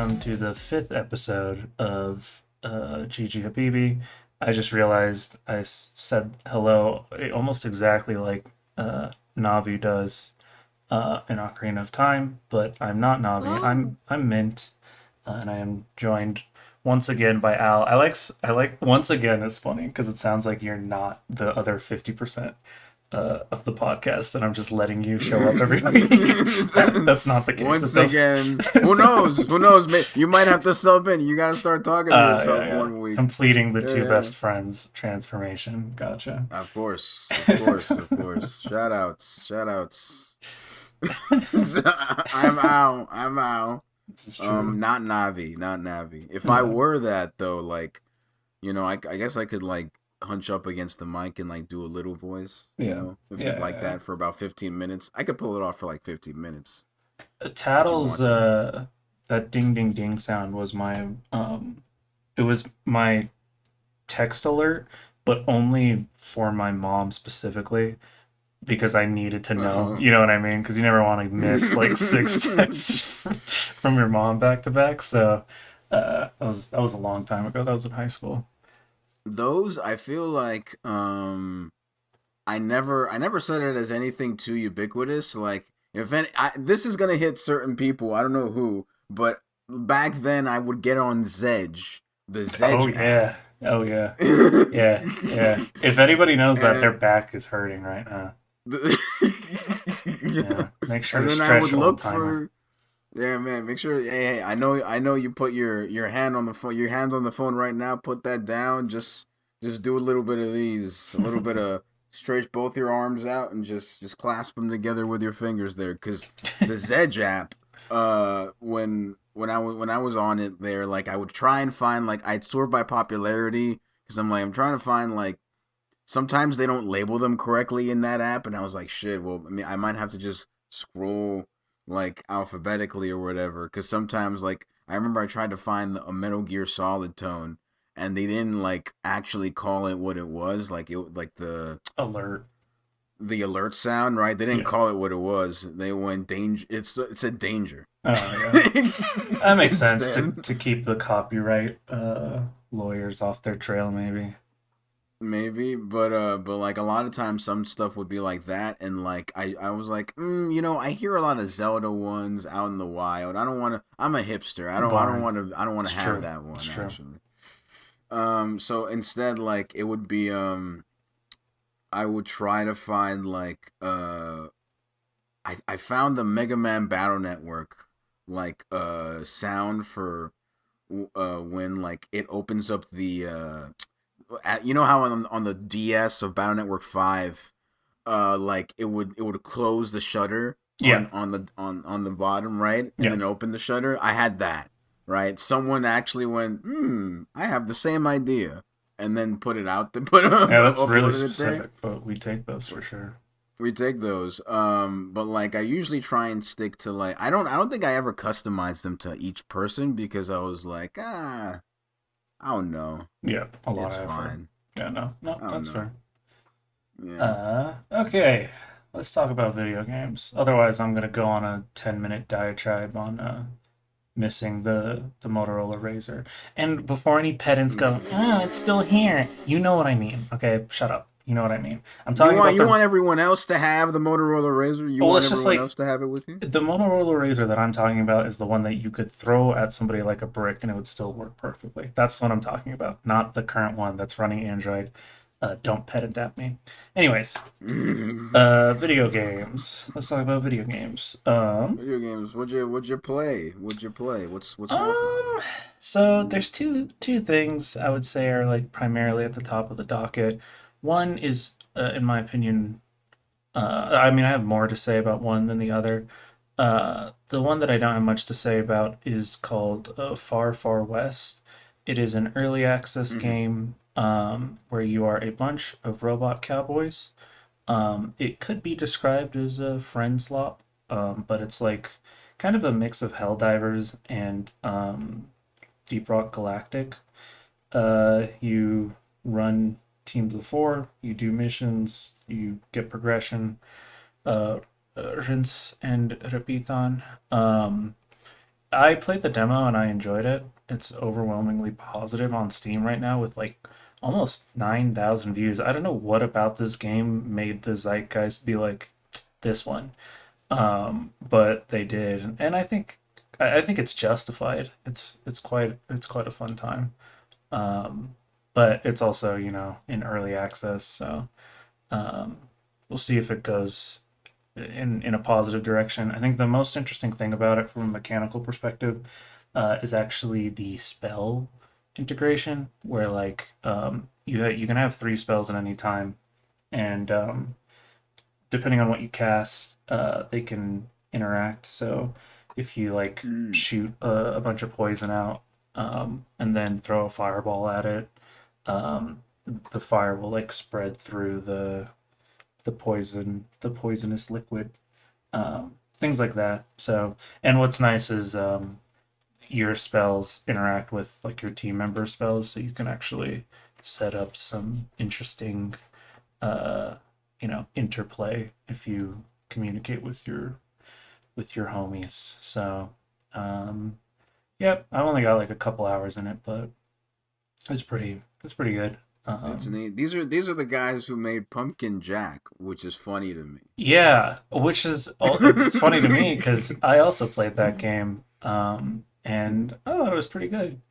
welcome to the fifth episode of Gigi Habibi. I just realized said hello almost exactly like Navi does in Ocarina of Time, but I'm not Navi. Oh, I'm Mint, and I am joined once again by Al. I like once again is funny because it sounds like you're not the other 50% of the podcast, and I'm just letting you show up every week. That's not the case. It once does. again, who knows? Who knows? You might have to sub in. You gotta start talking to Yeah, yourself yeah. one week. Completing the Yeah, two yeah. best friends transformation. Gotcha. Of course, of course, of course. Shout outs, shout outs. I'm out. I'm out. This is true. Not Navi, not Navi. If I Yeah. were that though, like, I guess I could like hunch up against the mic and like do a little voice. Yeah. If you'd Yeah. like Yeah. that for about 15 minutes, I could pull it off for like 15 minutes if you Tattle's want though. that ding ding ding sound was my it was my text alert, but only for my mom specifically because I needed to know. Uh-huh. You know what I mean? Because you never want to miss like six texts from your mom back to back. So that was a long time ago. That was in high school. Those I feel like I never said it as anything too ubiquitous. Like if any, this is gonna hit certain people. I don't know who, but back then I would get on Zedge, the Oh Zedge app. yeah. Oh yeah. Yeah. Yeah. If anybody knows that, their and back is hurting right now. the, Yeah. Make sure and to then I would stretch, old look timer. for. Yeah, man. Make sure. Hey, I know. You put your hand on the phone. Your hand on the phone right now. Put that down. Just do a little bit of these. A little bit of stretch both your arms out and just clasp them together with your fingers there. Cause the Zedge app. When I was on it there, like I would try and find like I'd sort by popularity. Cause I'm trying to find like sometimes they don't label them correctly in that app, and I was like, shit. Well, I mean, I might have to just scroll like alphabetically or whatever, because sometimes like I remember I tried to find a Metal Gear Solid tone, and they didn't like actually call it what it was, like it like Alert. the alert sound, right? They didn't Yeah. call it what it was. They went danger. It said danger. Oh yeah. That makes sense to Instead. to keep the copyright lawyers off their trail, maybe. Maybe, but like a lot of times, some stuff would be like that, and like I was like, I hear a lot of Zelda ones out in the wild. I don't want to. I'm a hipster. I don't Boring. want to. I don't want It's to have true. that It's one true. actually. So instead, like it would be, I would try to find like, I found the Mega Man Battle Network, like sound for, when like it opens up the you know how on the DS of Battle Network 5, like it would close the shutter Yeah. on the bottom right and Yeah. then open the shutter. I had that, right? Someone actually went, I have the same idea, and then put it out there, Yeah, that's really uploaded it there. specific, but we take those for sure. We take those, but like I usually try and stick to like I don't think I ever customized them to each person because I was like, I don't know, Yeah, a lot it's of effort. fine. Yeah, no, no, I don't that's know. fair. Yeah. Okay. Let's talk about video games. Otherwise, I'm gonna go on a 10-minute diatribe on missing the Motorola Razr. And before any pedants go, oh, it's still here. You know what I mean. Okay, shut up. You know what I mean. I'm You talking want about you the. want everyone else to have the Motorola Razor? You Well, want it's just everyone like else to have it with you? the Motorola Razr that I'm talking about is the one that you could throw at somebody like a brick and it would still work perfectly. That's what I'm talking about, not the current one that's running Android. Don't pedant at me. Anyways, video games. Let's talk about video games. Video games. What'd you play? What'd you play? What's happening? Um, so there's two things I would say are like primarily at the top of the docket. One is, in my opinion, I mean, I have more to say about one than the other. The one that I don't have much to say about is called Far Far West. It is an early access Mm-hmm. game where you are a bunch of robot cowboys. It could be described as a friend slop, but it's like kind of a mix of Helldivers and Deep Rock Galactic. You run teams of four, you do missions, you get progression, uh, rinse and repeat on. I played the demo and I enjoyed it. It's overwhelmingly positive on Steam right now with like almost 9,000 views. I don't know what about this game made the zeitgeist be like this one. But they did. And I think it's justified. It's quite a fun time. Um, but it's also, you know, in early access, so um, we'll see if it goes in a positive direction. I think the most interesting thing about it from a mechanical perspective is actually the spell integration, where like you can have three spells at any time, and depending on what you cast, they can interact. So if you like Mm. shoot a bunch of poison out and then throw a fireball at it, um, the fire will like spread through the poisonous liquid, things like that. So, and what's nice is your spells interact with like your team member spells, so you can actually set up some interesting, uh, you know, interplay if you communicate with your homies. So, um, yep, I've only got like a couple hours in it, but it's pretty good. That's Um, neat. These are the guys who made Pumpkin Jack, which is funny to me. Yeah, which is it's funny to me because I also played that game, and I thought it was pretty good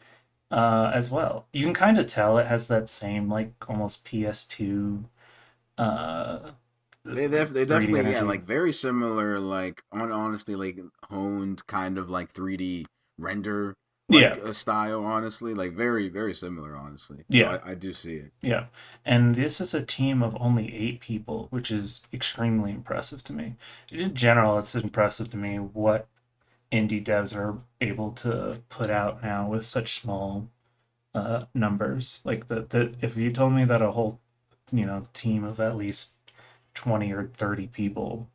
as well. You can kind of tell it has that same like almost PS2 uh, They 3D definitely, yeah, energy. like very similar, like honestly, like honed kind of like 3D render like Yeah, a style, honestly, like very similar, honestly. So yeah, I do see it. yeah. And this is a team of only 8 people, which is extremely impressive to me. In general, it's impressive to me what indie devs are able to put out now with such small numbers. Like the if you told me that a whole you know team of at least 20 or 30 people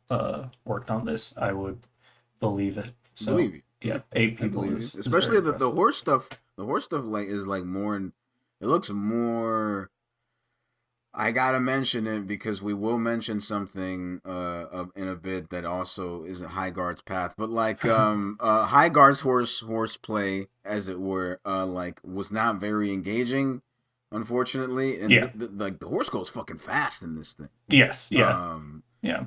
worked on this, I would believe it. So Believe you. yeah, Yeah, 8 people believe you. is very Especially the impressive. horse stuff. The horse stuff like is like more. It looks more. I gotta mention it because we will mention something in a bit that also is a High Guard's path, but like High Guard's horseplay, as it were, like was not very engaging, unfortunately, and Yeah. like the horse goes fucking fast in this thing. Yes. Yeah. Um, Yeah.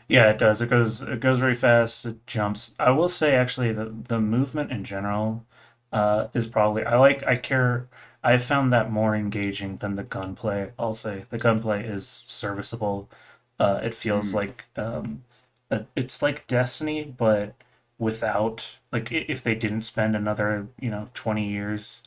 Yeah, it does. It goes very fast. It jumps. I will say actually the movement in general is probably I care I found that more engaging than the gunplay. I'll say the gunplay is serviceable. It feels mm, like it's like Destiny, but without like if they didn't spend another, you know, 20 years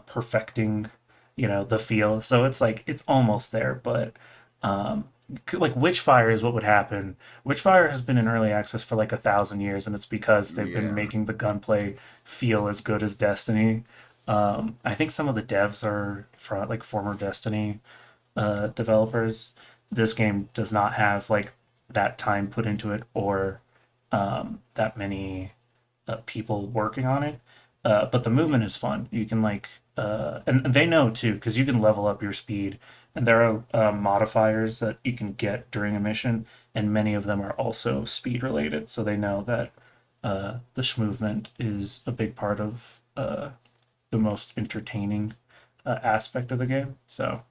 perfecting, you know, the feel. So it's like it's almost there, but um like Witchfire is what would happen. Witchfire has been in early access for like 1,000 years, and it's because they've been yeah. making the gunplay feel as good as Destiny. I think some of the devs are from like former Destiny developers. This game does not have like that time put into it or that many people working on it. But the movement is fun. You can like, and they know too, because you can level up your speed, and there are modifiers that you can get during a mission, and many of them are also speed related. So they know that the movement is a big part of the most entertaining aspect of the game. So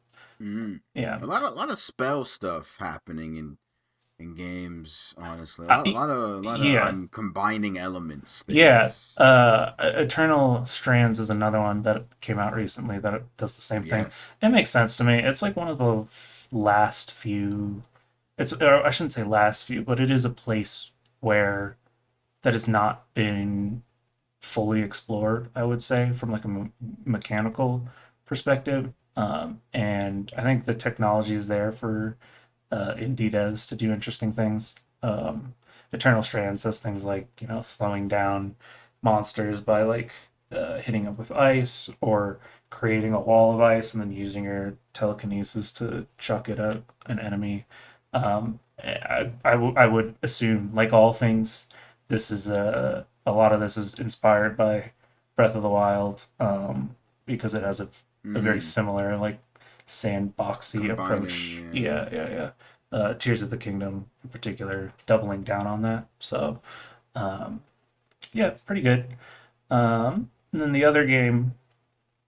Mm. yeah, A lot of spell stuff happening in games. Honestly, I, a lot of yeah, combining elements. yeah. Things. Eternal Strands is another one that came out recently that does the same thing. Yes. It makes sense to me. It's like one of the last few. It's or I shouldn't say last few, but it is a place where that has not been fully explored. I would say from like a mechanical perspective, and I think the technology is there for indie devs to do interesting things. Eternal Strand says things like, you know, slowing down monsters by like hitting them with ice or creating a wall of ice and then using your telekinesis to chuck it at an enemy. I would assume, like all things, this is a lot of this is inspired by Breath of the Wild because it has a very Mm. similar like sandboxy Combining. approach. Yeah. Yeah. Tears of the Kingdom in particular, doubling down on that. So, um, Yeah, pretty good. And then the other game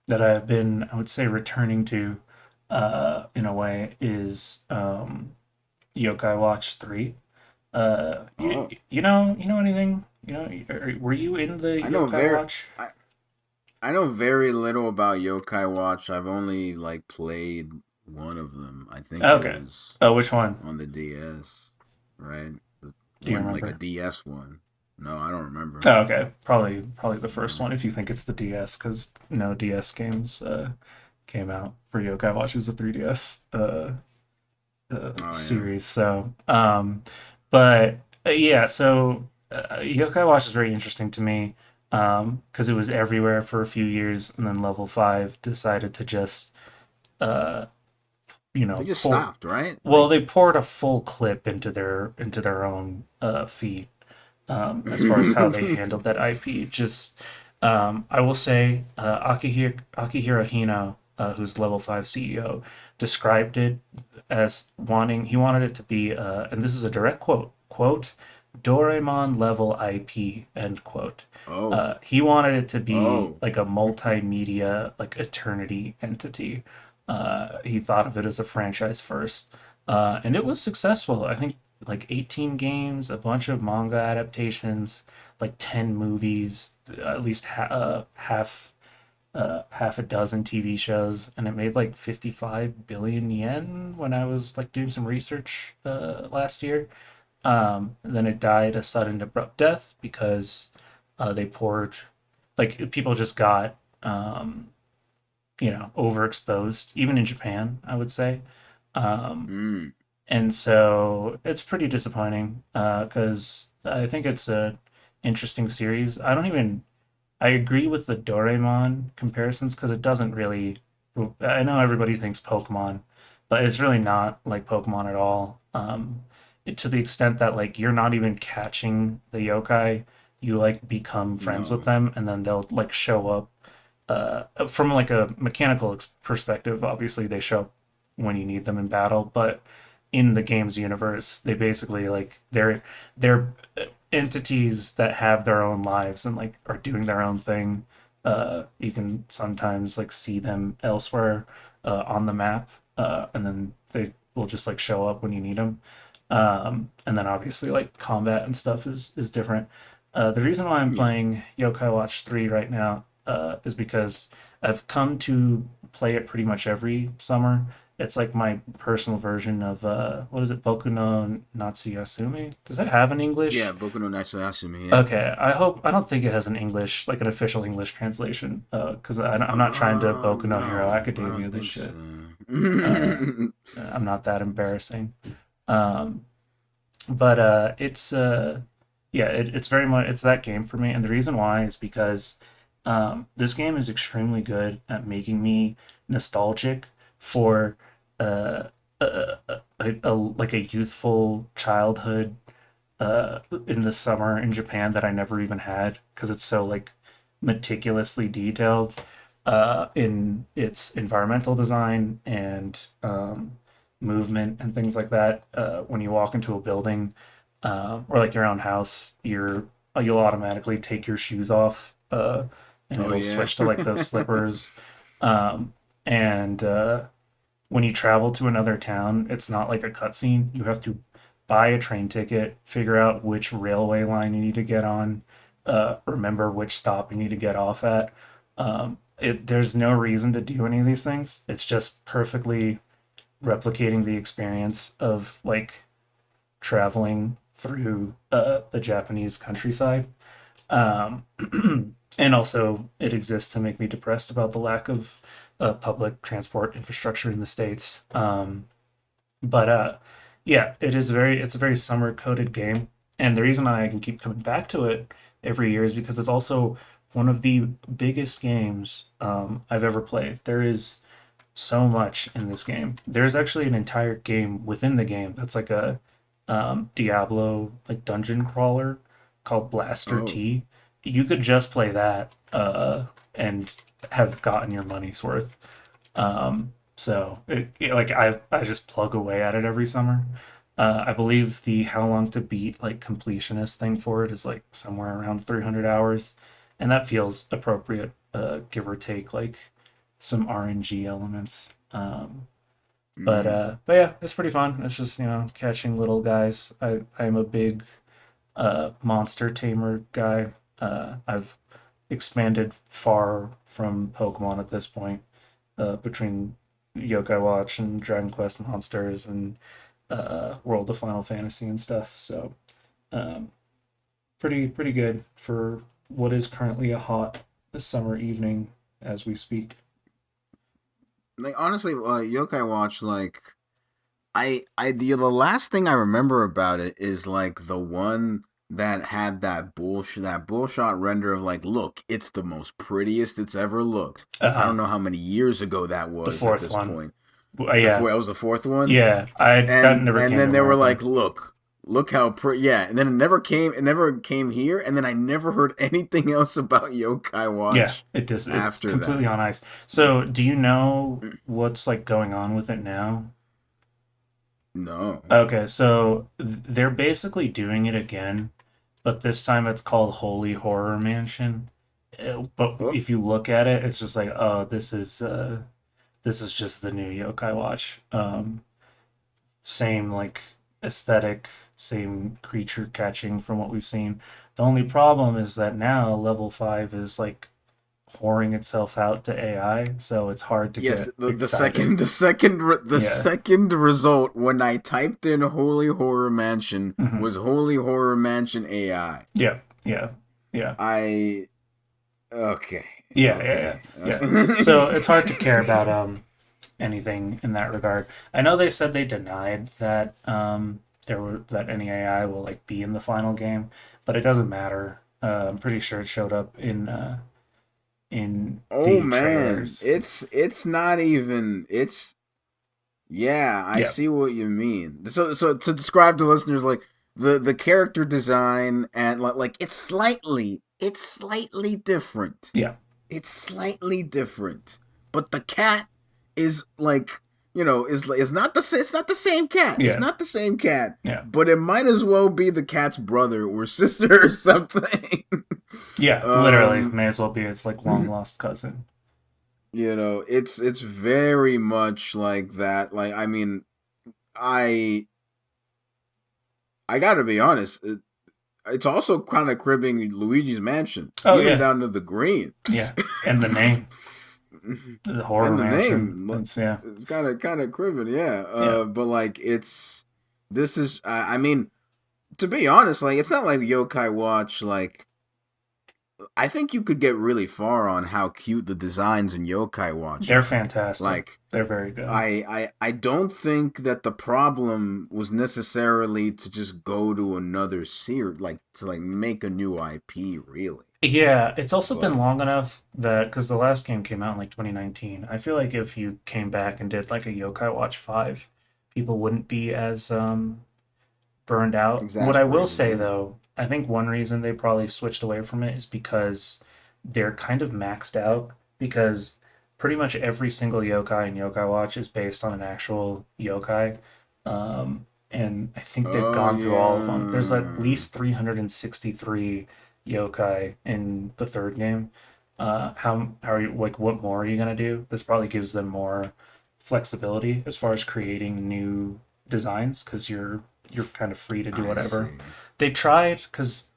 that I've been, I would say, returning to, in a way, is Yokai Watch 3. Oh, You know anything? Were you in the I know Yokai very Watch? I, I know very little about Yokai Watch. I've only like played one of them. I think it Okay. was Oh, which one? on the DS, right? The Do you one like a remember? DS one. No, I don't remember. Oh, okay. Probably the first No. one if you think it's the DS, because no DS games came out for Yokai Watch. It was the 3DS Oh yeah. series. But yeah, so Yokai Watch is very interesting to me because it was everywhere for a few years, and then Level Five decided to just uh, They just pour. stopped, right? Well, Like they poured a full clip into their own feed as far as how they handled that IP. Just, I will say, Akihiro Hino, who's Level 5 CEO, described it as he wanted it to be, and this is a direct quote, Doraemon level IP, end quote. oh. He wanted it to be Oh. like a multimedia, like eternity entity. He thought of it as a franchise first. And it was successful. I think like 18 games, a bunch of manga adaptations, like 10 movies, at least half a dozen TV shows, and it made like 55 billion yen when I was like doing some research last year. And then it died a sudden abrupt death because they poured like people just got overexposed, even in Japan, I would say. Um, Mm. and so it's pretty disappointing because I think it's a interesting series. I agree with the Doraemon comparisons because it doesn't really. I know everybody thinks Pokemon, but it's really not like Pokemon at all. To the extent that like you're not even catching the yokai, you like become friends with No. them, and then they'll like show up from like a mechanical perspective. Obviously, they show up when you need them in battle, but in the game's universe, they basically like they're entities that have their own lives and like are doing their own thing. You can sometimes like see them elsewhere on the map, and then they will just like show up when you need them. And then obviously like combat and stuff is different. The reason why I'm Yeah. playing Yokai Watch 3 right now is because I've come to play it pretty much every summer. It's like my personal version of what is it, Boku no Natsuyasumi? Does that have an Yeah, English? Boku no Natsuyasumi, yeah. Okay, I don't think it has an English, like an official English translation, because I'm not trying to Boku no Hero No, I Academia don't this think so. shit. Uh, I'm not that embarrassing. Um, but it's very much it's that game for me, and the reason why is because this game is extremely good at making me nostalgic for uh, like a youthful childhood in the summer in Japan that I never even had because it's so like meticulously detailed in its environmental design and movement and things like that. When you walk into a building or like your own house, you'll automatically take your shoes off and Oh it'll yeah. switch to like those slippers. And when you travel to another town, it's not like a cutscene. You have to buy a train ticket, figure out which railway line you need to get on, remember which stop you need to get off at. There's no reason to do any of these things. It's just perfectly replicating the experience of like traveling through the Japanese countryside. Um, and also, it exists to make me depressed about the lack of public transport infrastructure in the states. But yeah, it's a very summer coded game, and the reason I can keep coming back to it every year is because it's also one of the biggest games I've ever played. There is so much in this game. There's actually an entire game within the game that's like a Diablo like dungeon crawler called Blaster Oh. T. You could just play that and have gotten your money's worth. So like I just plug away at it every summer. I believe the how long to beat like completionist thing for it is like somewhere around 300 hours, and that feels appropriate, give or take like some RNG elements. Mm. But yeah, it's pretty fun. It's just catching little guys. I'm a big monster tamer guy. I've expanded far from Pokemon at this point, between Yokai Watch and Dragon Quest Monsters and World of Final Fantasy and stuff. So um, pretty good for what is currently a hot summer evening as we speak. Like honestly, Yokai Watch, like the last thing I remember about it is like the one that had that bullshot render of like, look, it's the most prettiest it's ever looked. I Uh, don't know how many years ago that the was at fourth this one, point. yeah, That was the fourth one, yeah, that never and came to then they were America. like, look how pretty, yeah, and then it never came here, and then I never heard anything else about Yokai Yeah, Watch it's after completely that. on ice. So, do you know what's like going on with it now? No. Okay, so they're basically doing it again, but this time it's called Holy Horror Mansion. But Oh, if you look at it, it's just like, oh, this is just the new Yokai Watch. Same like aesthetic, same creature catching from what we've seen. The only problem is that now level 5 is like whoring itself out to AI, so it's hard to yes, get excited. the Yeah. second result when I typed in Holy Horror Mansion Hmm. was Holy Horror Mansion AI. Yeah. Yeah. Yeah. I okay, Yeah. Yeah. Yeah. okay. Yeah. So it's hard to care about anything in that regard. I know they said they denied that that any AI will like be in the final game, but it doesn't matter. I'm pretty sure it showed up in Oh the man, trailers. it's not even it's yeah, I Yeah. see what you mean. So to describe to listeners like the character design and like it's slightly different. Yeah. It's slightly different. But the cat is like, is not it's not the same cat. It's Yeah. not the same cat. Yeah. But it might as well be the cat's brother or sister or something. Yeah. Literally, um may as well be its like long lost cousin. it's very much like that. Like I mean, I I got to be honest, it's also kind of cribbing Luigi's Mansion, Oh even yeah. down to the green. Yeah. And the name, the horror And the mansion. name, It's yeah. it's kind of cribbing, yeah. Yeah. But like it's this is I mean, to be honest, like it's not like Yokai Watch. Like I think you could get really far on how cute the designs in Yokai Watch They're are. fantastic. Like They're very good. I don't think that the problem was necessarily to just go to another series, like to like make a new IP, really. Yeah, it's also been But long enough that because the last game came out in like 2019, I feel like if you came back and did like a Yokai Watch 5, people wouldn't be as burned out. What I will exasperated, say yeah. though, I think one reason they probably switched away from it is because they're kind of maxed out because pretty much every single yokai in Yokai Watch is based on an actual yokai. And I think they've Oh gone through all of them. There's at yeah. least 363 yokai in the third game. How are you like what more are you gonna do? This probably gives them more flexibility as far as creating new designs because you're kind of free to do I whatever. see. They tried because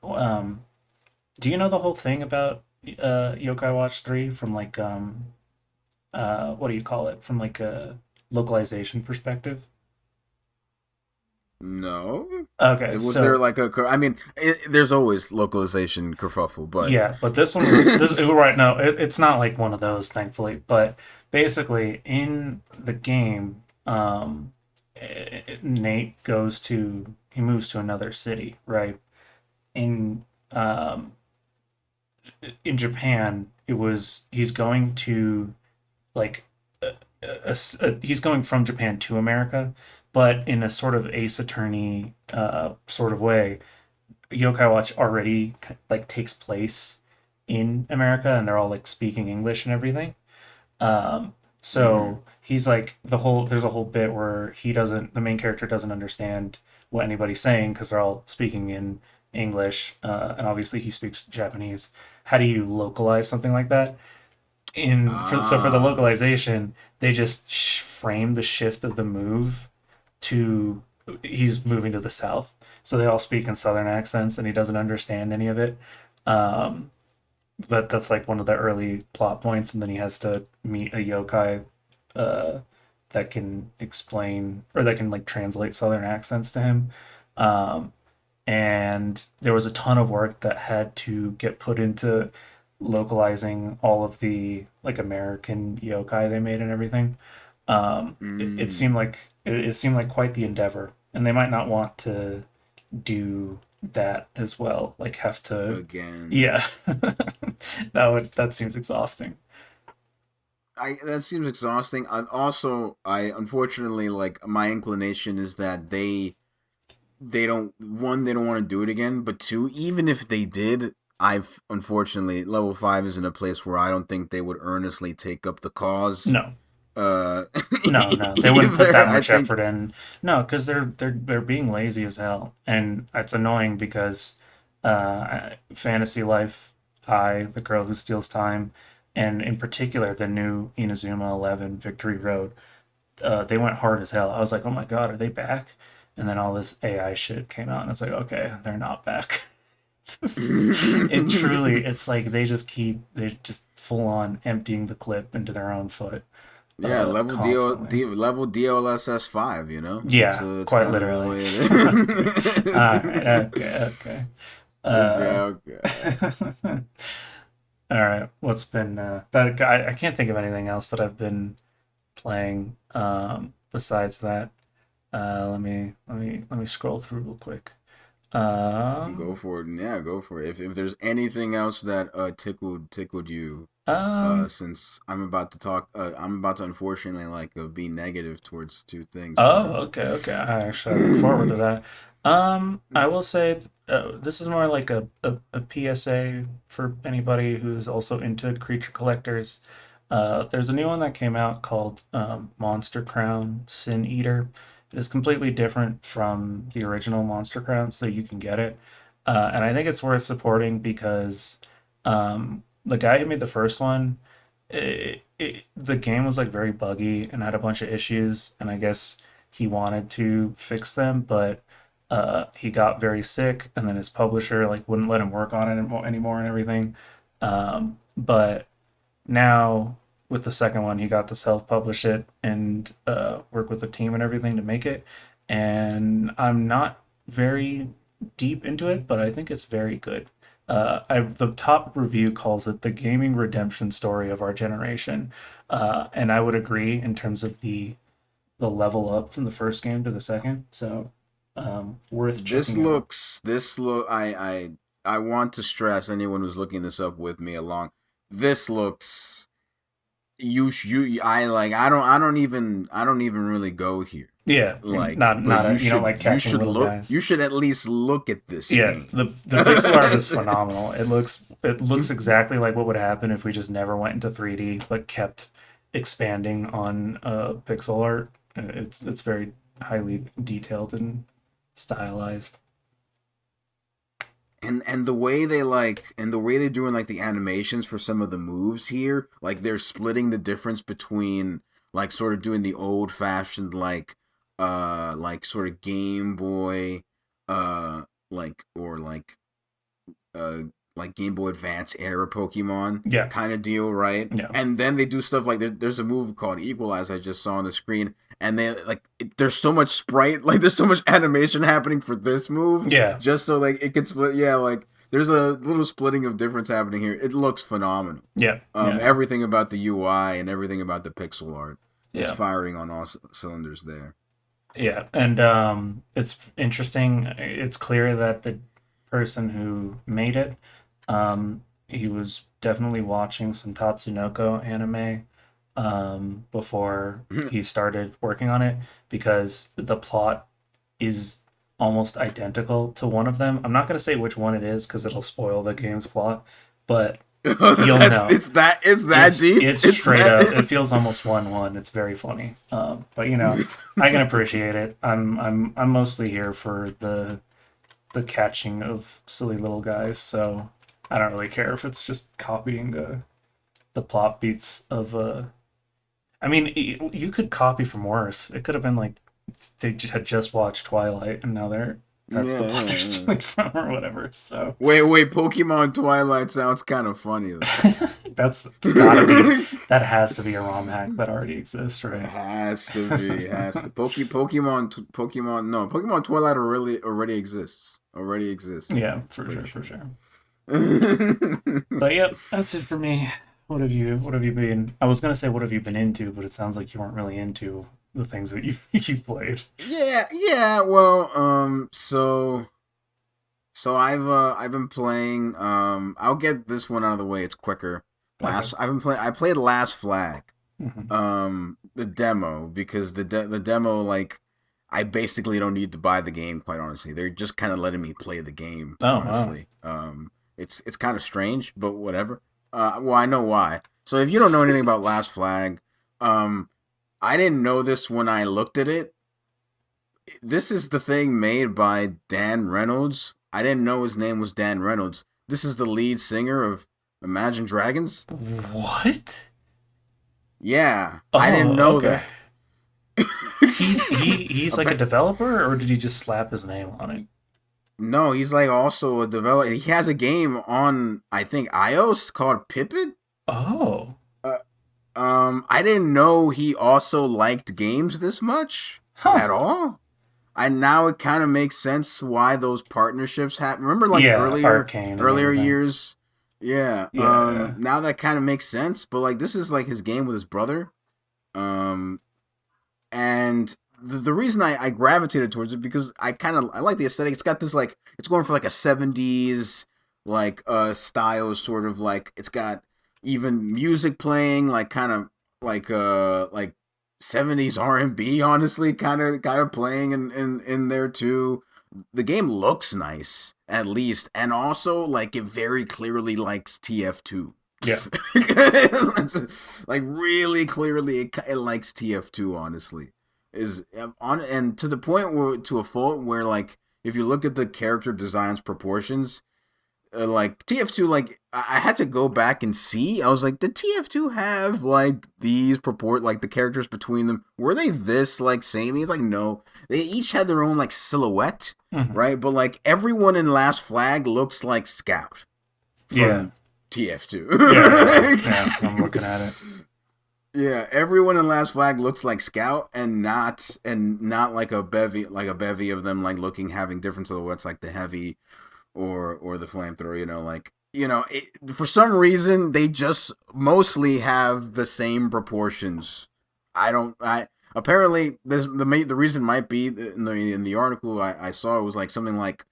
do you know the whole thing about Yokai Watch 3 from like what do you call it? From like a localization perspective? No. Okay, Was there so like I mean, there's always localization kerfuffle, but yeah, but this one was this right now it's not like one of those thankfully, but basically in the game Nate he moves to another city, right? In um in Japan, it was he's going to like he's going from Japan to America, but in a sort of Ace Attorney sort of way. Yokai Watch already like takes place in America, and they're all like speaking English and everything. Mm-hmm. So he's like there's a whole bit where the main character doesn't understand what anybody's saying because they're all speaking in English, and obviously he speaks Japanese. How do you localize something like that? For the Ah, localization, they just frame the shift of the move to he's moving to the south, so they all speak in southern accents, and he doesn't understand any of it. Um, but that's like one of the early plot points, and then he has to meet a yokai uh, that can explain or that can like translate southern accents to him. Um, and there was a ton of work that had to get put into localizing all of the like American yokai they made and everything. It mm, seemed like it seemed like quite the endeavor, and they might not want to do that as well. Like have to, again. yeah, that seems exhausting. I that seems exhausting. I unfortunately like my inclination is that they don't one they don't want to do it again, but two, even if they did, I've unfortunately level 5 is in a place where I don't think they would earnestly take up the cause. No, Uh, no, they wouldn't put either that I much think. effort in. No, because they're being lazy as hell, and it's annoying because Fantasy Life, the girl who steals time, and in particular the new Inazuma 11 Victory Road, they went hard as hell. I was like, oh my god, are they back? And then all this AI shit came out, and it's like, okay, they're not back. It's like they just full on emptying the clip into their own foot, Yeah, constantly. level DLSS 5. Yeah, It's quite kind of the literally. way All it right, is. okay, okay. Okay, Uh, okay. all right. What's been that? I can't think of anything else that I've been playing besides that. Let me scroll through real quick. Go Um, for it. Yeah, go for it. If there's anything else that tickled you, um, since I'm about to unfortunately like be negative towards two things, but Oh, okay, okay. I actually look forward to that. I will say this is more like a PSA for anybody who's also into creature collectors. There's a new one that came out called Monster Crown Sin Eater. It is completely different from the original Monster Crown, so you can get it. And I think it's worth supporting because the guy who made the first one, the game was like very buggy and had a bunch of issues, and I guess he wanted to fix them, but he got very sick, and then his publisher like wouldn't let him work on it anymore and everything. But now with the second one, he got to self-publish it and work with the team and everything to make it. And I'm not very deep into it, but I think it's very good. The top review calls it the gaming redemption story of our generation, and I would agree in terms of the level up from the first game to the second. So worth checking out. this look I want to stress anyone who's looking this up with me along. This looks you I don't even really go here. Yeah, Like, but you don't like catching little guys. you should at least look at this Yeah, game. the pixel art is phenomenal. It looks exactly like what would happen if we just never went into 3D but kept expanding on pixel art. It's very highly detailed and stylized. And the way they and the way they're doing like the animations for some of the moves here, like they're splitting the difference between like sort of doing the old fashioned like sort of Game Boy or uh like Game Boy Advance era Pokemon Yeah, kind of deal, right? yeah, And then they do stuff like there's a move called Equalize I just saw on the screen, and there's so much sprite, like there's so much animation happening for this move, yeah, just so like it can split. Yeah, like there's a little splitting of difference happening here. It looks phenomenal. yeah, yeah, Everything about the UI and everything about the pixel art is yeah. firing on all cylinders there. Yeah, and it's interesting. It's clear that the person who made it, he was definitely watching some Tatsunoko anime before he started working on it because the plot is almost identical to one of them. I'm not going to say which one it is because it'll spoil the game's plot, but You'll That's know. it's that deep. It's It's straight up. It that. feels almost 1-1. It's very funny. But I can appreciate it. I'm mostly here for the catching of silly little guys. So I don't really care if it's just copying the plot beats of I mean, you could copy from worse. It could have been like they had just watched Twilight and now that's the Yeah, plot they're yeah, yeah. stealing from or whatever. So Wait. Pokemon Twilight sounds kind of funny though. that's gotta be that has to be a ROM hack that already exists, It right? has to be. It has to. Pokemon. No, Pokemon Twilight already exists. Already exists. Yeah, I'm for pretty sure, for sure. sure. But yep, that's it for me. What have you been? I was gonna say what have you been into, but it sounds like you weren't really into the things that you you played. Yeah. Well, so I've been playing. I'll get this one out of the way. It's quicker. Okay. I played Last Flag. Hmm. The demo because the demo like I basically don't need to buy the game. Quite honestly, they're just kind of letting me play the game. Oh wow. Honestly, it's kind of strange, but whatever. Well, I know why. So if you don't know anything about Last Flag, um, I didn't know this when I looked at it. This is the thing made by Dan Reynolds. I didn't know his name was Dan Reynolds. This is the lead singer of Imagine Dragons. What? Yeah, I didn't Oh, know okay. that. He's like a developer, or did he just slap his name on it? No, he's like also a developer. He has a game on I think iOS called Pippin. Oh, Uh, I didn't know he also liked games this much huh. at all. I now it kind of makes sense why those partnerships happen. Remember, like Yeah, Arcane and earlier everything. years. Yeah. Yeah. Now that kind of makes sense. But like, this is like his game with his brother. Um. And the reason I gravitated towards it because I like the aesthetic. It's got this like it's going for like a 70s like style sort of like it's got even music playing like kind of like 70s R&B honestly kind of playing in there too. The game looks nice at least and also like it very clearly likes TF2. Yeah. Like really clearly it likes TF2 honestly is on and to the point where to a fault where like if you look at the character designs proportions like TF2 like I had to go back and see I was like did TF2 have like these purport like the characters between them were they this like samey it's like no they each had their own like silhouette Hmm. right but like everyone in Last Flag looks like Scout Yeah. from TF2. Yeah. I'm looking at it. Yeah, everyone in Last Flag looks like Scout, and not like a bevy of them like looking having different silhouettes like the heavy or the flamethrower. For some reason they just mostly have the same proportions. I don't. I apparently the reason might be in the article I saw it was like something like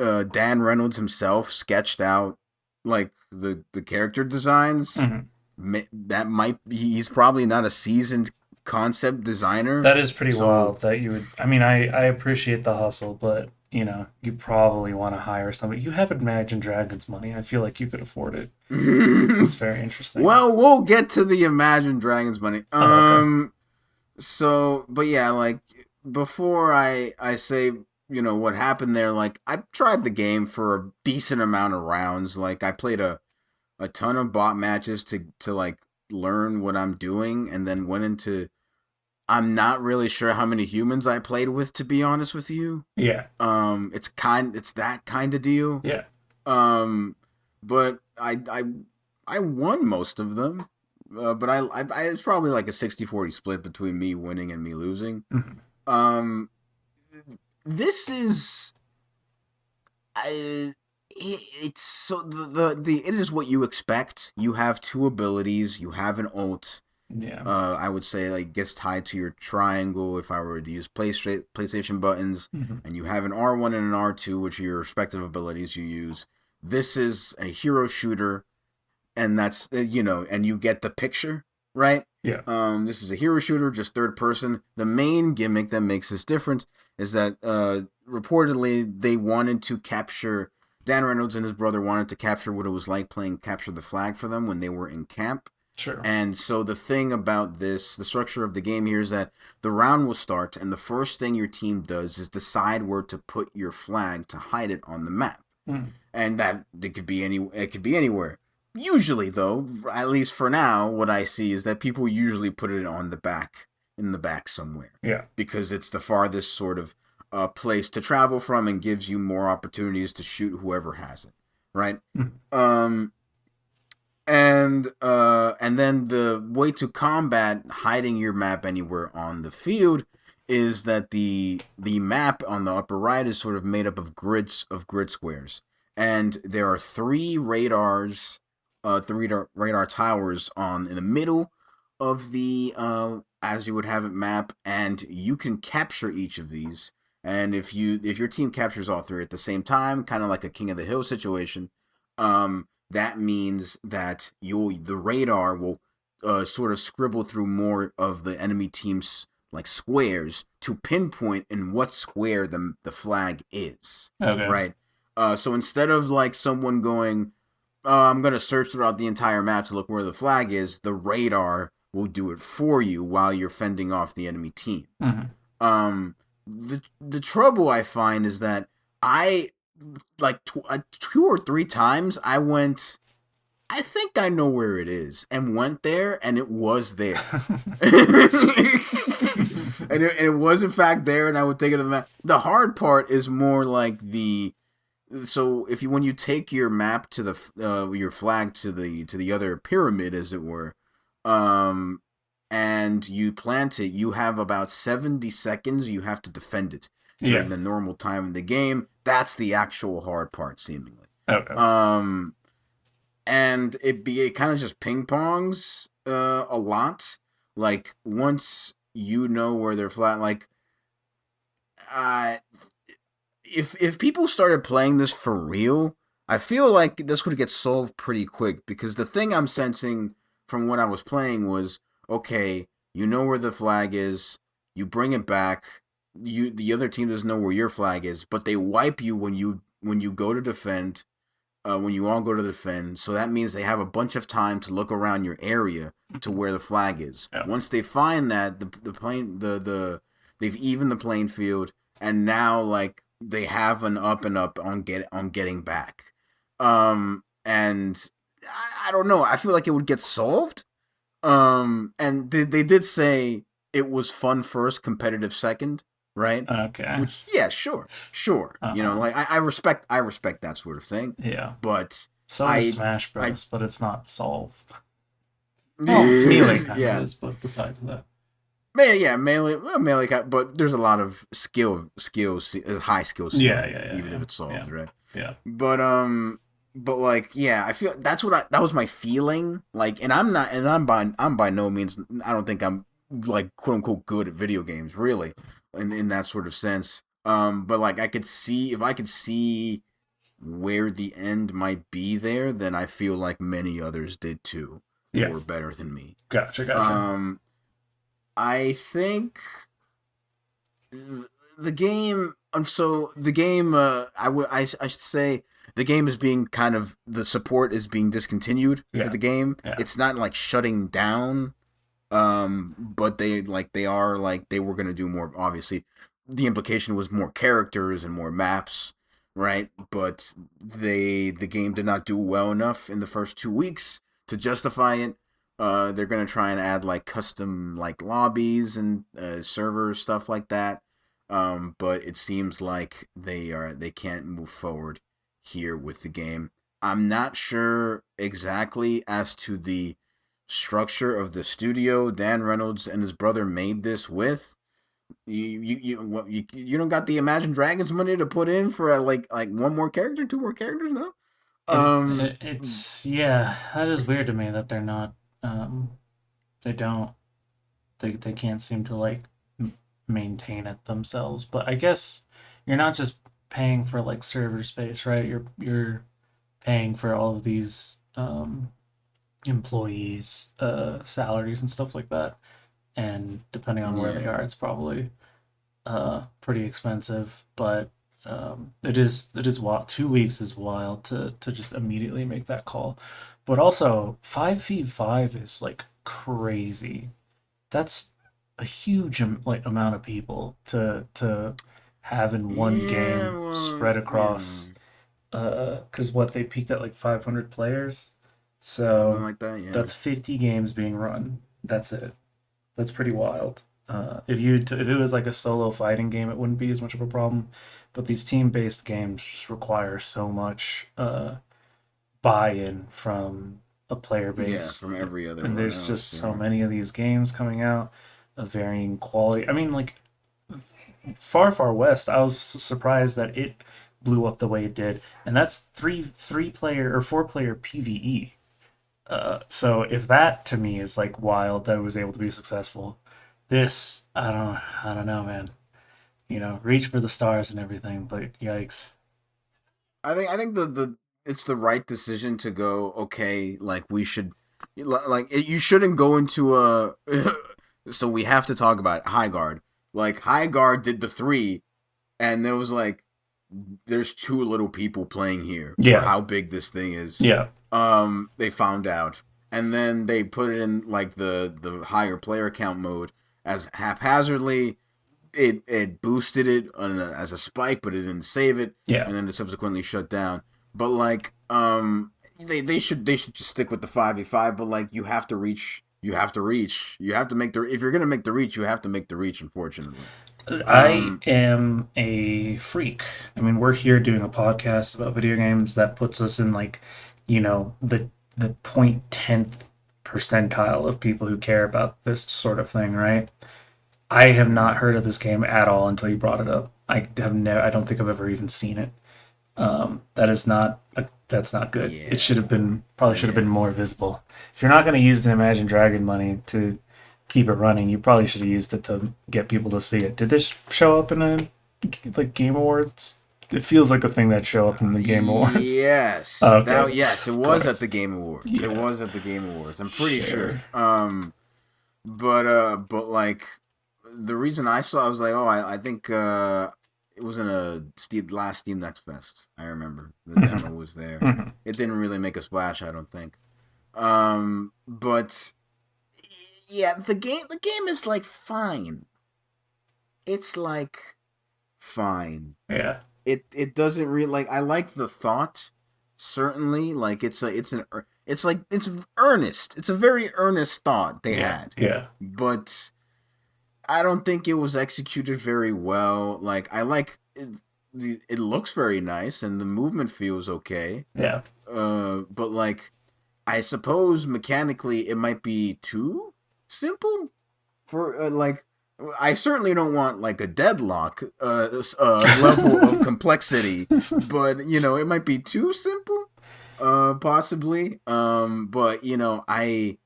Dan Reynolds himself sketched out like the character designs Hmm. that might he's probably not a seasoned concept designer. That is pretty So wild that you would. I mean, I appreciate the hustle, but you probably want to hire somebody. You have Imagine Dragons money. I feel like you could afford it. That's very interesting. well, we'll get to the Imagine Dragons money. Oh, okay. So but yeah, like before I say what happened there, like I tried the game for a decent amount of rounds. Like I played a ton of bot matches to like learn what I'm doing and then went into I'm not really sure how many humans I played with to be honest with you. Yeah. It's that kind of deal. Yeah. Um but I won most of them. But it's probably like a 60-40 split between me winning and me losing. Mhm. Um this is I it's so the it is what you expect. You have two abilities. You have an ult. Yeah. I would say like gets tied to your triangle if I were to use PlayStation buttons, Hmm. and you have an R1 and an R2, which are your respective abilities you use. This is a hero shooter, and that's and you get the picture, right? Yeah. This is a hero shooter, just third person. The main gimmick that makes this different is that reportedly they wanted to capture Dan Reynolds and his brother wanted to capture what it was like playing capture the flag for them when they were in camp. Sure. And so the thing about this, the structure of the game here is that the round will start, and the first thing your team does is decide where to put your flag to hide it on the map. Mm. And that it could be anywhere. Usually, though, at least for now, what I see is that people usually put it on the back, in the back somewhere, Yeah. because it's the farthest sort of place to travel from and gives you more opportunities to shoot whoever has it, right? Mm. Um, and then the way to combat hiding your map anywhere on the field is that the map on the upper right is sort of made up of grid squares, and there are three radar towers on in the middle of the as you would have it map, and you can capture each of these. And if your team captures all three at the same time, kind of like a King of the Hill situation, that means that the radar will sort of scribble through more of the enemy team's like squares to pinpoint in what square the flag is, Okay. right? So instead of like someone going, I'm gonna search throughout the entire map to look where the flag is, the radar will do it for you while you're fending off the enemy team. Mm-hmm. The trouble I find is that I like two or three times I went, I think I know where it is, and went there, and it was there. And it was in fact there, and I would take it to the map. The hard part is more like so if you when you take your map to your flag to the other pyramid, as it were, and you plant it, you have about 70 seconds. You have to defend it Yeah. during the normal time in the game. That's the actual hard part, seemingly. Okay. And it kind of just ping pongs a lot. Like once you know where they're flat, like uh, if people started playing this for real, I feel like this would get solved pretty quick, because the thing I'm sensing from what I was playing was, okay, you know where the flag is, you bring it back, the other team doesn't know where your flag is, but they wipe you when you go to defend, when you all go to defend. So that means they have a bunch of time to look around your area to where the flag is. Yeah. Once they find that, they've evened the playing field, and now like they have an up and up on getting back. And I don't know. I feel like it would get solved. And they did say it was fun first, competitive second, right? Okay. Which, yeah, sure. Uh-huh. Like I respect that sort of thing. Yeah. But So does I Smash I Bros, but it's not solved. Oh, Melee kind of yeah. is, but besides that. Melee, but there's a lot of high skill Yeah, ceiling, yeah, yeah, even if yeah. it's solved, Yeah. right? Yeah. But like, yeah, I feel that was my feeling. Like, and I'm by no means, I don't think I'm like quote unquote good at video games, really, in that sort of sense. But like, if I could see where the end might be there, then I feel like many others did too, who Yeah. were better than me. Gotcha. Um, I think the game. So the game. I should say the game is being kind of the support is being discontinued for Yeah. the game. Yeah. It's not like shutting down. But they are like they were gonna do more. Obviously, the implication was more characters and more maps, right? But the game did not do well enough in the first 2 weeks to justify it. They're gonna try and add like custom like lobbies and servers, stuff like that. But it seems like they can't move forward here with the game. I'm not sure exactly as to the structure of the studio Dan Reynolds and his brother made this with. You don't got the Imagine Dragons money to put in for like one more character, two more characters, no? It's yeah, that is weird to me that they're not they don't they can't seem to like maintain it themselves. But I guess you're not just paying for like server space, right? You're paying for all of these employees salaries and stuff like that. And depending on where they Yeah. are, it's probably pretty expensive. But It is wild. 2 weeks is wild to just immediately make that call, but also 5v5 is like crazy. That's a huge like amount of people to have in one Yeah, game well, spread across. Because what they peaked at like 500 players, something so like that. Yeah. that's 50 games being run. That's it. That's pretty wild. If it was like a solo fighting game, it wouldn't be as much of a problem. But these team-based games just require so much buy-in from a player Yeah, base, from every other and one there's just else. so Yeah. many of these games coming out of varying quality. I mean, like Far West, I was surprised that it blew up the way it did, and that's three player or 4 player PVE. So if that to me is like wild that it was able to be successful, this I don't know, man. Reach for the stars and everything, but yikes. I think the it's the right decision to go. Okay, like we should, like you shouldn't go into a. So we have to talk about it. High guard. Like high guard did the three, and there was like, there's too little people playing here for Yeah, how big this thing is. yeah, They found out, and then they put it in like the higher player count mode as haphazardly. It boosted it as a spike, but it didn't save it, yeah. and then it subsequently shut down. But like, they should just stick with the 5v5. But like, you have to reach. You have to reach. You have to make the. If you're gonna make the reach, you have to make the reach. Unfortunately. I Um. am a freak. I mean, we're here doing a podcast about video games that puts us in like, the point tenth percentile of people who care about this sort of thing, right? I have not heard of this game at all until you brought it up. I don't think I've ever even seen it. That's not good. It Yeah. should have been probably should have been Yeah. more visible. If you're not going to use the Imagine Dragon money to keep it running, you probably should have used it to get people to see it. Did this show up in a like Game Awards? It feels like a thing that show up in the Game Awards. Yes. Oh, okay, That yes, it of was at course. the Game Awards. It Yeah, was at the Game Awards. I'm pretty sure. sure. But like the reason I saw, I was like, oh, I think it was in a last Steam Next Fest. I remember the demo Mhm, was there. mhm. It didn't really make a splash, I don't think. But yeah, the game is like fine. It's like fine. Yeah, It doesn't really, like, I like the thought, certainly, like it's earnest. It's a very earnest thought they yeah, had, yeah, but I don't think it was executed very well. Like, I like it, it looks very nice and the movement feels okay. yeah. But like, I suppose mechanically it might be too simple for like, I certainly don't want like a deadlock level of complexity, but it might be too simple, possibly. But I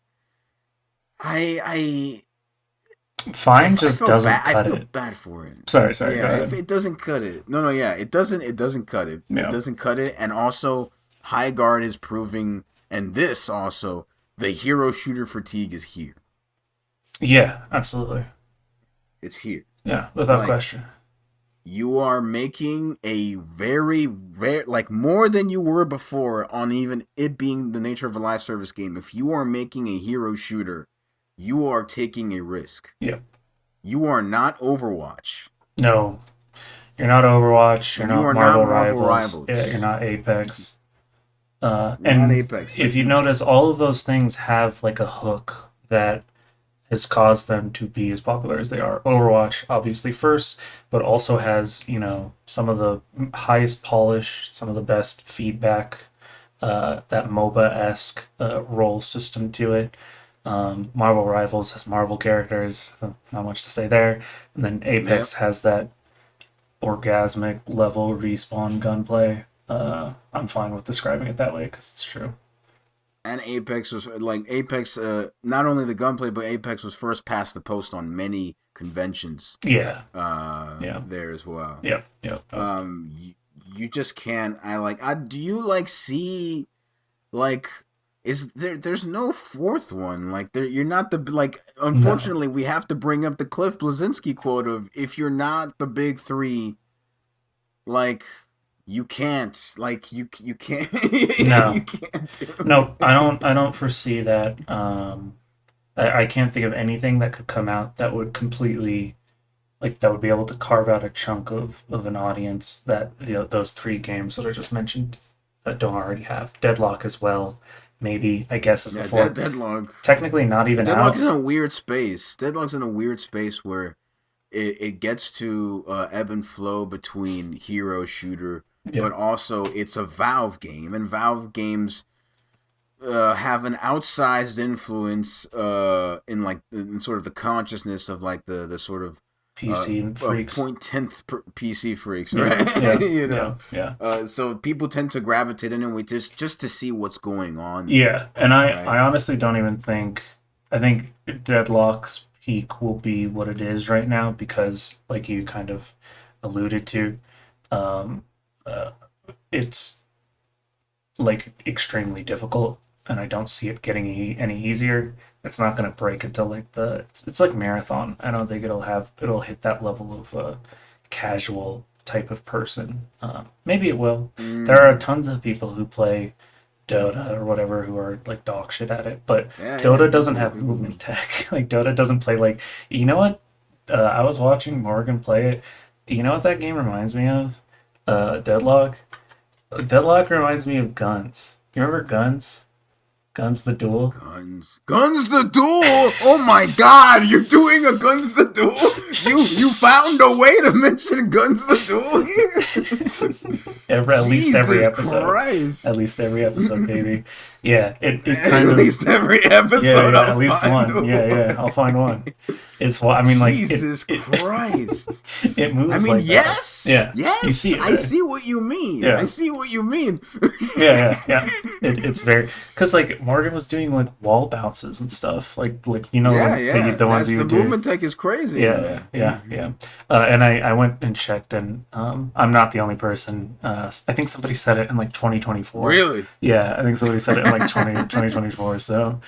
Fine I just felt bad. doesn't I cut feel it. bad for it. Sorry. Go Yeah, ahead. it doesn't cut it. No, yeah, it doesn't cut it. It Yeah, doesn't cut it, and also High Guard is proving, and this also, the hero shooter fatigue is here. yeah, absolutely. It's here. Yeah, without Like, question. you are making a very rare, like more than you were before, on even it being the nature of a live service game. If you are making a hero shooter, you are taking a risk. Yeah. You are not Overwatch. No, you're not Overwatch. You're You not are not Marvel Marvel Rivals. Yeah, you're Rivals. not Apex. Not And Apex. if Like you you, notice, all of those things have like a hook that has caused them to be as popular as they are. Overwatch, obviously, first, but also has, some of the highest polish, some of the best feedback, that MOBA esque role system to it. Marvel Rivals has Marvel characters, not much to say there. And then yep. Apex has that orgasmic level respawn gunplay. I'm fine with describing it that way because it's true. And Apex was like Apex. Not only the gunplay, but Apex was first past the post on many conventions. Yeah, yeah, There as well. yep. You just can't. Do you like see, like, is there? There's no fourth one. Like, there, you're not the, like. No, Unfortunately, we have to bring up the Cliff Blazinski quote of, "If you're not the big three, like you can't, you can't, you No, can't do no, it. I don't foresee that. I can't think of anything that could come out that would completely like that would be able to carve out a chunk of an audience that those three games that I just mentioned that don't already have. Deadlock as well, maybe I guess is the Yeah, fourth. Deadlock. Technically not even Deadlock's out. in a weird space. Deadlock's in a weird space where it gets to ebb and flow between hero shooter, Yeah, but also it's a Valve game, and Valve games have an outsized influence in sort of the consciousness of like the sort of uh, PC and freaks. point tenth PC freaks, Yeah, right? yeah, You yeah, know, yeah. so people tend to gravitate in and we just to see what's going on there, Yeah, and I right? honestly don't even think I think Deadlock's peak will be what it is right now because, like you kind of alluded to, um, uh, it's like extremely difficult, and I don't see it getting any easier. It's not going to break until like it's like marathon. I don't think it'll hit that level of casual type of person. Maybe it will. There Mm, are tons of people who play Dota or whatever who are like dog shit at it, but yeah, yeah, Dota doesn't people have people. movement tech. Like Dota doesn't play like you know what? I was watching Morgan play it. You know what that game reminds me of? Deadlock. Deadlock reminds me of Guns. You remember Guns? Guns the Duel? Guns the Duel. Oh my God, you're doing a Guns the Duel. You found a way to mention Guns the Duel here. At least every Jesus episode. Christ. At least every episode, baby. Yeah, it At kind of least every yeah, episode yeah, I'll at least find one. a Yeah, yeah, way. I'll find one. It's what I mean like Jesus it Christ. it I moves mean, like that. yes, Yeah. You yes, see it, I right? see what you mean. I Yeah. see what you mean. Yeah, yeah, yeah. It's very because like Morgan was doing like wall bounces and stuff, like you know Yeah, like yeah. the ones That's you the would do. movement tech is crazy in Yeah, there. yeah, yeah. And I went and checked, and I'm not the only person. I think somebody said it in like 2024. Really? Yeah, I think somebody said it in like 2024. So,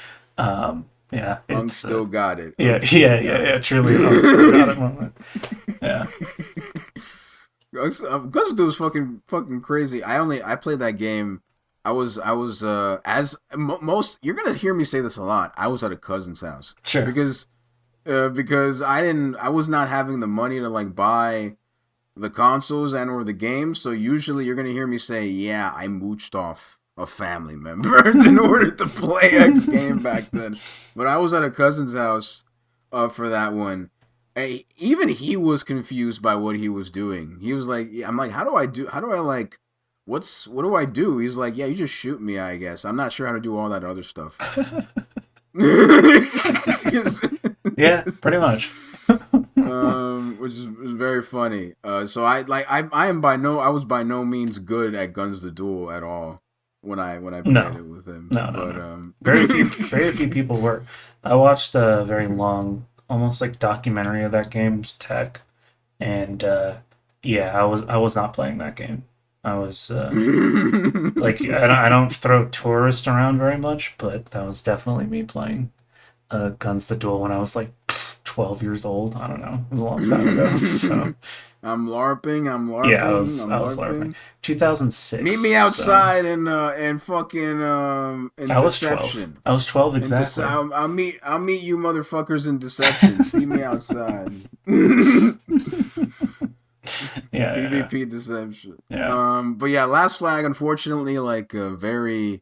yeah, Unk it's still got it. yeah, Unk still yeah, yeah, got yeah. it. Truly, an still got it moment. Yeah, Guns was fucking crazy. I played that game. I was as most you're gonna hear me say this a lot. I was at a cousin's house sure. because I was not having the money to like buy the consoles and or the games. So usually you're gonna hear me say, yeah, I mooched off a family member in order to play X game back then. But I was at a cousin's house for that one. Even he was confused by what he was doing. He was like, I'm like, how do I like, what do I do? He's like, yeah, you just shoot me, I guess. I'm not sure how to do all that other stuff. Yeah, pretty much. Which is very funny. So I am by no I was by no means good at Guns the Duel at all when I played No, it with him. no, no, But no. Very few people were. I watched a very long, almost like documentary of that game's tech, and yeah, I was not playing that game. I was like I don't throw tourist around very much, but that was definitely me playing Guns the Duel when I was like 12 years old. I don't know. It was a long time ago. So I'm yeah, LARPing, I'm I was LARPing. LARPing. Meet 2006. me So outside and fucking in I was 12. Deception. I was 12 exactly. I'll meet you motherfuckers in Deception. See me outside. Yeah, yeah, PvP Deception. yeah. But yeah, Last Flag, unfortunately, like very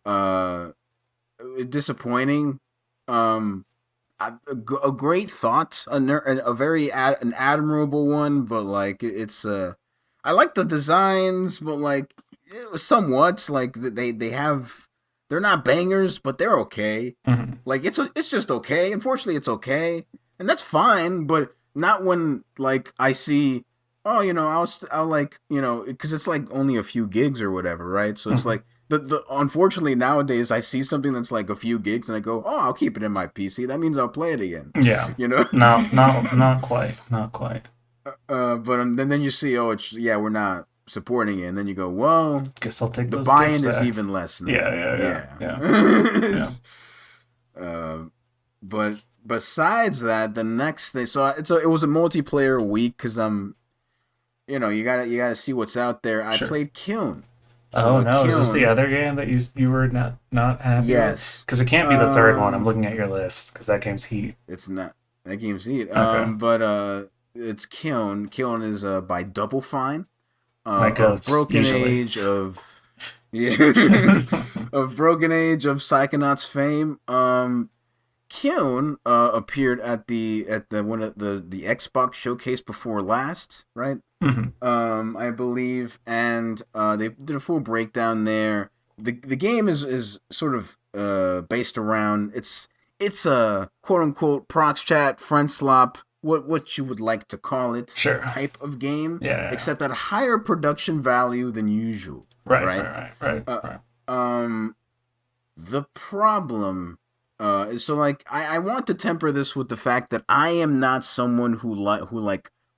uh disappointing. Um, a great thought, a very an admirable one, but like I like the designs, but like somewhat like they have they're not bangers, but they're okay. Mhm. Like it's just okay. Unfortunately, it's okay, and that's fine. But not when like I see, oh, I'll like because it's like only a few gigs or whatever, right? So it's Mhm. like the unfortunately nowadays I see something that's like a few gigs and I go, oh, I'll keep it in my PC. That means I'll play it again, Yeah. you know. No, not quite. Not quite. But then you see, oh, it's yeah, we're not supporting it, and then you go, well, Guess I'll take the those gigs buy-in is back. even less Yeah, now. yeah, yeah, Yeah. yeah, yeah. uh, but besides that, the next thing, so it was a multiplayer week because you gotta see what's out there. I Sure. played Kyun. So Oh no, is this the Kyun, other game that you were not happy with? yes. Because it can't be the third one. I'm looking at your list because that game's heat. It's not that game's neat. Okay, But it's Kyun. Kyun is by Double Fine, my of goats Broken usually. Age of yeah of Broken Age of Psychonauts fame. Kyun appeared at the one of the Xbox showcase before last, right? Mhm. I believe, and they did a full breakdown there. The game is sort of based around it's a quote unquote prox chat friend slop, what you would like to call it, Sure. type of game, Yeah, yeah. except at a higher production value than usual, Right, right? right, right, right, Uh, right. um, the problem is, so like I want to temper this with the fact that I am not someone who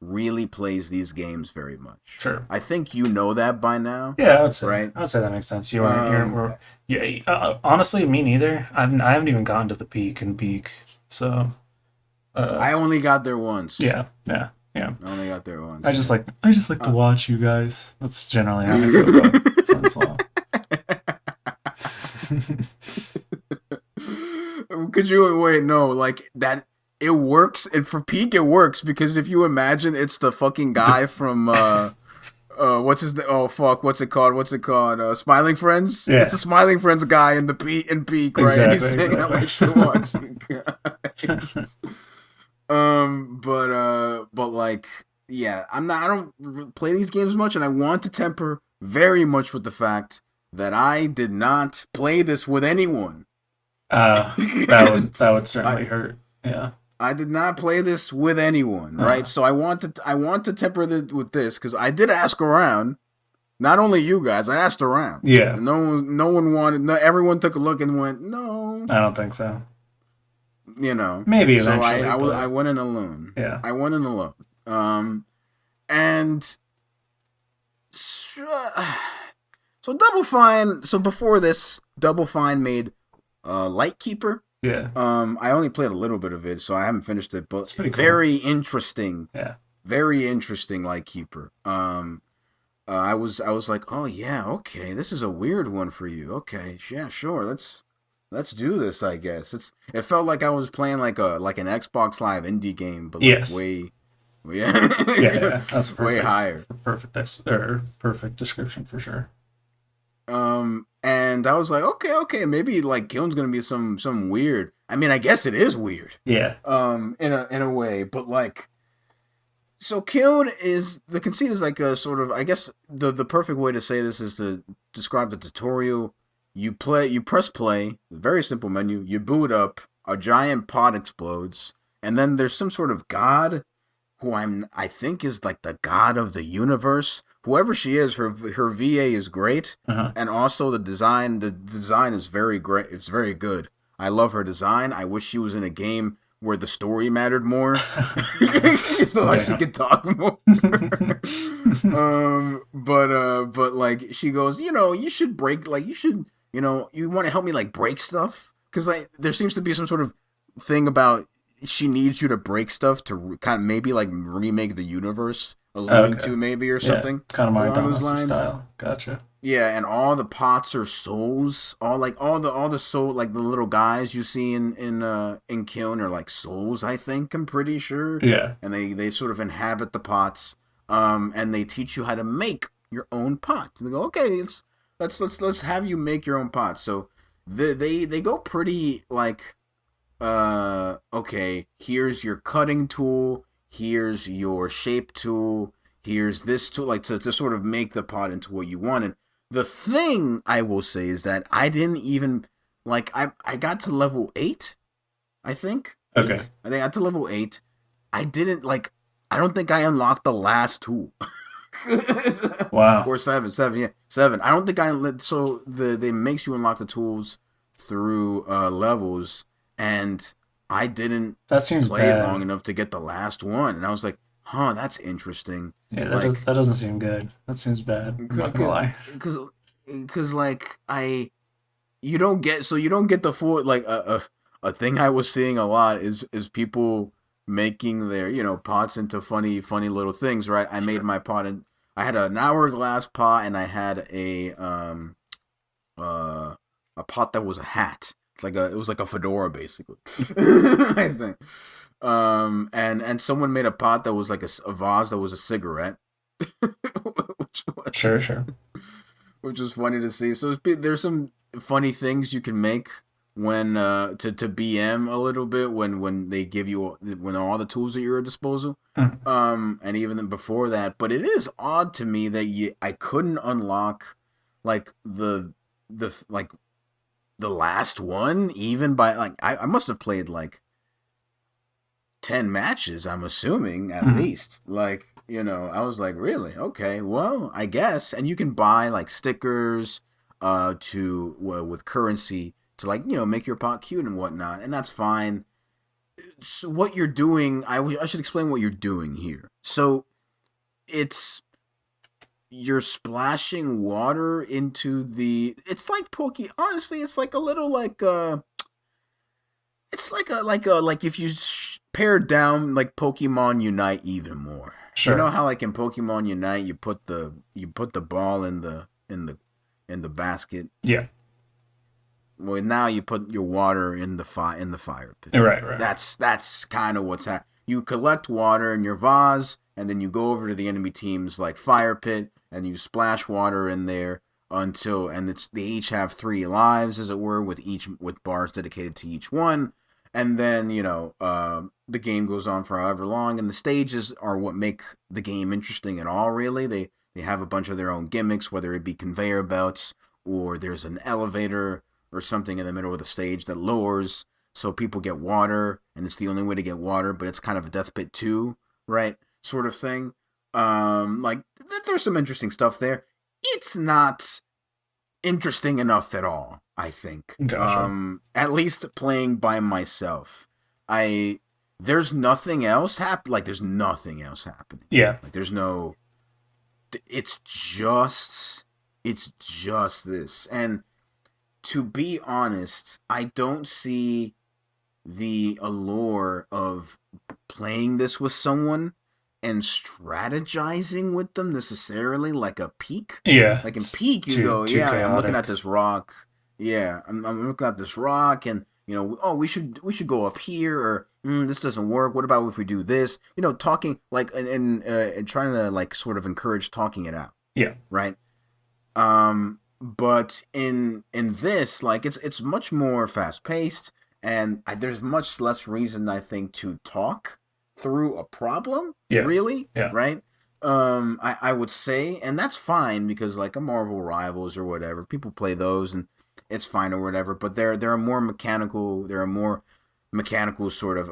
really plays these games very much. Sure. I think you know that by now, Yeah, right? I would say that makes sense. You aren't. You're. Um, We're, yeah. Honestly, me neither. I haven't even gotten to the peak and peak. So. Uh. I only got there once. Yeah. Yeah. Yeah. I only got there I once. just like. I just like to Uh, watch you guys. That's generally how I feel about Friends Law. Could you wait? No, like that. It works, and for peak, it works because if you imagine, it's the fucking The, guy from oh fuck, what's it called? Smiling Friends. It's yeah. the Smiling Friends guy in the peak, right? And he's Exactly. saying, "I like to Exactly. watch you guys." But like, yeah, I don't play these games much, and I want to temper very much with the fact that I did not play this with anyone. That would I certainly hurt. Yeah. I did not play this with anyone, right? Uh. So I want to temper with this because I did ask around. Not only you guys, I asked around. Yeah. No one wanted. No, everyone took a look and went, no, I don't think so. you know. Maybe So eventually, I but went in alone. yeah. I went in alone. And so, Double Fine. So before this, Double Fine made Lightkeeper. Yeah. I only played a little bit of it, so I haven't finished it, but It's pretty cool. very interesting. Yeah. Very interesting Lightkeeper. I was like, oh yeah, okay, this is a weird one for you. Okay, yeah, sure, let's do this. I guess it felt like I was playing like an Xbox Live indie game, but like Yes. way, Yeah, yeah, yeah. That's a way higher. perfect description for sure. And I was like, okay, maybe like Killen's gonna be some weird. I mean, I guess it is weird. Yeah. In a way, but like. So Killed is the conceit is like a sort of, I guess the perfect way to say this is to describe the tutorial. You press play, very simple menu. You boot up, a giant pod explodes, and then there's some sort of god who I think is like the god of the universe. Whoever she is, her VA is great, Uh-huh. and also the design is very great. It's very good. I love her design. I wish she was in a game where the story mattered more, so she Damn. could talk more. But like she goes, you should break, like you want to help me like break stuff, because like there seems to be some sort of thing about she needs you to break stuff to kind of maybe like remake the universe, alluding Okay. to maybe or Yeah. something Kind of Mario along those Dynasty lines. style. Gotcha. Yeah, and all the pots are souls. All the soul, like the little guys you see in Kiln are like souls. I think I'm pretty sure, Yeah. and they sort of inhabit the pots. And they teach you how to make your own pot. They go, okay, let's have you make your own pot. So they go pretty like, okay, here's your cutting tool, here's your shape tool, here's this tool, like to sort of make the pot into what you wanted. The thing I will say is that I didn't even like I got to level 8, I think. Okay. 8. I think I got to level 8. I didn't like I don't think I unlocked the last tool. Wow. Or 7, 7, yeah. 7. I don't think so they makes you unlock the tools through levels, and I didn't That seems play it bad. long enough to get the last one, and I was like, "Huh, that's interesting." Yeah, Like, that doesn't seem good. That seems bad. I'm not gonna lie. because like you don't get the full, like a thing I was seeing a lot is people making their pots into funny little things, right? I made Sure. my pot, and I had an hourglass pot, and I had uh a pot that was a hat. It was like a fedora basically. I think. And someone made a pot that was like a vase that was a cigarette, which Sure, was sure. which was funny to see. So there's some funny things you can make when to BM a little bit when they give you when all the tools at your disposal. Mm. And even before that, but it is odd to me that I couldn't unlock like like the last one even by like I must have played like 10 matches, I'm assuming, at Mm. least. Like, I was like, really? Okay, well, I guess. And you can buy like stickers to with currency to like, make your pot cute and whatnot. And that's fine. So what you're doing, I should explain what you're doing here. So it's you're splashing water into it's like honestly, it's like a little like it's like if you pared down like Pokemon Unite even more. You know Sure. how like in Pokemon Unite you put the ball in the basket. Yeah. Well, now you put your water in the fire pit. Right, right. That's kind of what's happening. You collect water in your vase, and then you go over to the enemy team's like fire pit, and you splash water in there and they each have 3 lives, as it were, with bars dedicated to each one. And then the game goes on for however long, and the stages are what make the game interesting at all. Really, they have a bunch of their own gimmicks, whether it be conveyor belts or there's an elevator or something in the middle of the stage that lowers so people get water, and it's the only way to get water, but it's kind of a death pit too, right? Sort of thing. Like there's some interesting stuff there. It's not interesting enough at all, I think. Gotcha. At least playing by myself. I there's nothing else like there's nothing else happening. Yeah. Like there's no it's just this. And to be honest, I don't see the allure of playing this with someone and strategizing with them necessarily like a peak. Yeah. Like in It's peak, you go, too yeah, I'm looking at chaotic. this rock. Yeah, I'm looking at this rock, and oh, we should go up here, or this doesn't work. What about if we do this? Talking like and trying to like sort of encourage talking it out, Yeah. right? But in this, like it's much more fast paced, and there's much less reason I think to talk through a problem. Yeah. Really, Yeah. right? I would say, and that's fine because like a Marvel Rivals or whatever, people play those and it's fine or whatever. But there are more mechanical. There are more mechanical sort of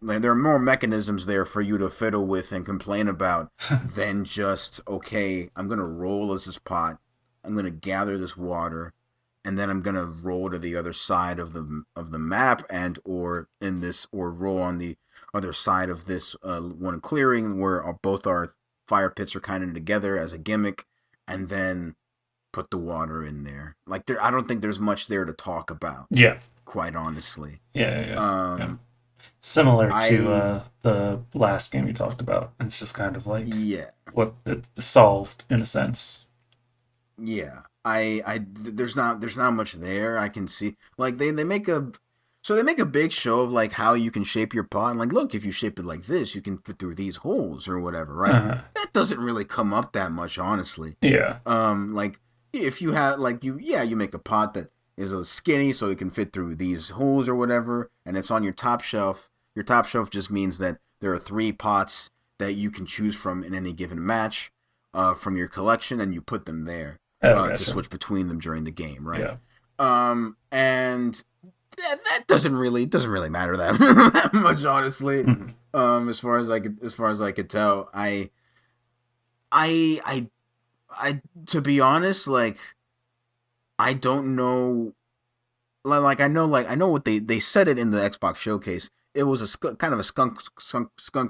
there are more mechanisms there for you to fiddle with and complain about than just okay, I'm gonna roll as this pot, I'm gonna gather this water, and then I'm gonna roll to the other side of the map and or roll on the other side of this one clearing where both our fire pits are kind of together as a gimmick, and then put the water in there. Like I don't think there's much there to talk about, Yeah. quite honestly. Yeah. Yeah. Yeah. Um, Similar to I the last game you talked about. It's just kind of like yeah what it solved in a sense. yeah there's not much there. I can see like they make a so they make a big show of like how you can shape your pot and like look, if you shape it like this you can fit through these holes or whatever, right? Uh, That doesn't really come up that much, honestly. yeah. Like if you have like you make a pot that is a skinny so it can fit through these holes or whatever, and it's on your top shelf. Your top shelf just means that there are 3 pots that you can choose from in any given match, from your collection, and you put them there, Oh, to gotcha. switch between them during the game, right? Yeah. And that doesn't really matter that that much, honestly. Mhm. As far as I could tell, I I I to be honest, like I don't know. Like I know what they said it in the Xbox showcase. It was kind of a skunk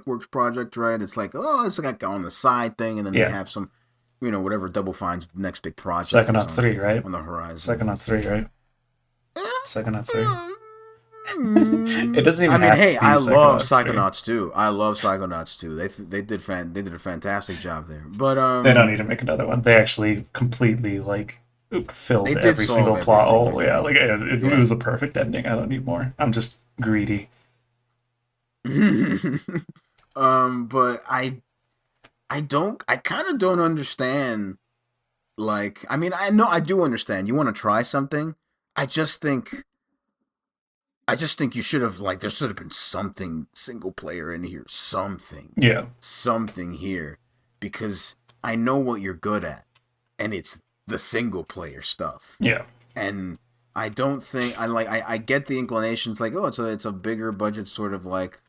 works project, right? It's like, oh, it's like on the side thing, and then they Yeah. have some, whatever Double Fine's next big project Second is off on three, right? on the horizon. Second off three, right? Second off three. It doesn't I even mean, have to hey, be I love Psychonauts 3. Psychonauts too. I love Psychonauts too. They did a fantastic job there. But They don't need to make another one. They actually completely like they filled did every solve single plot everything. I hole. Yeah, think. like it Yeah. was a perfect ending. I don't need more. I'm just greedy. But I don't. I kind of don't understand. Like, I mean, I know I do understand. You want to try something. I just think I just think you should have like there should have been something single player in here, Yeah, something here, because I know what you're good at, and it's the single player stuff. yeah, And I don't think I get the inclinations like, oh, it's a bigger budget sort of like,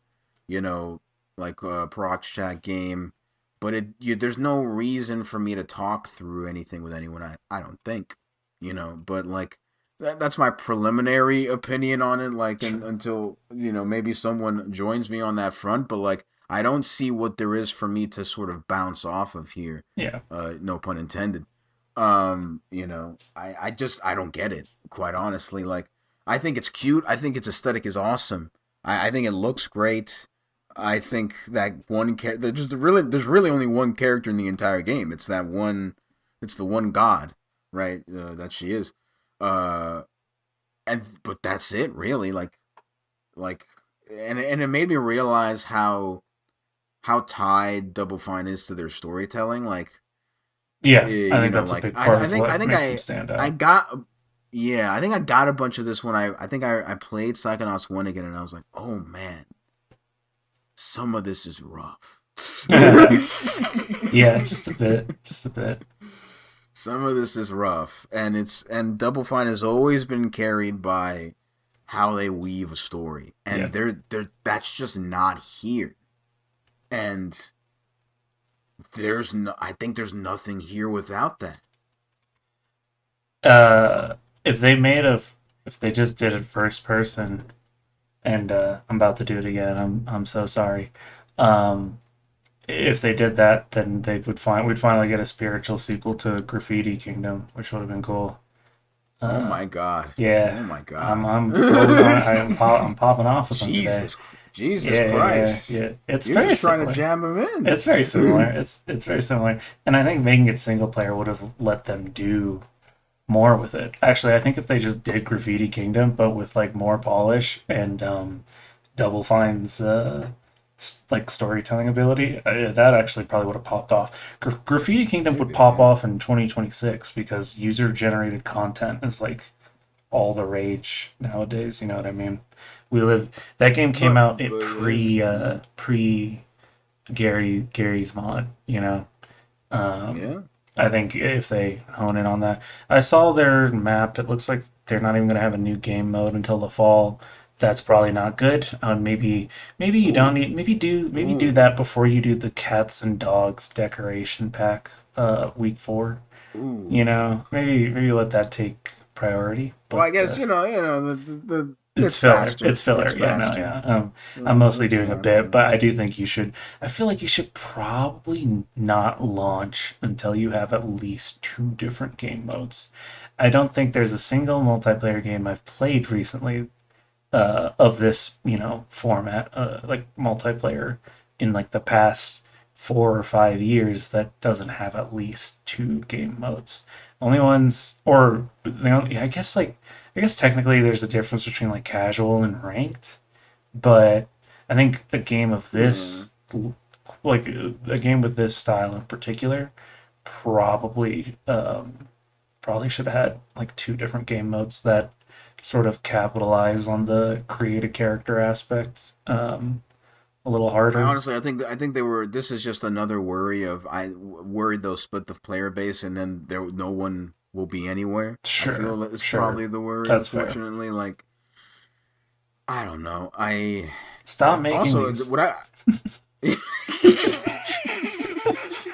you know, like a prox chat game, but there's no reason for me to talk through anything with anyone. I don't think, but like that's my preliminary opinion on it. Like sure. until maybe someone joins me on that front, but like I don't see what there is for me to sort of bounce off of here. Yeah. No pun intended. I don't get it, quite honestly. Like, I think it's cute. I think its aesthetic is awesome. I think it looks great. I think that one character, there's really only one character in the entire game. It's that one, it's the one god, right? That she is. Uh, but that's it, really. Like, and it made me realize how tied Double Fine is to their storytelling. Like, Yeah, I you think know, that's a like big part of I what think makes them stand I out. got yeah, I think I got a bunch of this when I think I played Psychonauts 1 again, and I was like, oh man, some of this is rough. Yeah, just a bit, just a bit. Some of this is rough, and Double Fine has always been carried by how they weave a story, Yeah. and that's just not here. And I think there's nothing here without that. Uh, if they made a, if they just did it first person, and I'm about to do it again. I'm so sorry. Um, if they did that, then they would we'd finally get a spiritual sequel to Graffiti Kingdom, which would have been cool. Oh Uh, my god! yeah, Oh my I'm god! I'm rolling on. I'm popping off with them today. Jesus, Jesus Yeah, yeah, Christ! yeah. It's You're very just trying to similar. jam him It's very similar. in. It's very similar, and I think making it single player would have let them do more with it. Actually, I think if they just did Graffiti Kingdom, but with like more polish and Double Fine's like storytelling ability, that actually probably would have popped off. Graffiti Kingdom would Maybe, pop yeah. off in 2026 because user generated content is like all the rage nowadays. You know what I mean? We live. That game came out at pre Gary's mod. You know. Um, Yeah. I think if they hone in on that, I saw their map. It looks like they're not even going to have a new game mode until the fall. That's probably not good. Maybe you don't Ooh, need. Maybe do ooh, that before you do the cats and dogs decoration pack. Week 4. You ooh. know, maybe let that take priority. Well, But I guess the it's it's filler. faster. It's filler. It's Yeah, no, faster. yeah. I'm mostly It's doing a bit, faster. but I do think you should. I feel like you should probably not launch until you have at least two different game modes. I don't think there's a single multiplayer game I've played recently of this, format, like multiplayer, in like the past 4 or 5 years that doesn't have at least two game modes. Only ones, or I guess technically there's a difference between like casual and ranked, but I think a game of Yeah. this, like a game with this style in particular, probably probably should have had like two different game modes that sort of capitalize on the create a character aspect a little I harder. honestly, I think they were. This is just another worry of I worried they'll split the player base and then no one will be anywhere. I Sure, feel that is sure, probably the worry. that's fair. Unfortunately, like I don't know. I Stop making also these. what I.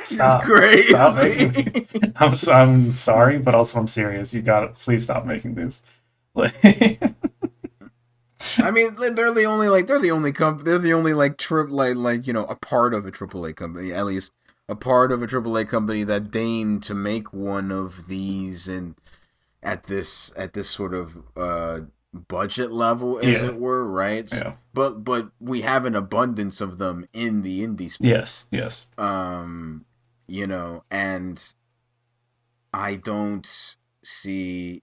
It's Stop making these. crazy. I'm sorry, but also I'm serious. You got it. Please stop making these. Like, I mean, they're the only they're the only like trip a part of a AAA company, at least a part of a AAA company that deigned to make one of these and at this sort of budget level, as Yeah, it were, right? yeah, But we have an abundance of them in the indie space. yes, yes. Um, and I don't see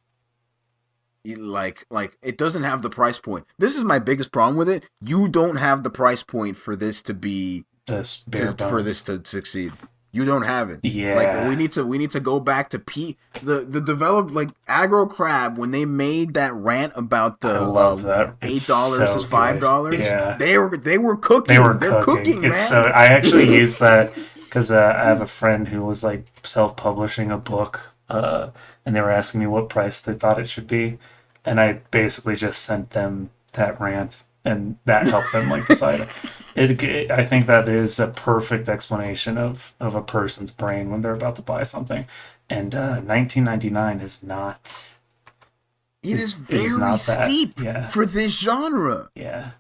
like it doesn't have the price point. This is my biggest problem with it. You don't have the price point for this to be Just bare to for bones. this to succeed. You don't have it. Like Yeah, we need to go back to the developed like Aggro Crab when they made that rant about I the love that. It's $8 so is five good. dollars. Yeah, They were they were cooking. They're cooking. cooking, It's so. man. I actually use that because I have a friend who was like self-publishing a book, and they were asking me what price they thought it should be, and I basically just sent them that rant, and that helped them like decide. I think that is a perfect explanation of a person's brain when they're about to buy something, and 1999 It is is very not that. steep Yeah, for this genre. yeah.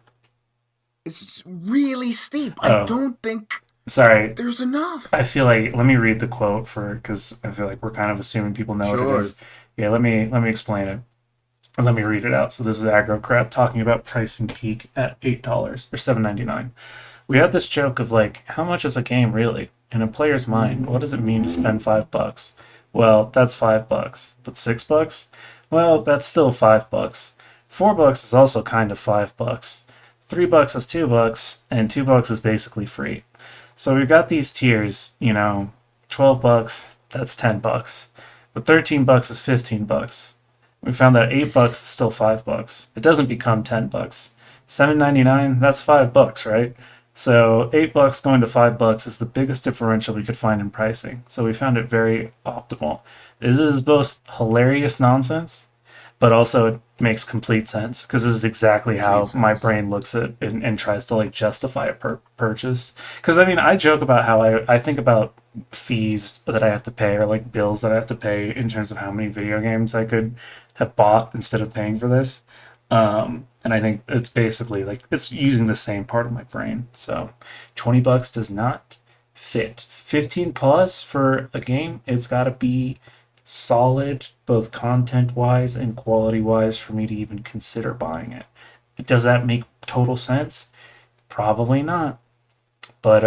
It's really steep. I Oh, don't think sorry. there's enough. I feel like let me read the quote for because I feel like we're kind of assuming people know what it Sure. is. Yeah, let me explain it. Or let me read it out. So this is Aggro Crab talking about pricing peak at $8 or $7.99. We had this joke of like, how much is a game really? In a player's mind, what does it mean to spend $5? Well, that's $5. But $6? Well, that's still $5. $4 is also kind of $5. $3 is $2, and $2 is basically free. So we've got these tiers, 12 bucks, that's $10. But $13 is $15. We found that $8 is still $5. It doesn't become $10. $7.99, that's $5, right? So $8 going to $5 is the biggest differential we could find in pricing. So we found it very optimal. This is both hilarious nonsense, but also it makes complete sense because this is exactly Complete how my sense. brain looks at and tries to like justify a purchase. Because I mean, I joke about how I think about fees that I have to pay or like bills that I have to pay in terms of how many video games I could have bought instead of paying for this. And I think it's basically like it's using the same part of my brain. So $20 does not fit. 15 plus for a game, it's got to be solid, both content wise and quality wise, for me to even consider buying it. Does that make total sense? Probably not. But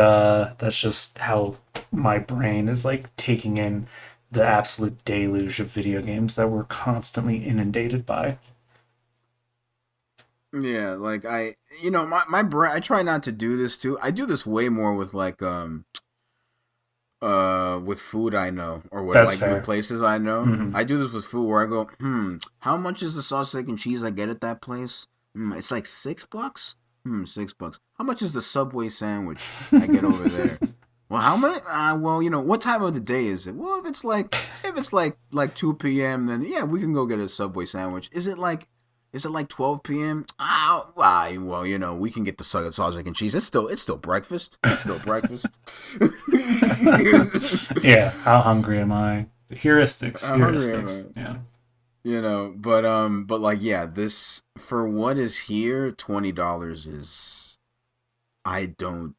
that's just how my brain is like taking in the absolute deluge of video games that we're constantly inundated by. Yeah, like my brain. I try not to do this too. I do this way more with like with food I know or with That's like with fair. places I know. Mm-hmm. I do this with food where I go, how much is the sausage and cheese I get at that place? It's like $6. $6. How much is the Subway sandwich I get over there? Well, how much? Well, what time of the day is it? Well, if it's like 2 p.m., then yeah, we can go get a Subway sandwich. Is it like 12 p.m.? Well, we can get the sausage and cheese. It's still breakfast. It's still breakfast. Yeah, how hungry am I? Heuristics, How hungry am heuristics. I? Yeah. But like, yeah, this for what is here, $20 is. I don't,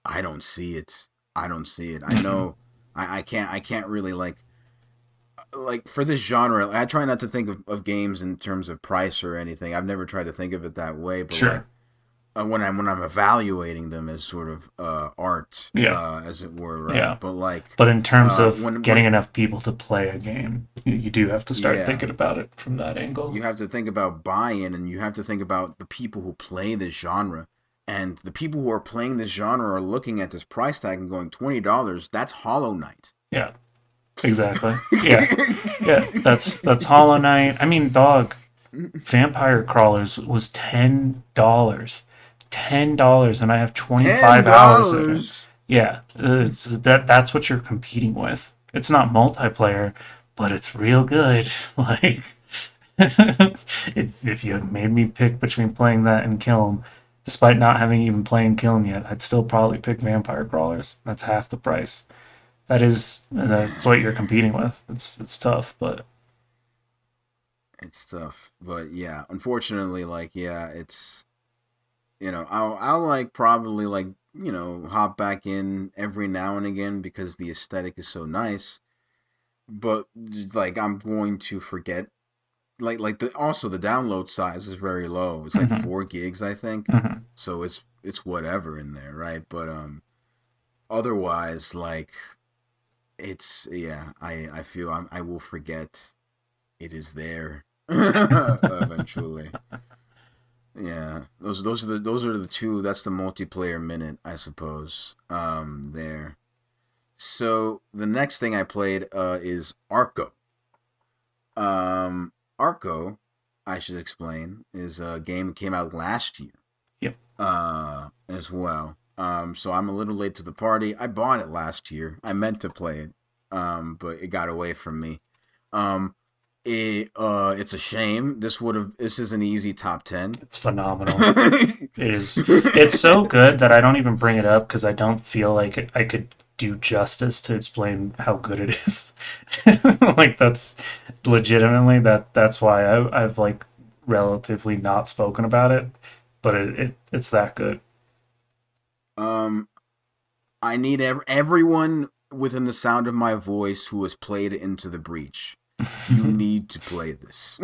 I don't see it. I don't see it. I Mm-mm. know, I can't really like for this genre. I try not to think of games in terms of price or anything. I've never tried to think of it that way, but like Sure. when I'm evaluating them as sort of art, Yeah. as it were, right? Yeah. But like, But in terms of when getting enough people to play a game, you do have to start yeah, thinking about it from that angle. you have to think about buy-in, and you have to think about the people who play this genre, and the people who are playing this genre are looking at this price tag and going $20. That's Hollow Knight. Yeah. Exactly. Yeah. Yeah. That's Hollow Knight. I mean, dog. Vampire Crawlers was $10. $10, and I have ten 25 hours in it. dollars. Yeah, that's what you're competing with. It's not multiplayer, but it's real good. Like, if you had made me pick between playing that and Kiln, despite not having even played Kiln yet, I'd still probably pick Vampire Crawlers. That's half the price. That's what you're competing with. It's tough, but It's tough, but yeah, unfortunately, like yeah, it's I'll like probably like hop back in every now and again because the aesthetic is so nice, but like I'm going to forget also the download size is very low. It's like Hmm. 4 gigs, I think. Hmm. So it's whatever in there, right? But otherwise, like, it's, yeah, I feel I will forget it is there eventually. Yeah, those are the two. That's the multiplayer minute, I suppose. There. So the next thing I played is Arco. Arco, I should explain, is a game that came out last year. Yep. As well. So I'm a little late to the party. I bought it last year. I meant to play it, but it got away from me. Um, it's a shame. This is an easy top 10. It's phenomenal. It is. It's so good that I don't even bring it up because I don't feel like I could do justice to explain how good it is. Like that's legitimately that's why I've like relatively not spoken about it, but it's that good. um, I need everyone within the sound of my voice who has played Into the Breach. You need to play this.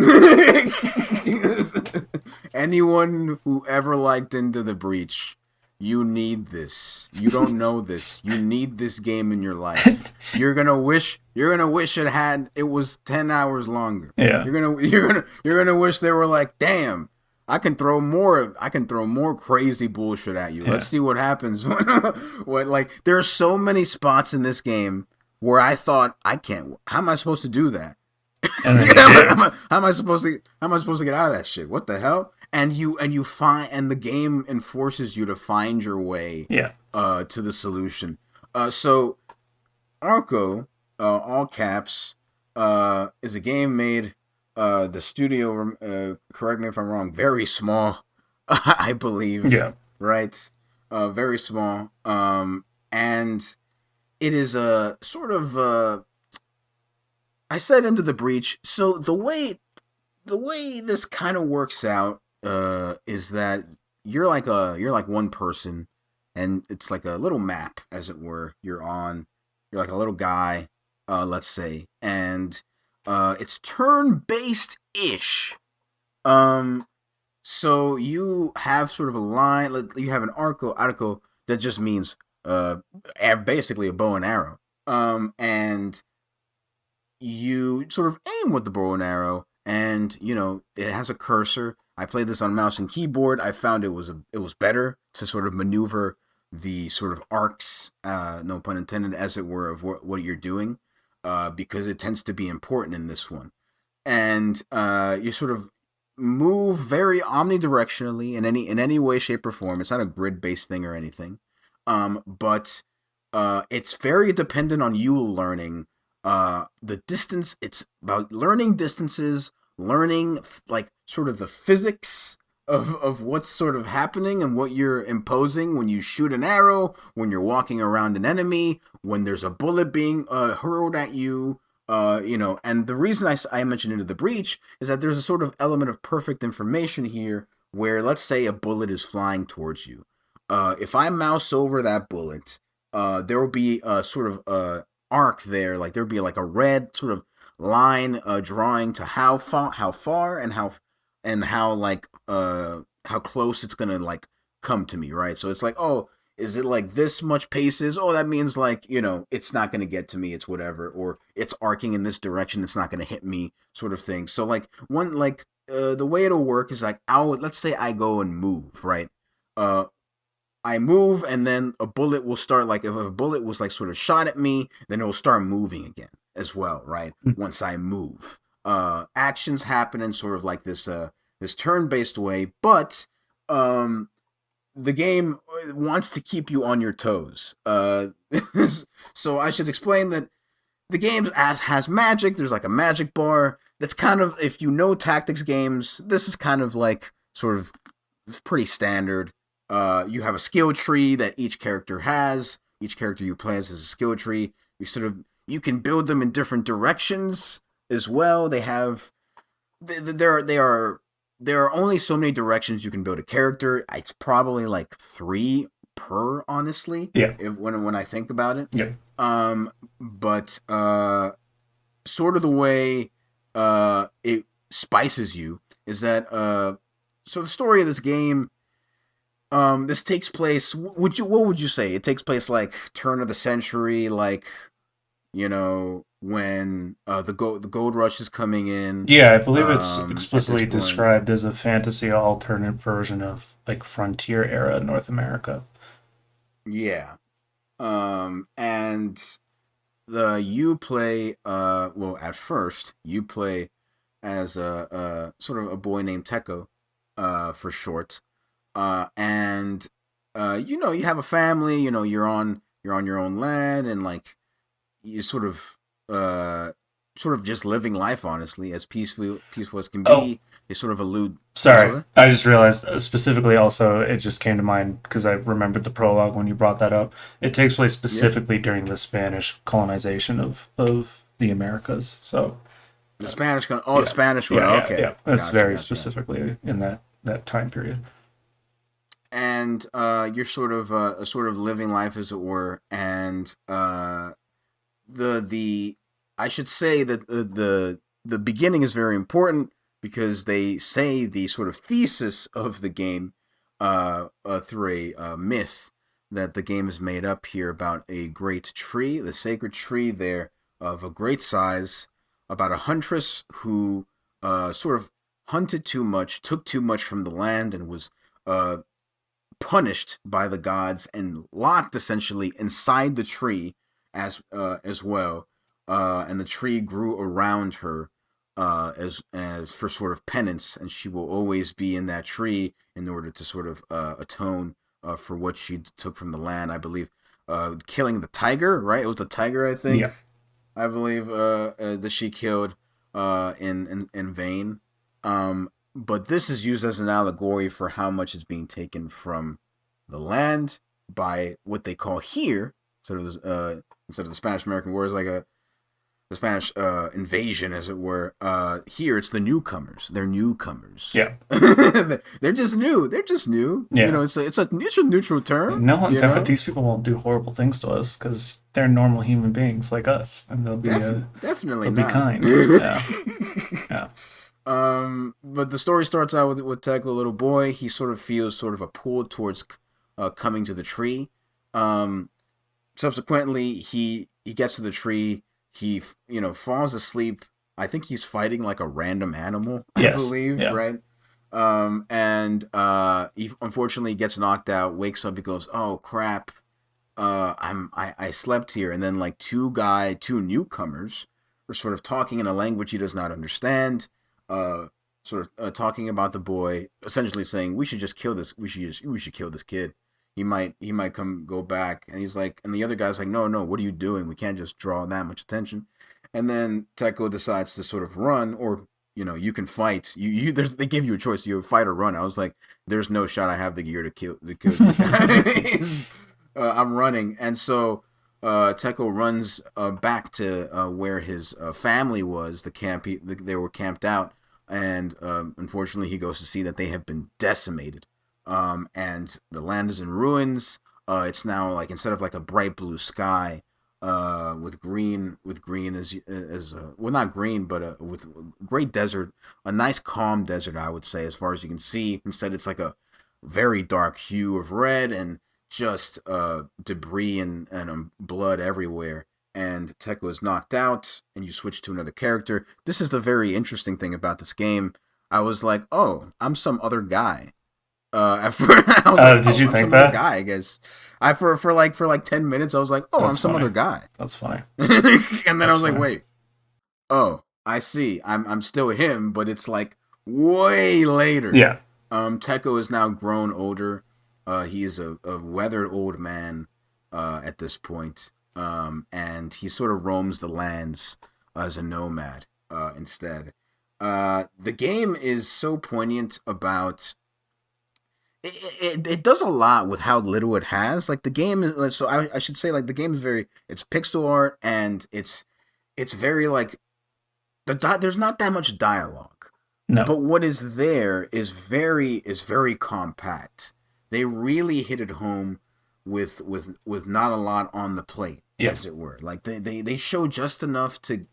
Anyone who ever liked Into the Breach, you need this. You don't know this. You need this game in your life. You're gonna wish it was 10 hours longer. Yeah. You're gonna wish they were like, damn, I can throw more crazy bullshit at you. Yeah. Let's see what happens when like there are so many spots in this game where I thought I can't. How am I supposed to do that? And then you how, did. am I supposed to get out of that shit? What the hell? And the game enforces you to find your way Yeah. to the solution. So Arco, all caps, is a game made the studio. Correct me if I'm wrong. Very small, I believe. Yeah. Right. Very small. And it is a sort of I said Into the Breach. So the way this kind of works out is that you're like one person, and it's like a little map, as it were. You're like a little guy, let's say, and it's turn based ish. Um, so you have sort of a line. You have an arco that just means basically a bow and arrow. And you sort of aim with the bow and arrow, and it has a cursor. I played this on mouse and keyboard. I found it was better to sort of maneuver the sort of arcs, no pun intended, as it were, of what you're doing, because it tends to be important in this one. And you sort of move very omnidirectionally in any way, shape, or form. It's not a grid based thing or anything, but it's very dependent on you learning the distance. It's about learning distances, learning like sort of the physics of what's sort of happening and what you're imposing when you shoot an arrow, when you're walking around an enemy, when there's a bullet being hurled at you. And the reason I mentioned Into the Breach is that there's a sort of element of perfect information here where, let's say, a bullet is flying towards you. If I mouse over that bullet, there will be a sort of arc there. Like there'd be like a red sort of line drawing to how far, and how like how close it's gonna like come to me, right? So it's like, oh, is it like this much paces? Oh, that means like it's not gonna get to me. It's whatever, or it's arcing in this direction. It's not gonna hit me, sort of thing. So like the way it'll work is like let's say I go and move, right? Uh, I move, and then a bullet will start, like if a bullet was like sort of shot at me, then it will start moving again as well, right? Once I move. Actions happen in sort of like this turn-based way, but um the game wants to keep you on your toes. So I should explain that the game has magic. There's like a magic bar. That's kind of, if you know tactics games, this is kind of like sort of pretty standard. You have a skill tree that each character has. Each character you play as is a skill tree. You can build them in different directions as well. There are only so many directions you can build a character. It's probably like three per, honestly, Yeah. when I think about it. Yeah. But sort of the way it spices you is that so the story of this game, this takes place. What would you say? It takes place like turn of the century, like when the gold rush is coming in, Yeah, I believe it's at this explicitly point. described as a fantasy alternate version of like frontier era North America. Yeah. And the you play well at first you play as a sort of a boy named Teko, for short, and you have a family. You're on your own land, and like you uh sort of just living life honestly as peaceful as can Oh, be. They sort of allude. Yes, sorry. brother. I just realized specifically also it just came to mind because I remembered the prologue when you brought that up. It takes place Yeah, specifically during the Spanish colonization of the Americas. So, the Spanish. Oh, the yeah. Spanish one. Yeah, yeah, Okay, yeah. It's gotcha, very gotcha, gotcha. specifically in that time period. And you're sort of living life as it were, and the I should say that the beginning is very important because they say the sort of thesis of the game, through a myth that the game is made up here about a great tree, the sacred tree there of a great size, about a huntress who sort of hunted too much, took too much from the land, and was uh, punished by the gods and locked essentially inside the tree as well. And the tree grew around her as for sort of penance, and she will always be in that tree in order to sort of atone for what she took from the land. I believe killing the tiger, right? It was the tiger, I think. Yeah. I believe that she killed in vain. But this is used as an allegory for how much is being taken from the land by what they call here, instead of the Spanish American War, is like the Spanish invasion, as it were. Here it's the newcomers. They're newcomers. Yeah. They're just new. They're just new. Yeah. It's a neutral term. No one, You know, these people won't do horrible things to us because they're normal human beings like us, and Definitely they'll be not. kind. Yeah, yeah, But the story starts out with Tech, a little boy. He sort of feels sort of a pull towards coming to the tree. Um, Subsequently, he gets to the tree. He falls asleep. I think he's fighting like a random animal, I yes, believe, yeah, right? And he unfortunately gets knocked out. Wakes up. He goes, "Oh crap! I slept here." And then like two newcomers are sort of talking in a language he does not understand. Uh, Sort of talking about the boy, essentially saying, "We should just kill this. We should kill this kid. He might come go back." And he's like, and the other guy's like, "No, no, what are you doing? We can't just draw that much attention." And then Teko decides to sort of run, or you can fight. They give you a choice. You fight or run. I was like, "There's no shot. I have the gear to kill these guys." I'm running, and so Teko runs back to where his family was, the camp. They were camped out, and unfortunately, he goes to see that they have been decimated, and the land is in ruins. It's now like, instead of like a bright blue sky, with green as well, not green, but with great desert, a nice calm desert, I would say, as far as you can see. Instead, it's like a very dark hue of red and just debris and blood everywhere. And Teko is knocked out, and you switch to another character. This is the very interesting thing about this game. I was like, oh, I'm some other guy. At first, I was like, did oh, you I'm think some other that? guy. I guess I for like 10 minutes, I was like, oh, I'm That's some funny. other guy. That's funny. And then I That's was like, funny. wait, oh, I see. I'm still him, but it's like way later. Yeah, Teko is now grown older. He is a weathered old man at this point. And he sort of roams the lands as a nomad instead. The game is so poignant about it does a lot with how little it has. Like the game is so I should say, like, the game is very, it's pixel art, and it's very like there's not that much dialogue, no, but what is there is very compact. They really hit it home with not a lot on the plate, yeah, as it were. Like they show just enough to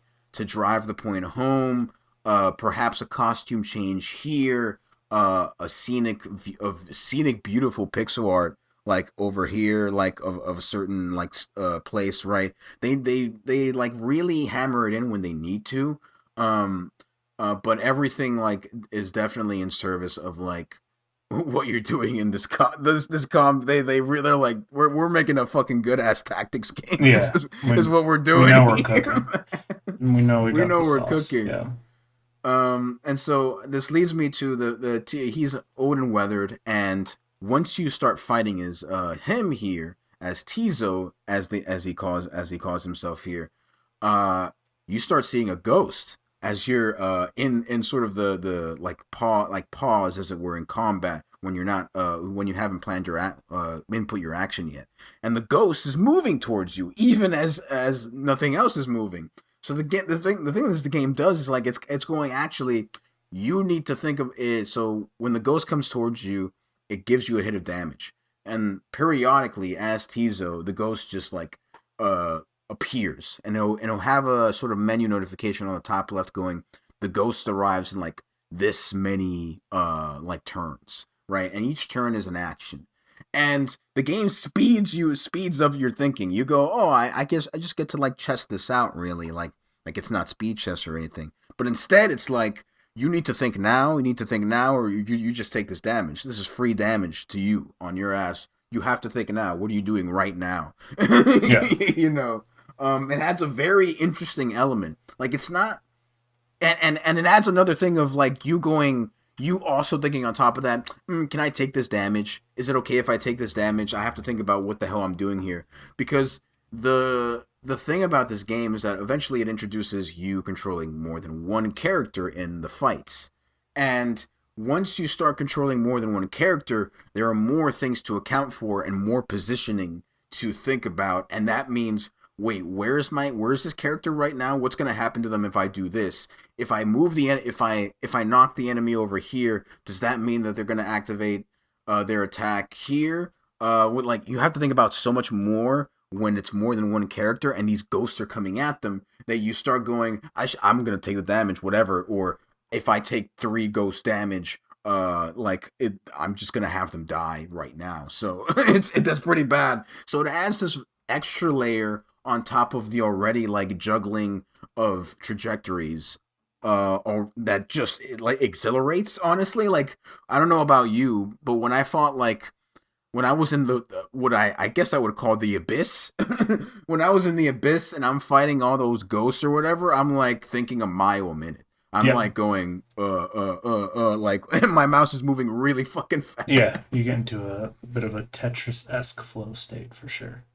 drive the point home. perhaps a costume change here, a scenic beautiful pixel art like over here, like of a certain like place, right? They like really hammer it in when they need to. Um, but everything like is definitely in service of like what you're doing in this com. They're like we're making a fucking good ass tactics game. Is, Yeah, is is we what we're we doing know we're here. cooking. We know we We got know the we're sauce. cooking. Yeah. And so this leads me to he's old and weathered, and once you start fighting as him here as Tizo as he calls himself here, uh you start seeing a ghost as you're in sort of the like pause as it were in combat when you're not when you haven't planned your input your action yet, and the ghost is moving towards you even as nothing else is moving. So the thing this game does is like it's going actually. You need to think of it. So when the ghost comes towards you, it gives you a hit of damage, and periodically, as Tizo, the ghost just like uh appears, and it'll have a sort of menu notification on the top left going, the ghost arrives in like this many like turns, right? And each turn is an action, and the game speeds up your thinking. You go, oh, I guess I just get to like chest this out, really, like it's not speed chess or anything, but instead it's like you need to think now, or you just take this damage. This is free damage to you on your ass. You have to think now. What are you doing right now? Yeah. You know, it adds a very interesting element. Like it's not, and it adds another thing of like you also thinking on top of that, can I take this damage? Is it okay if I take this damage? I have to think about what the hell I'm doing here, because the thing about this game is that eventually it introduces you controlling more than one character in the fights. And once you start controlling more than one character, there are more things to account for and more positioning to think about, and that means, wait, where's this character right now? What's going to happen to them if I do this? If I move if I knock the enemy over here, does that mean that they're going to activate their attack here? Like you have to think about so much more when it's more than one character and these ghosts are coming at them, that you start going, I'm going to take the damage, whatever. Or if I take 3 ghost damage, I'm just going to have them die right now. So that's pretty bad. So it adds this extra layer on top of the already like juggling of trajectories or that just like exhilarates, honestly. Like I don't know about you, but when I was in the what I guess I would call the abyss, when I was in the abyss and I'm fighting all those ghosts or whatever, I'm like thinking a mile a minute. I'm Yeah. like going like my mouse is moving really fucking fast. Yeah. You get into a bit of a Tetris-esque flow state for sure.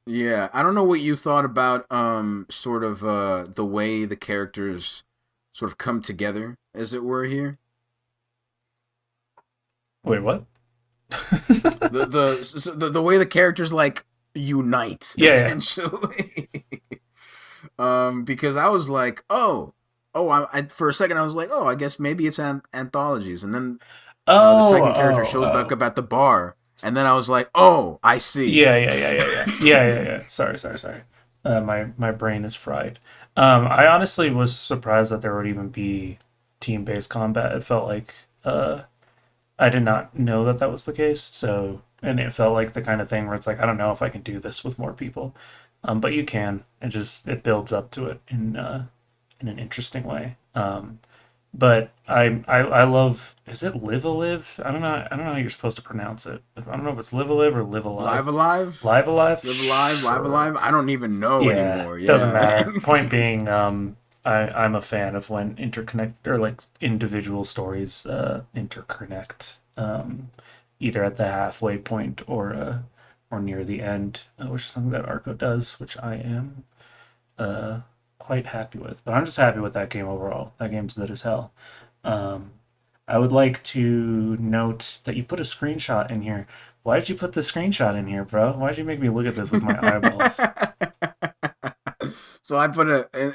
Yeah, I don't know what you thought about sort of the way the characters sort of come together, as it were here. Wait, what? The way the characters like unite Yeah. essentially. Because I was like, I for a second I was like, oh, I guess maybe it's anthologies, and then the Oh, second character oh, shows back oh. up at the bar, and then I was like, oh, I see. Yeah. Sorry. My brain is fried. I honestly was surprised that there would even be team-based combat. It felt like I did not know that that was the case. So, and it felt like the kind of thing where it's like I don't know if I can do this with more people, but you can. It builds up to it in an interesting way. But I love, is it live a live? I don't know how you're supposed to pronounce it. I don't know if it's live a live or live Live alive. alive, Live alive? live Sure. alive. I don't even know Yeah, anymore. doesn't Yeah. matter. Point being, I'm a fan of when interconnect or like individual stories interconnect, either at the halfway point or near the end, which is something that Arco does, which I am uh, quite happy with. But I'm just happy with that game overall. That game's good as hell. Um, I would like to note that you put a screenshot in here. Why did you put the screenshot in here, bro? Why did you make me look at this with my eyeballs? So I put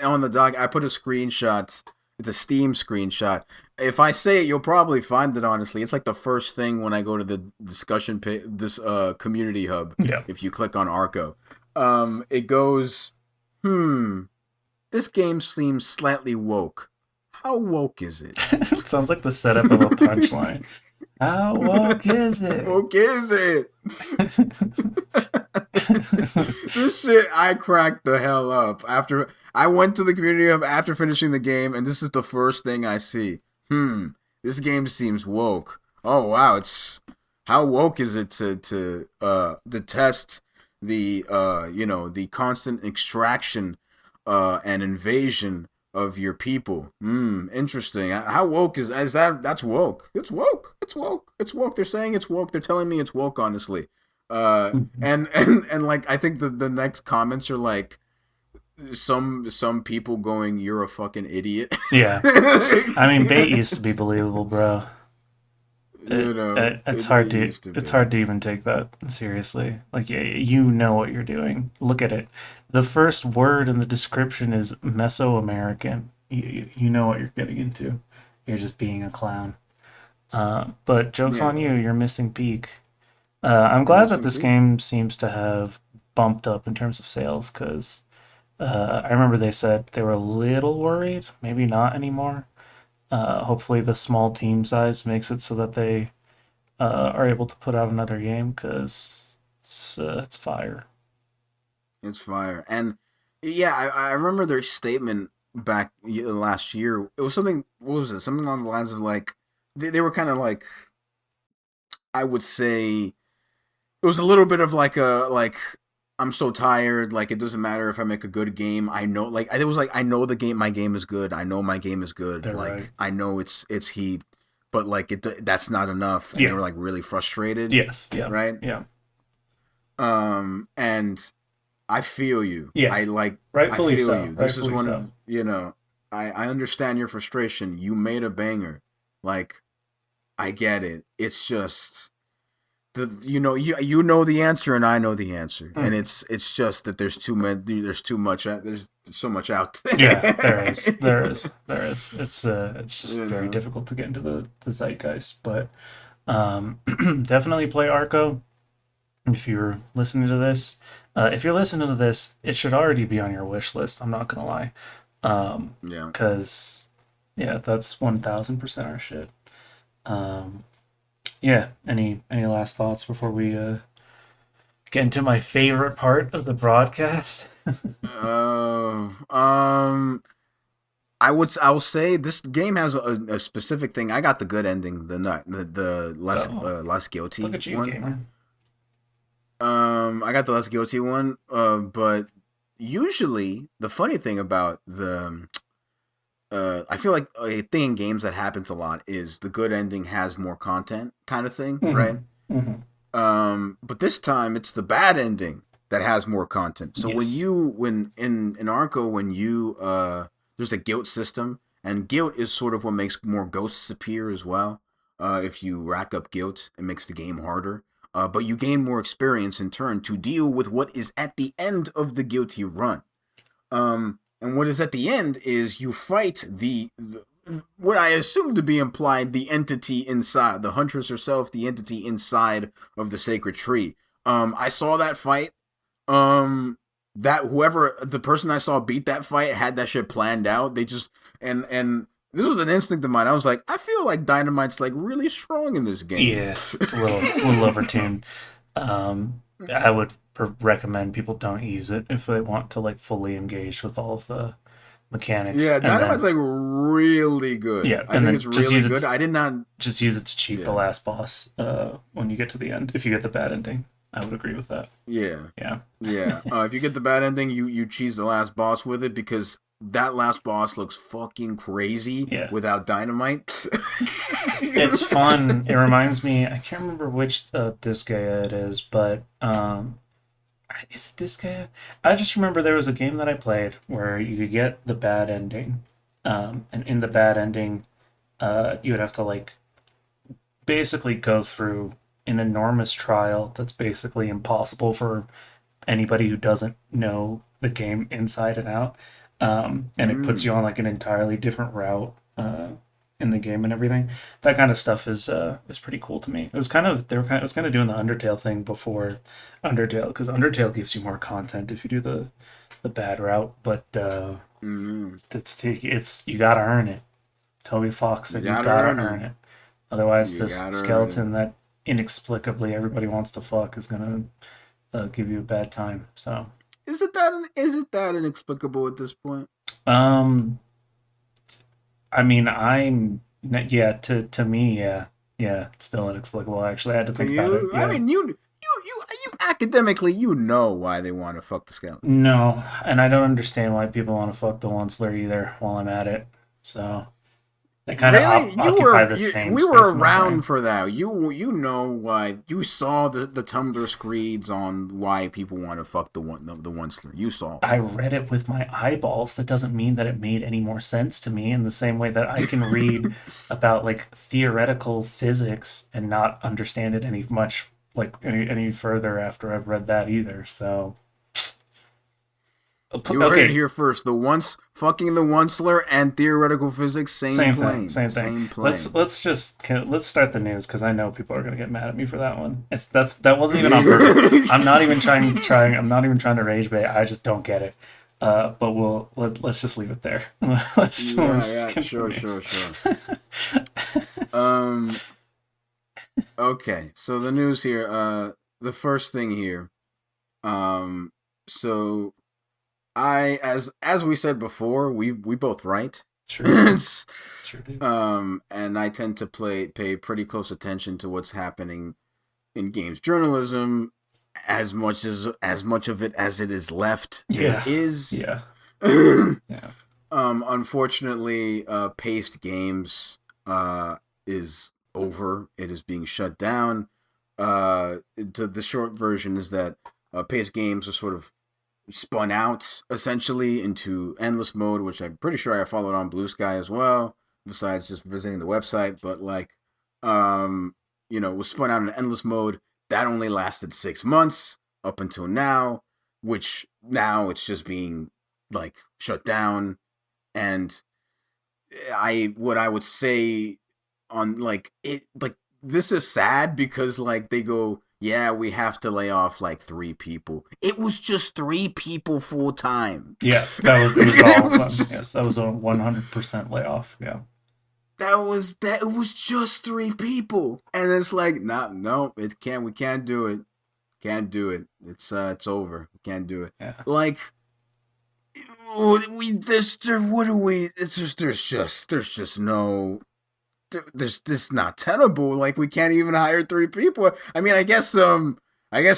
on the doc. I put a screenshot. It's a Steam screenshot. If I say it, you'll probably find it. Honestly, it's like the first thing when I go to the discussion this community hub. Yeah. If you click on Arco, it goes, this game seems slightly woke. how woke is it? It sounds like the setup of a punchline. How woke is it? Woke is it? This shit, I cracked the hell up after I went to the community of after finishing the game, and this is the first thing I see. This game seems woke. Oh wow, it's how woke is it to detest the the constant extraction and invasion of your people. Interesting. How woke is that? That's woke. It's woke. It's woke. It's woke. They're saying it's woke. They're telling me it's woke. Honestly, and like I think the next comments are like some people going, "You're a fucking idiot." Yeah. I mean, bait used to be believable, bro. It's hard it to used to it's be. hard to even take that seriously. Like you know what you're doing. Look at it. The first word in the description is Mesoamerican. You know what you're getting into. You're just being a clown. But joke's on Yeah, you. You're missing peak. I'm I'm glad that missing this P. game seems to have bumped up in terms of sales because I remember they said they were a little worried. Maybe not anymore. Hopefully, the small team size makes it so that they are able to put out another game because it's fire. It's fire. And yeah, I remember their statement back last year. It was something. What was it? Something along the lines of like they were kind of like I would say it was a little bit of like a like I'm so tired. Like it doesn't matter if I make a good game. I know like it was like I know the game. My game is good. I know my game is good. They're right. Like I know it's heat, but like that's not enough. And they Yeah. were like really frustrated, Yes. Yeah. right? Yeah. And I feel you. Yeah. I Rightfully feel so. you. This is Rightfully one so. of I understand your frustration. You made a banger. Like I get it. It's just you know the answer and I know the answer. And Mm. it's just that there's too much there's so much out Yeah. There there. is. There is. There is. It's just you very know. difficult to get into the zeitgeist. But definitely play Arco if you're listening to this. If you're listening to this, it should already be on your wish list. I'm not gonna lie. Yeah. Because yeah, that's 1,000% our shit. Um, yeah. Any last thoughts before we get into my favorite part of the broadcast? Uh, um I will say this game has a specific thing. I got the good ending, the Oh, less look guilty at you, one. gamer. I got the less guilty one. But usually the funny thing about the I feel like a thing in games that happens a lot is the good ending has more content kind of thing, right? Mm-hmm. Mm-hmm. But this time it's the bad ending that has more content. So Yes, when in Arco when you there's a guilt system, and guilt is sort of what makes more ghosts appear as well. If you rack up guilt, it makes the game harder. But you gain more experience in turn to deal with what is at the end of the guilty run. And what is at the end is you fight the what I assume to be implied the entity inside the huntress herself, the entity inside of the sacred tree. I saw that fight. That whoever the person I saw beat that fight had that shit planned out. They just and this was an instinct of mine. I was like, I feel like Dynamite's like really strong in this game. yeah, it's a little overtuned. I would recommend people don't use it if they want to like fully engage with all of the mechanics, Yeah, and Dynamite's then like really good. yeah, I and think then it's really good. I did not. just use it to cheat the Yeah, last boss when you get to the end. If you get the bad ending, I would agree with that. yeah. Yeah, Yeah. If you get the bad ending, you cheese the last boss with it because that last boss looks fucking crazy yeah. without dynamite. You know It's what I'm fun. It saying? reminds me. I can't remember which Disgaea it is, but is it Disgaea? I just remember there was a game that I played where you could get the bad ending, and in the bad ending, you would have to like basically go through an enormous trial that's basically impossible for anybody who doesn't know the game inside and out. And it puts you Mm. on like an entirely different route in the game and everything. That kind of stuff is pretty cool to me. It was kind of it was kind of doing the Undertale thing before Undertale because Undertale gives you more content if you do the bad route, but Mm. it's you got to earn it. Toby Fox You said you gotta gotta earn earn them. it. Otherwise, You this gotta earn it. skeleton that inexplicably everybody wants to fuck is gonna give you a bad time. So, Is it that inexplicable at this point? um, I mean, yeah, to me, yeah, yeah, it's still inexplicable. Actually, I had to To think about it. you, I Yeah, mean, you academically, you know why they want to fuck the skeleton. no, and I don't understand why people want to fuck the Onceler either. While I'm at it, so they kind of Really, occupy the same we were space in my around brain. for that. You know why? You saw the Tumblr screeds on why people want to fuck the one slur. You saw I read it with my eyeballs. That doesn't mean that it made any more sense to me in the same way that I can read about like theoretical physics and not understand it any further after I've read that either. So You heard it okay, here first. The once fucking the one slur and theoretical physics, same same thing, plane, same thing. same Let's plane. let's just let's start the news because I know people are gonna get mad at me for that one. That wasn't even on purpose. I'm not even trying. I'm not even trying to rage bait. I just don't get it. But let's just leave it there. Yeah, Let's just yeah, sure, continue. sure, sure. Um, okay. So the news here. The first thing here. Um, so as we said before, we both write. Sure do. Sure do. And I tend to pay pretty close attention to what's happening in games journalism, as much of it as it is left there Yeah. is. Yeah. Yeah. Unfortunately, Paced Games is over. It is being shut down. The short version is that Paced Games was sort of spun out essentially into endless mode, which I'm pretty sure I followed on Blue Sky as well, besides just visiting the website. But like, um, was spun out in endless mode. That only lasted 6 months up until now, which now it's just being like shut down. And what I would say on like it like this is sad because like they go, yeah, we have to lay off like 3 people. It was just 3 people full time. Yeah. It was all It of was them. just Yes. That was a 100% layoff. Yeah. that it was just 3 people. And it's like, no, it can't we can't do it. Can't do it. It's over. We can't do it. Yeah. Like we this what do we it's just there's just no there's this not tenable. Like we can't even hire 3 people. I mean, I guess the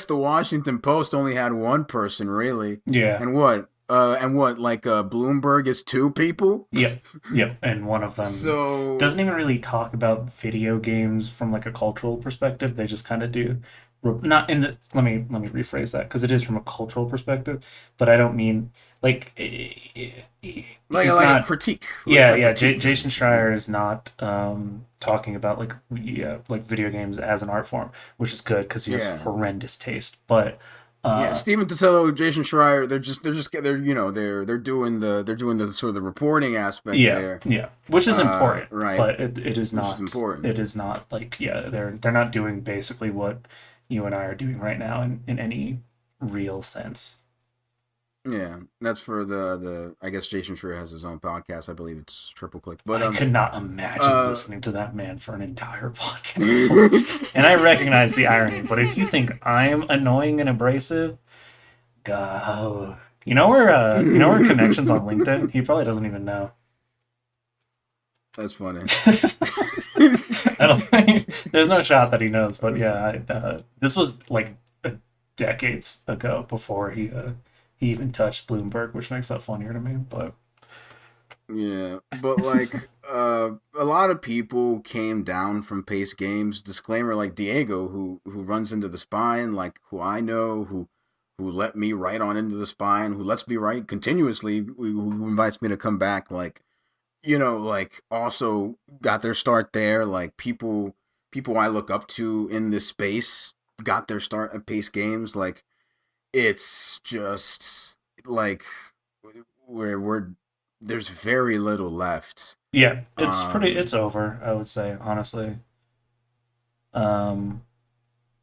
Washington Post only had one person really, Yeah. and what like Bloomberg is 2 people. Yep. Yep. And one of them So doesn't even really talk about video games from like a cultural perspective. They just kind of do. Not in the. Let me rephrase that because it is from a cultural perspective, but I don't mean like he's like a not. critique. It's Yeah, like yeah. critique. Jason Schreier is not talking about like video games as an art form, which is good because he has Yeah. horrendous taste. But Yeah, uh, Steven Totello, Jason Schreier, they're doing the sort of the reporting aspect yeah, there, yeah, which is important, right, but it is which is not. important. It is not like they're not doing basically what you and I are doing right now in any real sense. Yeah, that's for the I guess Jason Schreier has his own podcast. I believe it's Triple Click, but I could not imagine uh, listening to that man for an entire podcast. And I recognize the irony, but if you think I'm annoying and abrasive, God, you know our connections on LinkedIn. He probably doesn't even know. that's funny. I don't think there's no shot that he knows, but yeah, this was like decades ago before he even touched Bloomberg, which makes that funnier to me. But Yeah, but like a lot of people came down from Pace Games. Disclaimer, like Diego, who runs into the spine, like who I know, who let me write on into the spine, who lets me write continuously, who invites me to come back, like like also got their start there. Like people I look up to in this space got their start at Pace Games. Like it's just like we're there's very little left. yeah, it's Um, over. I would say honestly. Um,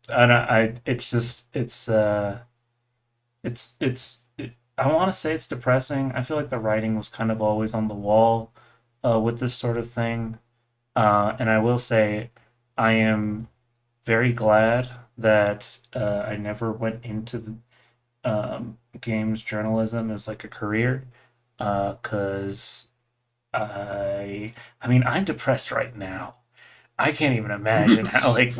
and it's just I want to say it's depressing. I feel like the writing was kind of always on the wall. with this sort of thing. And I will say, I am very glad that I never went into games journalism as like a career, because I mean, I'm depressed right now. I can't even imagine how like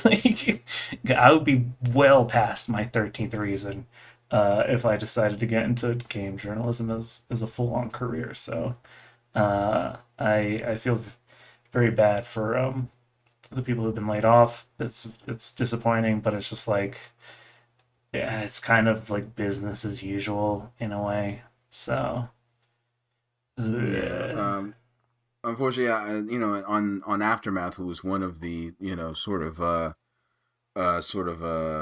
like I would be well past my 13th reason if I decided to get into game journalism as a full on career. So I feel very bad for the people who've been laid off. It's disappointing, but it's just like, yeah, it's kind of like business as usual in a way. So Yeah. ugh. Unfortunately, on Aftermath, who was one of the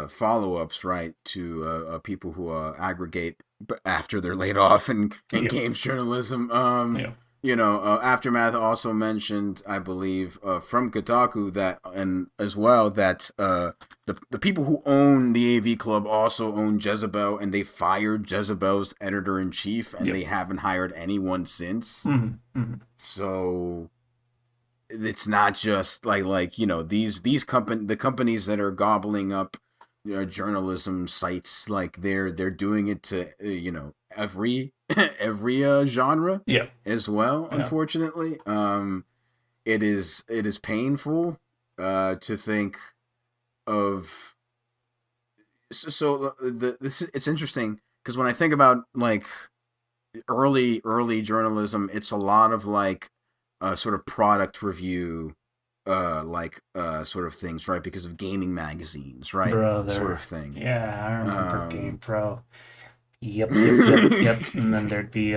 follow ups, right, to people who aggregate after they're laid off in Yep, games journalism. yep, Aftermath also mentioned, I believe, from Kotaku that, and as well that the people who own the AV Club also own Jezebel, and they fired Jezebel's editor in chief, and yep. they haven't hired anyone since. Hmm, hmm. So it's not just the companies that are gobbling up journalism sites, like they're doing it to every every genre Yeah, as well, yeah, unfortunately. It is painful to think of. It's interesting because when I think about like early journalism, it's a lot of like sort of product review sort of things, right? Because of gaming magazines, right? Sort of brother. thing. Yeah, I remember Game Um Pro. Yep, yep, yep, yep. And then there'd be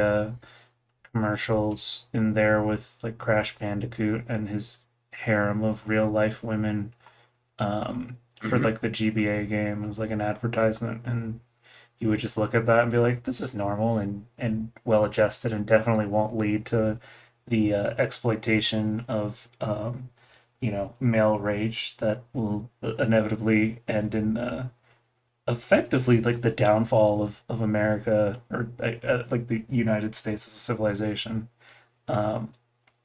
commercials in there with like Crash Bandicoot and his harem of real life women for like the GBA game. It was like an advertisement, and you would just look at that and be like, "This is normal and well adjusted, and definitely won't lead to the exploitation of male rage that will inevitably end in effectively like the downfall of America or like the United States as a civilization." Um,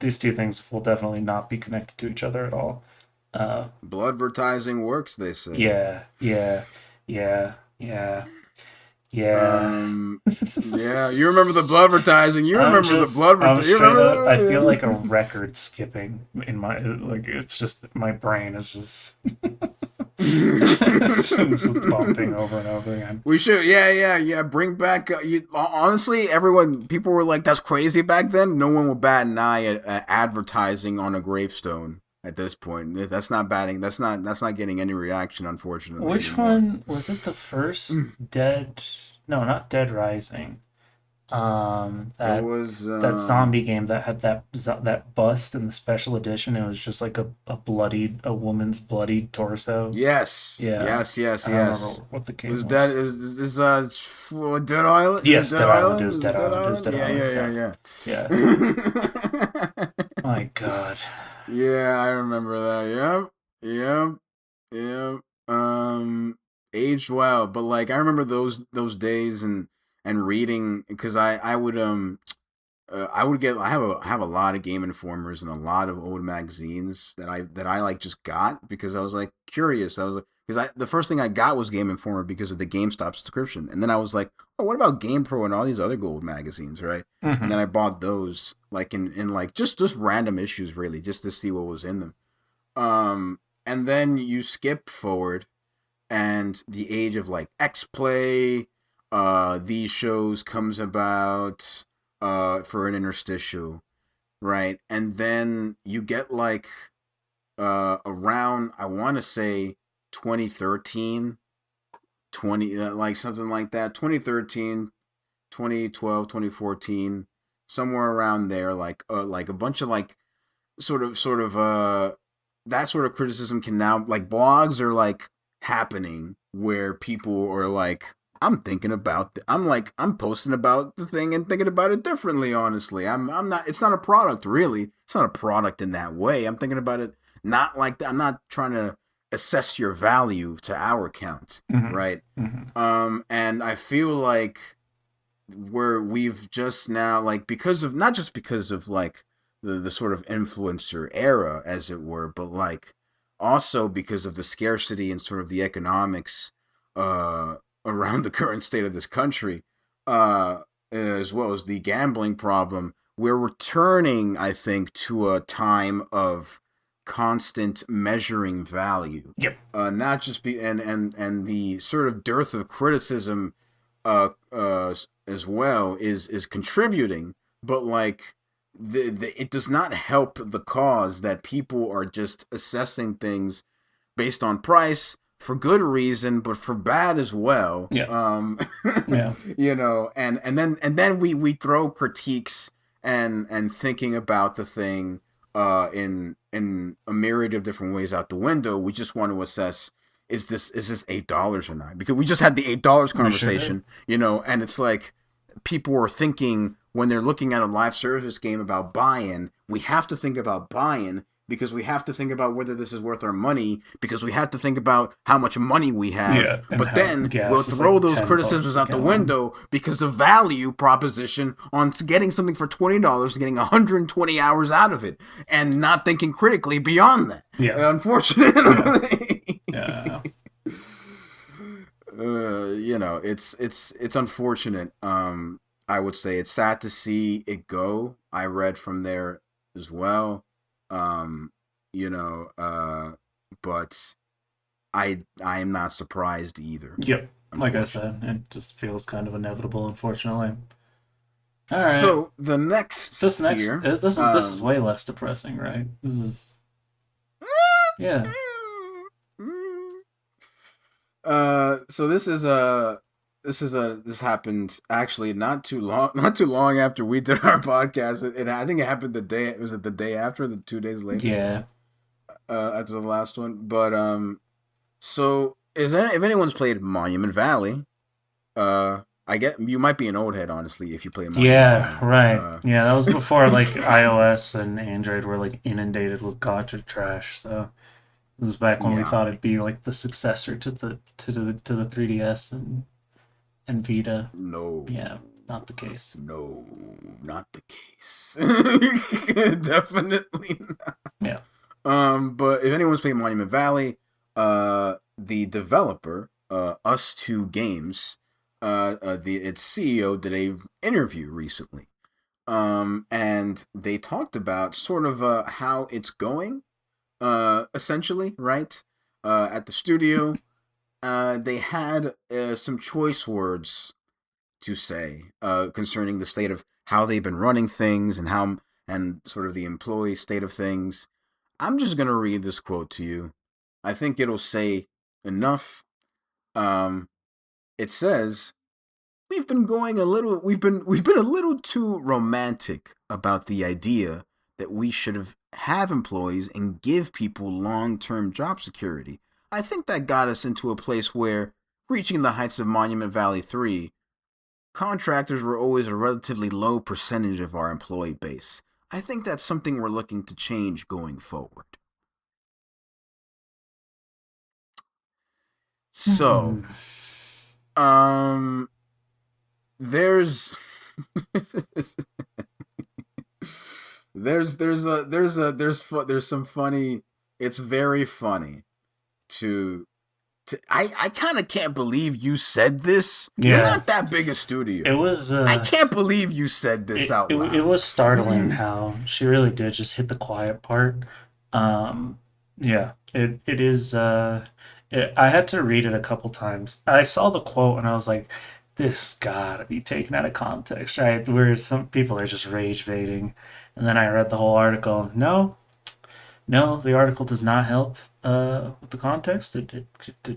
these two things will definitely not be connected to each other at all. Uh, Bloodvertising works, they say. yeah, yeah, yeah, yeah, yeah. um yeah, you remember the bloodvertising. You I'm remember the just, blood. I'm You straight remember up. I that? feel like a Yeah. record skipping in my, like, it's just, my brain is just, it's just bumping over and over again. We should, yeah. Bring back. Honestly, everyone, people were like, "That's crazy." Back then, no one would bat an eye at advertising on a gravestone. At this point, that's not batting. That's not getting any reaction, unfortunately, Which anymore. one was it? The first Dead? No, not Dead Rising. It That was that zombie game that had that bust in the special edition. It was just like a woman's bloodied torso. yes, Yeah, yes, I don't yes. remember what the It was game Dead. was. Dead Island? Is it Yes, Dead Dead Island. It Island? was Is it Dead Dead Island. It was Island? Dead Yeah, Island. yeah, Yeah, yeah, yeah. yeah. My God. Yeah, I remember that. Yep, yep. Aged well, but like I remember those days and reading because I have a lot of Game Informers and a lot of old magazines that I like just got because I was like curious. I was like because I the first thing I got was Game Informer because of the GameStop subscription, and then I was like, oh, what about Game Pro and all these other gold magazines, right? And then Hmm. I bought those like in like just random issues really just to see what was in them. And then you skip forward and the age of like X Play, these shows comes about for an interstitial, right? And then you get like around I want to say 2013, 20 like something like that, 2013, 2012, 2014, somewhere around there, like a bunch of like sort of that sort of criticism can now like blogs are like happening where people are like I'm posting about the thing and thinking about it differently. Honestly, I'm not. It's not a product, really. It's not a product in that way. I'm thinking about it not like that. I'm not trying to assess your value to our count, Hmm. right? Hmm. And I feel like where we've just now like because of not just because of like the sort of influencer era, as it were, but like also because of the scarcity and sort of the economics uh, around the current state of this country, as well as the gambling problem, we're returning, I think, to a time of constant measuring value. Yep. Not just be and the sort of dearth of criticism as well is contributing, but like it does not help the cause that people are just assessing things based on price for good reason, but for bad as well. Yeah. Yeah. You know, and then we throw critiques and thinking about the thing in a myriad of different ways out the window. We just want to assess, is this $8 or not? Because we just had the $8 conversation, you know, and it's like people are thinking when they're looking at a live service game about buy-in, we have to think about buy-in because we have to think about whether this is worth our money, because we have to think about how much money we have. Yeah, but then we'll throw like those criticisms out the window because of value proposition on getting something for $20 and getting 120 hours out of it and not thinking critically beyond that. Yeah. Unfortunately. Yeah. You know, it's unfortunate. I would say it's sad to see it go. I read from there as well. You know, but I am not surprised either. Yep. Like I said, it just feels kind of inevitable, unfortunately. All right. So the next this is way less depressing, right? Yeah. So this happened actually not too long after we did our podcast. I think it happened the day after, the 2 days later. Yeah. After the last one, but so if anyone's played Monument Valley, I get you might be an old head, honestly, if you play Monument Valley. Right. Yeah, that was before like iOS and Android were like inundated with gotcha trash. So this was back when we thought it'd be like the successor to the 3DS and Vita. No. Yeah, not the case. No, not the case. Definitely not. Yeah. But if anyone's played Monument Valley, the developer, Us2 Games, its CEO did a interview recently. And they talked about sort of how it's going, essentially, right? At the studio, they had some choice words to say concerning the state of how they've been running things and sort of the employee state of things. I'm just gonna read this quote to you. I think it'll say enough. It says, we've been a little too romantic about the idea that we should have employees and give people long-term job security. I think that got us into a place where, reaching the heights of Monument Valley 3, contractors were always a relatively low percentage of our employee base. I think that's something we're looking to change going forward. So, there's some funny. It's very funny I kind of can't believe you said this. Yeah. You're not that big a studio. It was. I can't believe you said this out loud. It was startling how she really did just hit the quiet part. Yeah, it is. I had to read it a couple times. I saw the quote and I was like, "This gotta be taken out of context, right?" Where some people are just rage baiting, and then I read the whole article. No, the article does not help with the context. It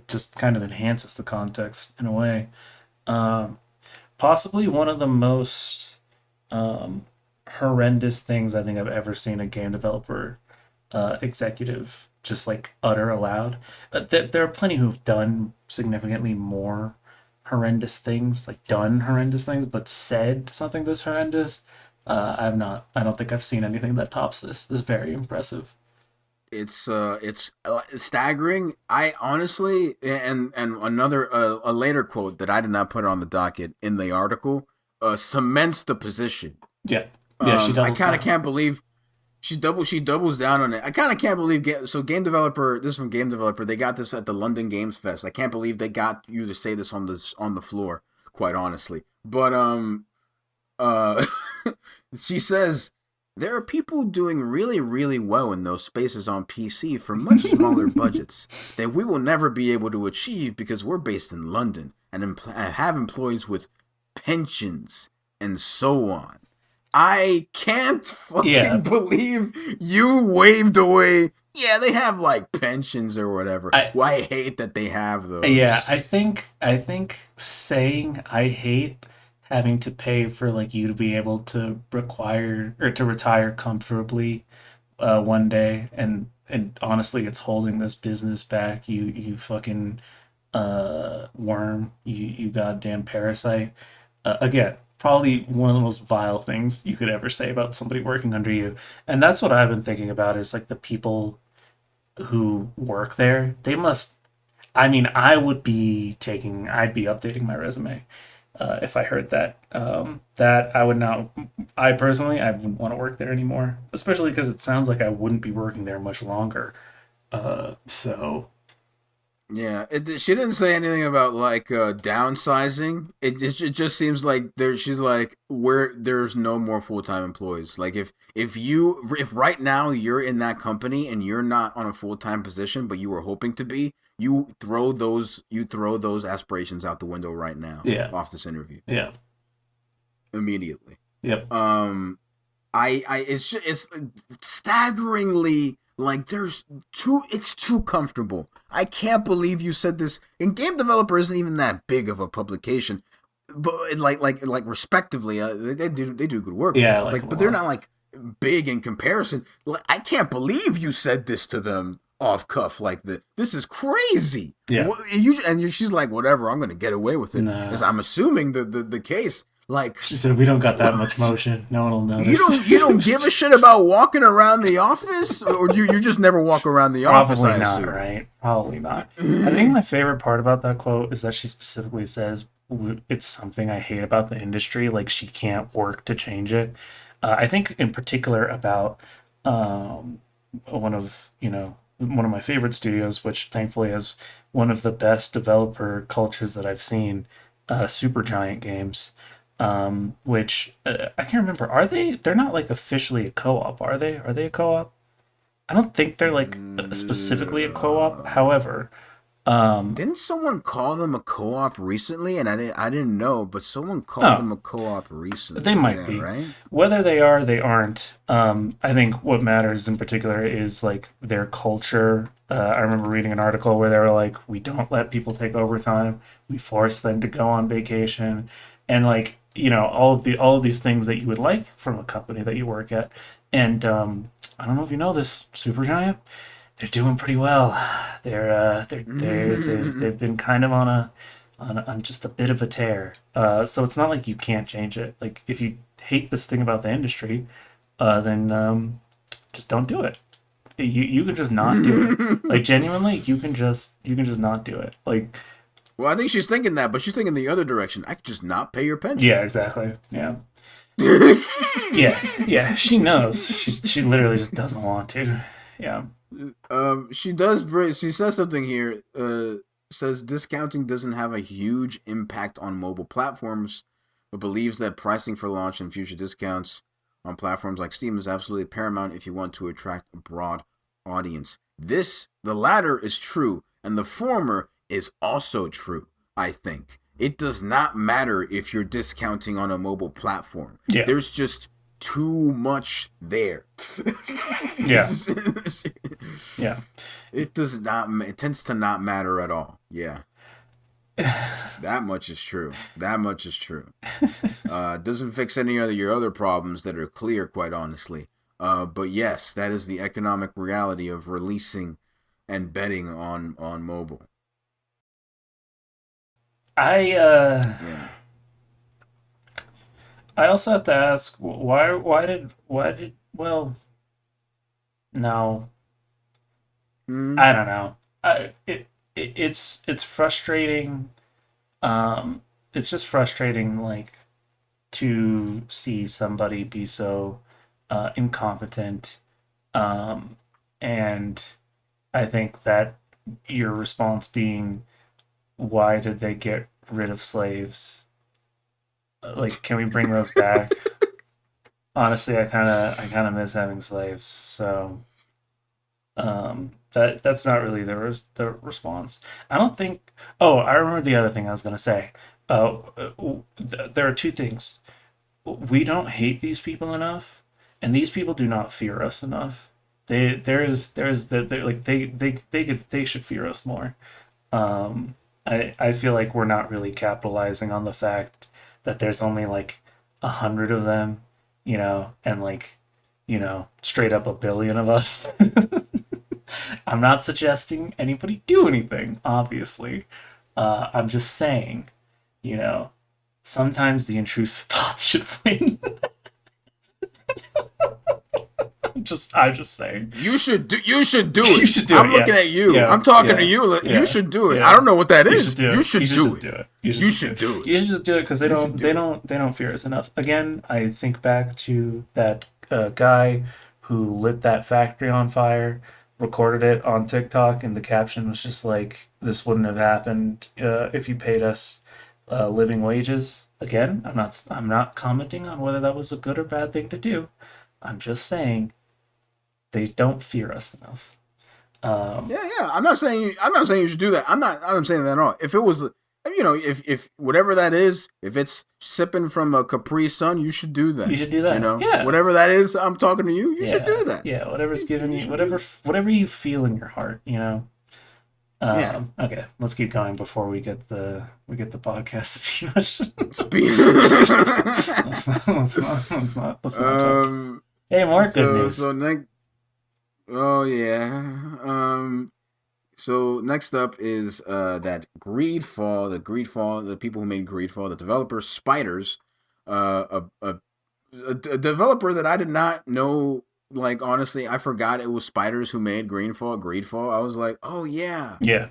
just kind of enhances the context in a way. Possibly one of the most horrendous things I think I've ever seen a game developer executive just like utter aloud. There are plenty who've done significantly more horrendous things, like done horrendous things, but said something this horrendous. I've not. I don't think I've seen anything that tops this. This is very impressive. It's staggering. I honestly, and another a later quote that I did not put on the docket in the article cements the position. Yeah, she does. I kind of can't believe she doubles down on it. I kind of can't believe game developer. This is from game developer. They got this at the London Games Fest. I can't believe they got you to say this on the floor. Quite honestly, but uh, she says there are people doing really really well in those spaces on PC for much smaller budgets that we will never be able to achieve because we're based in London and have employees with pensions and so on. I can't Yeah, fucking believe you waved away. Yeah, they have like pensions or whatever. I Well, I hate that they have yeah, those. I think saying I hate having to pay for like you to be able to require or to retire comfortably one day, and honestly it's holding this business back. You fucking worm, you goddamn parasite. Again, probably one of the most vile things you could ever say about somebody working under you. And that's what I've been thinking about is like the people who work there. They must, I mean, I'd be updating my resume if I heard that. That I would not, I personally, I wouldn't want to work there anymore, especially because it sounds like I wouldn't be working there much longer. So, Yeah, she didn't say anything about like downsizing. It just seems like she's like where there's no more full time employees. Like if right now you're in that company and you're not on a full time position, but you were hoping to be, you throw those aspirations out the window right now yeah, off this interview yeah, immediately. yep. Um, it's staggeringly like it's too comfortable. I can't believe you said this. And Game Developer isn't even that big of a publication, but like respectively, they do good work. Yeah, I like Like, them a but they're lot. not like big in comparison. Like, I can't believe you said this to them off cuff like that. This is crazy. Yeah. She's like, whatever. I'm gonna get away with it. As Nah. I'm assuming the case. Like, She said we don't got that much motion. No one will notice. you don't give a shit about walking around the office, or you just never walk around the office. Probably I not, assume. right? Probably not. I think my favorite part about that quote is that she specifically says it's something I hate about the industry. Like she can't work to change it. I think in particular about um, one of my favorite studios, which thankfully has one of the best developer cultures that I've seen, Supergiant Games. Which I can't remember. Are they? They're not like officially a co-op, are they? Are they a co-op? I don't think they're like specifically a co-op. However, um, Didn't someone call them a co-op recently? And I didn't know, but someone called oh, them a co-op they recently. might Yeah, be. right. Whether they are, they aren't. I think what matters in particular is like their culture. I remember reading an article where they were like, "We don't let people take overtime. We force them to go on vacation," and like all of these things that you would like from a company that you work at. And I don't know if you know this, Supergiant. They're doing pretty well. They've been kind of on on just a bit of a tear. So it's not like you can't change it. Like if you hate this thing about the industry, then just don't do it. You can just not do it. Like genuinely, you can just not do it. Like Well, I think she's thinking that, but she's thinking the other direction. I could just not pay your pension. yeah, exactly. Yeah, yeah, yeah. She knows. She literally just doesn't want to. Yeah. She does. She says something here. Says discounting doesn't have a huge impact on mobile platforms, but believes that pricing for launch and future discounts on platforms like Steam is absolutely paramount if you want to attract a broad audience. The latter is true, and the former is also true. I think it does not matter if you're discounting on a mobile platform. Yeah. There's just too much there. Yeah. Yeah. It does not. It tends to not matter at all. Yeah, that much is true. That much is true. Doesn't fix any of your other problems that are clear, quite honestly. But yes, that is the economic reality of releasing and betting on mobile. I Yeah. I also have to ask why did well no, Hmm. I don't know. It's frustrating. It's just frustrating like to see somebody be so incompetent Um, and I think that your response being, why did they get rid of slaves? Like, can we bring those back? Honestly, I kind of miss having slaves. So that's not really the response. I don't think. Oh, I remember the other thing I was gonna say. Uh, there are two things. We don't hate these people enough, and these people do not fear us enough. There's the they're like they should fear us more. Um, I feel like we're not really capitalizing on the fact that there's only like 100 of them, and like, straight up a billion of us. I'm not suggesting anybody do anything, obviously. I'm just saying, you know, sometimes the intrusive thoughts should win. I'm just saying. You should do. You should do You it. should do I'm it. Yeah, looking at you. yeah, I'm talking to yeah, you. You yeah, should do it. I yeah. don't know what that You should is. do You it. You should should do just it. do it. You should You just do should it. do it. You should just do it because they You should don't they do it. don't they don't fear us enough. Again, I think back to that guy who lit that factory on fire, recorded it on TikTok, and the caption was just like, "This wouldn't have happened if you paid us living wages." Again, I'm not commenting on whether that was a good or bad thing to do. I'm just saying they don't fear us enough. Um, Yeah, yeah. I'm not saying you. I'm not saying you should do that. I'm saying that at all. If it was, if whatever that is, if it's sipping from a Capri Sun, you should do you that. should do that. Yeah, Whatever that is, I'm talking to you. You should yeah, do that. yeah. Whatever's giving You you, should do. whatever you feel in your heart. Yeah. Okay, let's keep going before we get the podcast too much. Speed. Let's not jump. um. Hey, more good So news. so next. Oh yeah. So next up is that Greedfall, the people who made Greedfall, the developer Spiders, a developer that I did not know. Like honestly, I forgot it was Spiders who made Greedfall. I was like, oh yeah, Yeah.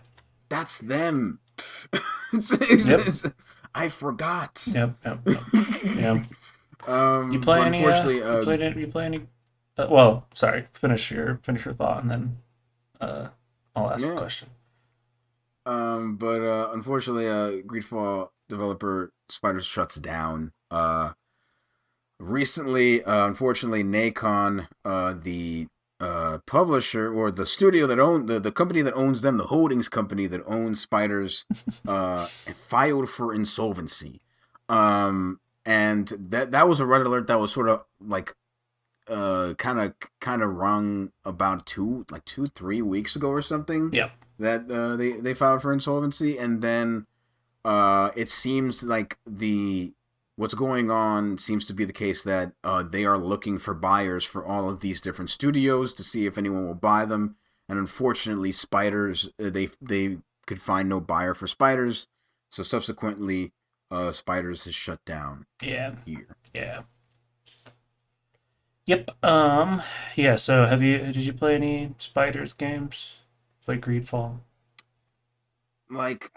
that's them. Yep. I forgot. Yep. Yep. Yep. Yeah. You play But any? unfortunately, You play any? Well, sorry. Finish your thought, and then uh, I'll ask the yeah. question. But unfortunately, Greedfall developer Spiders shuts down. Recently, unfortunately, Nacon, the publisher or the studio that owned the company that owns them, the holdings company that owns Spiders, filed for insolvency. And that was a red alert that was sort of like kind of rung about 3 weeks ago or something. Yeah. That they filed for insolvency, and then it seems like the what's going on seems to be the case that they are looking for buyers for all of these different studios to see if anyone will buy them. And unfortunately, Spiders they could find no buyer for Spiders, so subsequently, Spiders has shut down Yeah. here. Yeah. Yep. Yeah. So, did you play any Spiders games? Play Greedfall? Like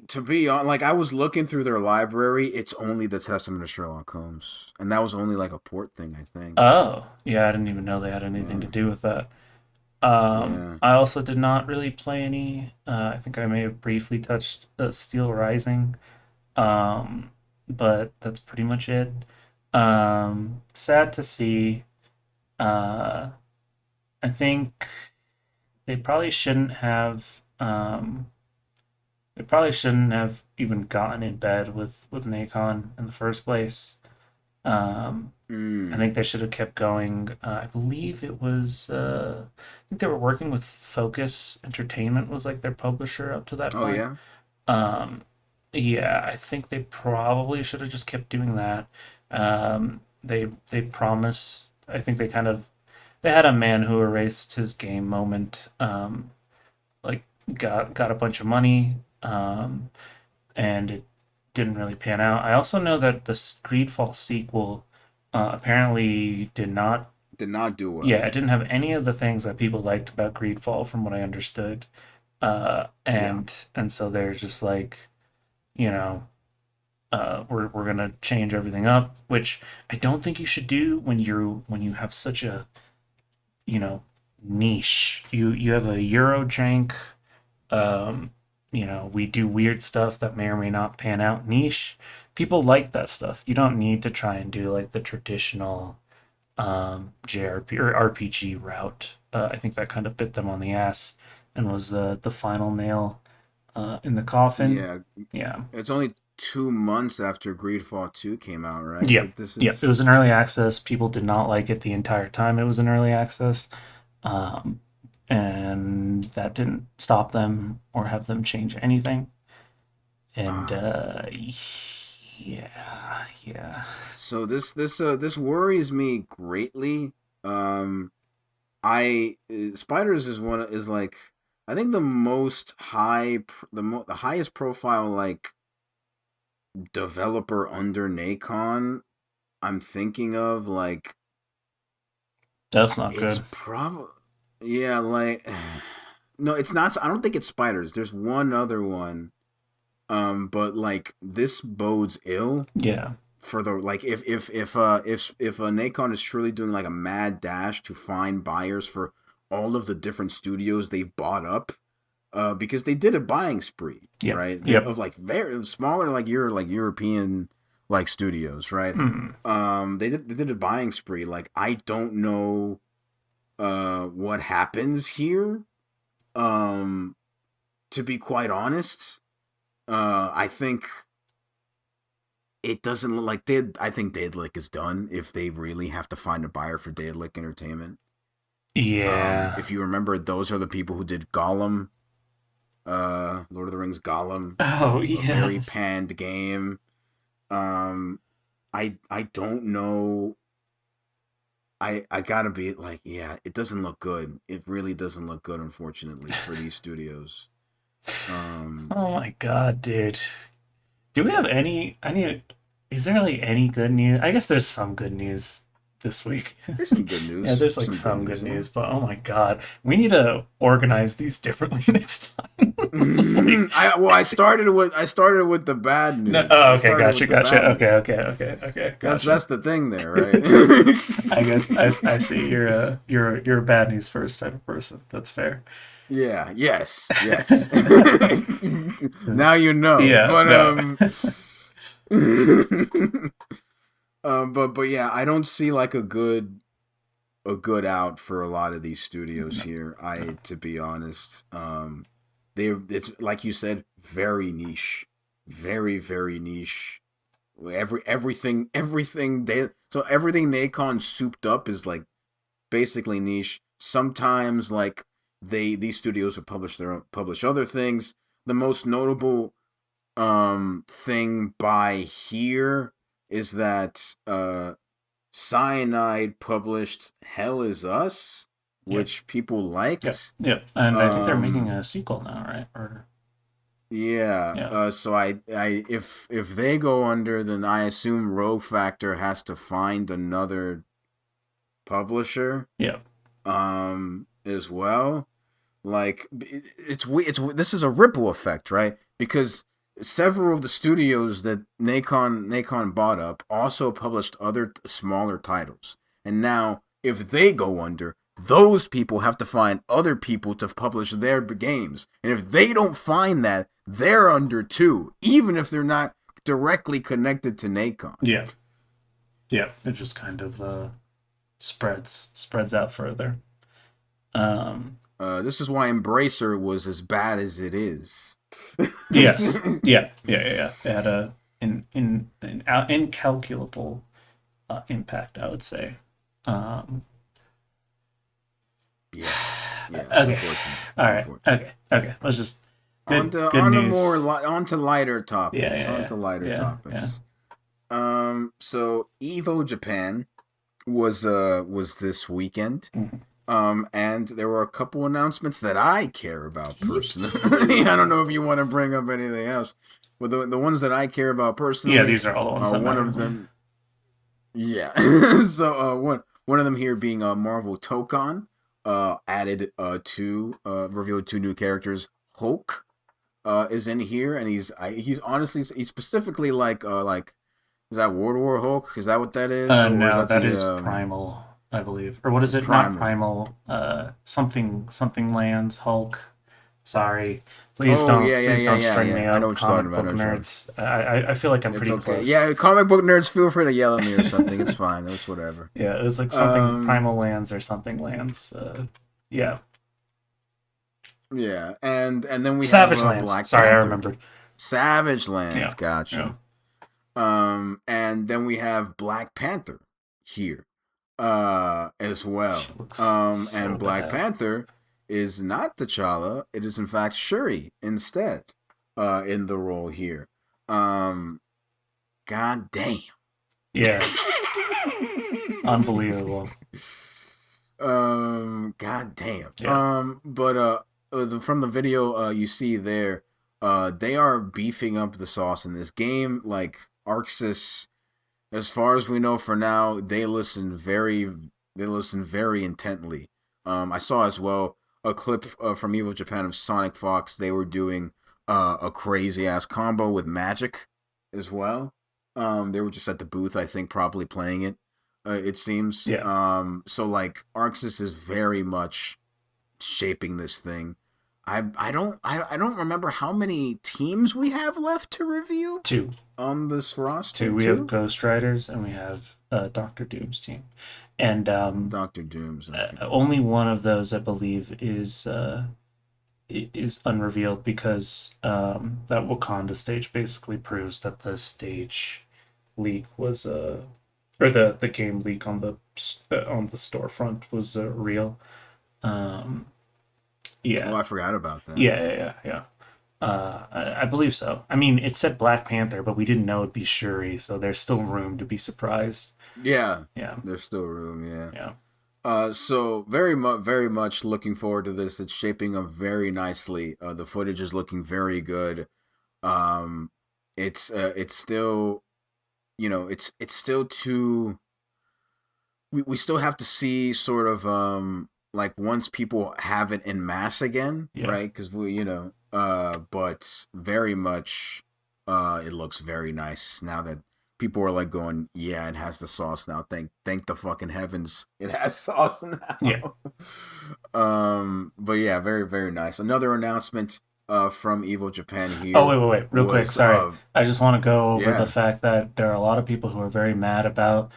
to be on, like I was looking through their library. It's only the Testament of Sherlock Holmes, and that was only like a port thing, I think. Oh, yeah. I didn't even know they had anything to Yeah, do with that. yeah. I also did not really play any. I think I may have briefly touched Steel Rising. Um, but that's pretty much it. Sad to see. Uh, I think they probably shouldn't have. They probably shouldn't have even gotten in bed with Nacon in the first place. Um, I Mm. think they should have kept going. I believe it was. I think they were working with Focus Entertainment was like their publisher up to that Oh point. yeah. Um, yeah, I think they probably should have just kept doing that. They promise. I think they had a man who erased his game moment. Like got a bunch of money. And it didn't really pan out. I also know that the Greedfall sequel apparently did not. Did not do Yeah, well. it didn't have any of the things that people liked about Greedfall, from what I understood. Yeah. And so they're just like, you know, we're gonna change everything up, which I don't think you should do when you have such a niche. You have a Eurojank. Um, we do weird stuff that may or may not pan out. Niche. People like that stuff. You don't need to try and do like the traditional JRP or RPG route. I think that kind of bit them on the ass and was the final nail in the coffin. Yeah, Yeah. it's only 2 months after Greedfall 2 came out, right? Yeah. Like this Yeah. It is was an early access. People did not like it the entire time it was an early access. Um, and that didn't stop them or have them change anything. And ah. yeah, yeah. So this worries me greatly. Um, I Spiders is one is like I think the most the highest profile like developer under Nacon I'm thinking of like That's not it's good. probably yeah like no it's not I don't think it's Spiders. There's one other one but like this bodes ill Yeah. for the like if Nacon is truly doing like a mad dash to find buyers for all of the different studios they've bought up, because they did a buying spree, Yep. right? Yep. Of like very smaller like European like studios, right? Mm. They did a buying spree. Like I don't know what happens here. Um, to be quite honest, I think it doesn't look like I think Daedalic is done if they really have to find a buyer for Daedalic Entertainment. Yeah. If you remember, those are the people who did Gollum, Lord of the Rings Gollum, Oh a yeah. very panned game. Um, I don't know. I gotta be like, yeah, it doesn't look good. It really doesn't look good, unfortunately, for these studios. Um, Oh my god, dude. Do we have any? I need. Is there like any good news? I guess there's some good news this week. there's some good Yeah, news. there's like Some good some news. good Yeah. news, but oh my god, we need to organize these differently next time. It's just like I started with the bad no. news. Oh, I okay, started gotcha, with the gotcha. bad Okay, news. okay, okay, okay, That's gotcha. that's the thing there, right? I guess I see you're a bad news first type of person. That's fair. Yeah. Yes. Yes. Now you know. Yeah, But no. but yeah, I don't see like a good out for a lot of these studios No, here. no. To be honest, it's like you said, very niche, very niche. Everything everything Nacon souped up is like basically niche. Sometimes like these studios will publish other things. The most notable thing by here is that Cyanide published Hell Is Us, Yep, which people yep, liked. yep. And I think they're making Um a sequel now, right? Or yeah, yeah, so I if they go under, then I assume Rogue Factor has to find another publisher yeah, as well. Like it's this is a ripple effect, right? Because several of the studios that Nacon bought up also published other smaller titles, and now if they go under, those people have to find other people to publish their games, and if they don't find that, they're under too, even if they're not directly connected to Nacon. yeah, yeah. It just kind of spreads out further. Um, This is why Embracer was as bad as it is. yes, yeah, yeah, yeah, yeah. It had an incalculable impact, I would say. Um, Yeah, yeah. okay, Unfortunate. all right, Unfortunate. okay, okay. Let's just On good to good on to more news. on to lighter Yeah, topics. On yeah, to lighter yeah, yeah, topics. So Evo Japan was this weekend. yeah. Mhm. And there were a couple announcements that I care about personally. I Yippee! don't know if you want to bring up anything else, but the ones that I care about Yeah, personally, these are all the ones that one matter to of me. them, yeah. So one of them here being Marvel Tokon, added revealed two new characters. Hulk is in here, and he's honestly he's specifically like is that World War Hulk? Is that what that is, or is No, that that the is primal. I believe. Or what is it? Not Primal. Primal. Something lands. Hulk. Sorry. Oh yeah, yeah, Please yeah, don't yeah, string yeah. me I know up, what you're talking comic about. I know book what you're talking. nerds. I feel like I'm It's pretty okay. close. Yeah, comic book nerds, feel free to yell at me or something. It's fine. It's whatever. Yeah, it was like something Um, Primal lands or something lands. Yeah. yeah, and then we have Savage lands. Black Sorry, I Panther, remembered. Savage Yeah. Lands. Yeah. Gotcha. And then we have Black Panther here, as She well. looks so And Black bad. Panther is not T'Challa. It is in fact Shuri instead, in the role here. Um, God damn. Yeah. Unbelievable. God damn. Yeah. But from the video you see there, they are beefing up the sauce in this game. Like Arxis, as far as we know for now, they listen very intently. I saw as well a clip from Evil Japan of Sonic Fox. They were doing a crazy ass combo with Magic as well. They were just at the booth, I think, probably playing it. It seems. Yeah. So like Arxis is very much shaping this thing. I don't remember how many teams we have left to review Two. on this roster. Two. We have Two. Ghost Riders and we have Doctor Doom's team. And Doctor Doom's. Okay. only one of those, I believe, is unrevealed because that Wakanda stage basically proves that the stage leak was or the game leak on the storefront was real. Um, Oh, yeah, I forgot about that. yeah. I believe so. I mean, it said Black Panther, but we didn't know it'd be Shuri, so there's still room to be surprised. Yeah, Yeah, there's still room. Yeah. yeah, So very much looking forward to this. It's shaping up very nicely. The footage is looking very good. Um, it's still, it's still too. We still have to see sort of like once people have it in mass again, yeah, right? Because but very much it looks very nice now that people are like going, yeah, it has the sauce now. Thank the fucking heavens, it has sauce yeah. now. But yeah, very nice. Another announcement from Evil Japan Oh, here real quick. was Sorry, I just want to go over the yeah. fact that there are a lot of people who are very mad about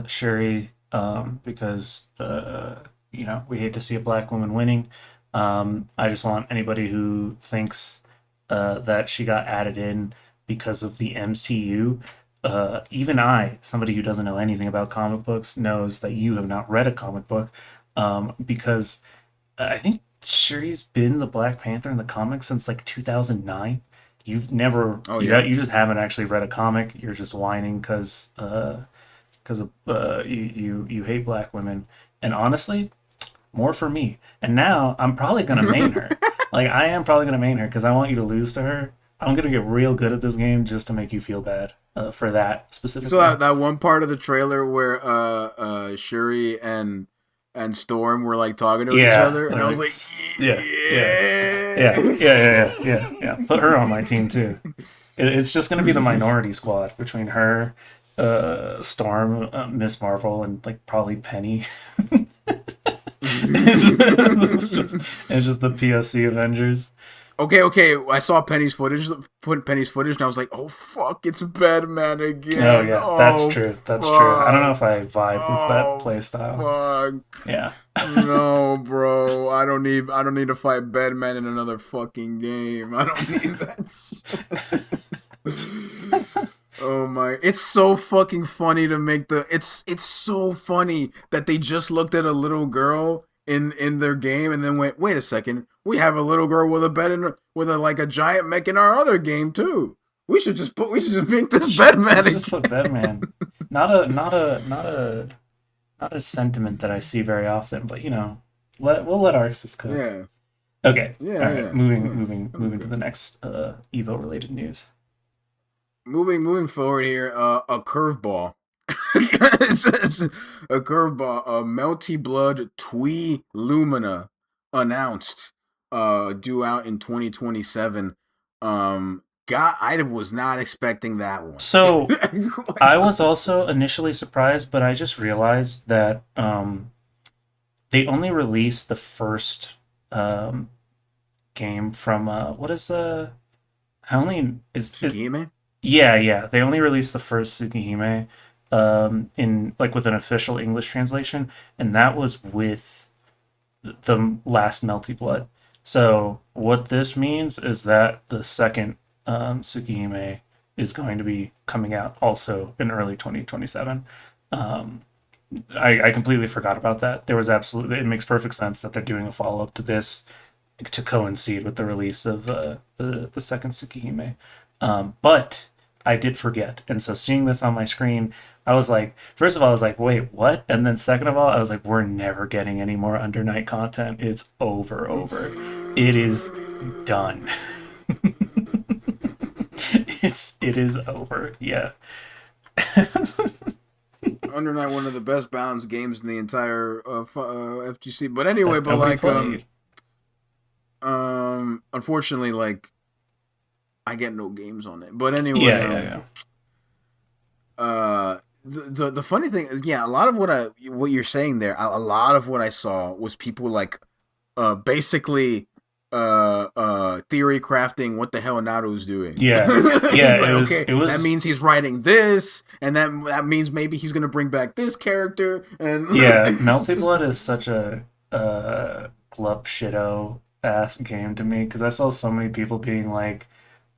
Shuri because we hate to see a black woman winning. I just want anybody who thinks that she got added in because of the MCU. Even I, somebody who doesn't know anything about comic books, knows that you have not read a comic book because I think Shuri's been the Black Panther in the comics since like 2009. You've never Oh yeah. you just haven't actually read a comic. You're just whining because of you hate black women. And honestly, more for me. And now I'm probably gonna main her. Like I am probably gonna main her because I want you to lose to her. I'm gonna get real good at this game just to make you feel bad for that So specifically. that one part of the trailer where Shuri and Storm were like talking to each Yeah, other, and I was like like, yeah, yeah, yeah. yeah. Put her on my team too. It's just gonna be the minority squad between her, Storm, Miss Marvel, and like probably Penny. It's just the POC Avengers. Okay. I saw Penny's footage, and I was like, oh fuck, it's Batman Oh again. yeah, that's Oh true. That's true. I don't know fuck. if I vibe with that Oh play style. fuck. Yeah. No, bro. I don't need to fight Batman in another fucking game. I don't need that shit. Oh my! It's so fucking funny to make the. It's so funny that they just looked at a little girl in their game and then went, wait a second, we have a little girl with a bed with a like a giant mech in our other game too. We should just make this Batman Let's just put again. Bedman. Not a sentiment that I see very often, but we'll let Arxis cook. Yeah, Okay. All right. yeah. Moving to Okay. the next Evo related news. Moving forward here, a curveball. It's a curveball. A Melty Blood Twee Lumina announced, due out in 2027. God, I was not expecting that one. So I was also initially surprised, but I just realized that they only released the first um, game from what is the I only is it Tsukihime? yeah, yeah, they only released the first Tsukihime in like with an official English translation, and that was with the last Melty Blood. So what this means is that the second Tsukihime is going to be coming out also in early 2027. Um, I completely forgot about that. There was absolutely, it makes perfect sense that they're doing a follow up to this to coincide with the release of the second Tsukihime. But I did forget, and so seeing this on my screen, I was like, first of all, I was like, wait, what? And then second of all, I was like, we're never getting any more Under Night content. It's over. It is done. It is over. Yeah. Under Night, one of the best balanced games in the entire FGC. But anyway, That but nobody like played. unfortunately, like I get no games on it. But anyway, Yeah. the funny thing, yeah, a lot of what you're saying there, a lot of what I saw was people like basically theory crafting what the hell Naruto's doing. Yeah. He's Yeah, like, okay, it that was means he's writing this, and that means maybe he's gonna bring back this character, and yeah, it's Melty just Blood is such a glup shitto ass game to me because I saw so many people being like,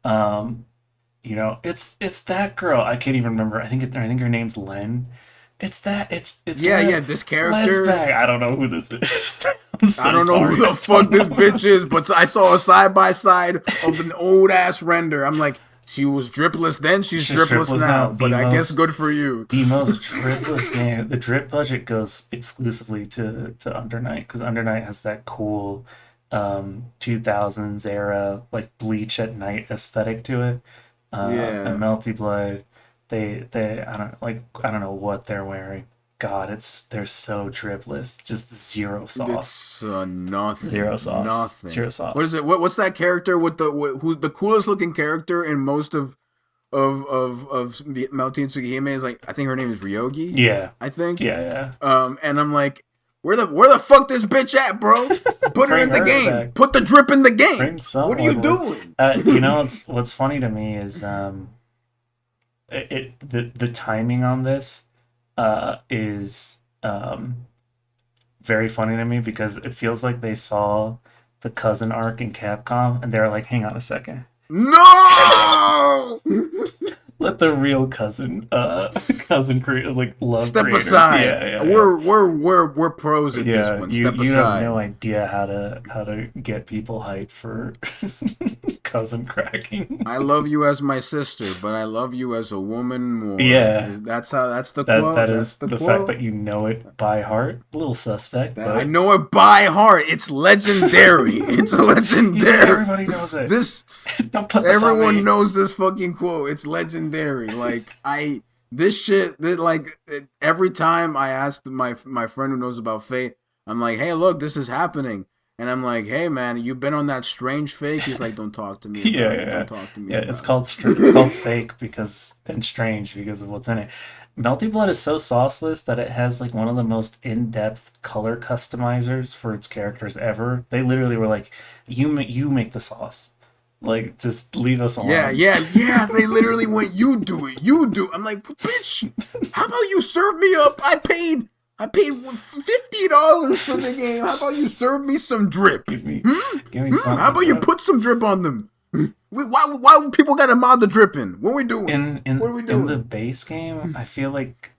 um, it's that girl. I can't even remember. I think her name's Len. It's yeah, Len. yeah, this Len's character. back. I don't know who this is. I'm I so don't know who sorry. the I don't fuck know this who bitch this is, but is. I saw a side by side of an old ass render. I'm like, she was dripless then, she's She's dripless dripless now. now. But I guess good for you. The most dripless game. The drip budget goes exclusively to Under Night because Under Night has that cool 2000s era like Bleach at night aesthetic to it. And Yeah, Melty Blood, they I don't know what they're wearing. God, they're so dripless. Just zero sauce. it's Zero nothing, sauce. nothing. Zero What is sauce. it? What's that character with who's the coolest looking character in most of Melty and Tsukihime is like I think her name is Ryogi, Yeah. I think. Yeah. And I'm like, where the fuck this bitch at, bro? Put her Bring in the her game. back. Put the drip in the game. Bring What are you someone with. doing? What's funny to me is the timing on this is very funny to me because it feels like they saw the cousin arc in Capcom and they're like, hang on a second. No! Let the real cousin cousin create like love Step creators. aside. We're pros at this Yeah, one. you Step you have no aside. idea how to get people hyped for cousin cracking. I love you as my sister, but I love you as a woman more. Yeah, That's the that quote. That's is the the fact quote. that you know it by heart. A little suspect, That I but know it by heart. It's legendary. It's you said legendary. everybody knows it. This Don't put this on everyone me. knows this fucking quote. It's legendary. Like this shit that like every time I ask my friend who knows about Fate, I'm like, hey, look, this is happening. And I'm like, hey man, you've been on that strange fake. He's like, don't talk to me Yeah, about it. yeah, Don't talk to me yeah. about it. It's called fake because and strange because of what's in it. Melty Blood is so sauceless that it has like one of the most in-depth color customizers for its characters ever. They literally were like, you make the sauce. Like, just leave us Yeah, alone. yeah, yeah. They literally went, you do it. You do. I'm like, bitch, how about you serve me up? I paid $50 for the game. How about you serve me some drip? Give me, Hmm? give me How something, about you bro. put some drip on them? Why people gotta mod the dripping? What are we doing? In What in are we in the doing? base game, I feel like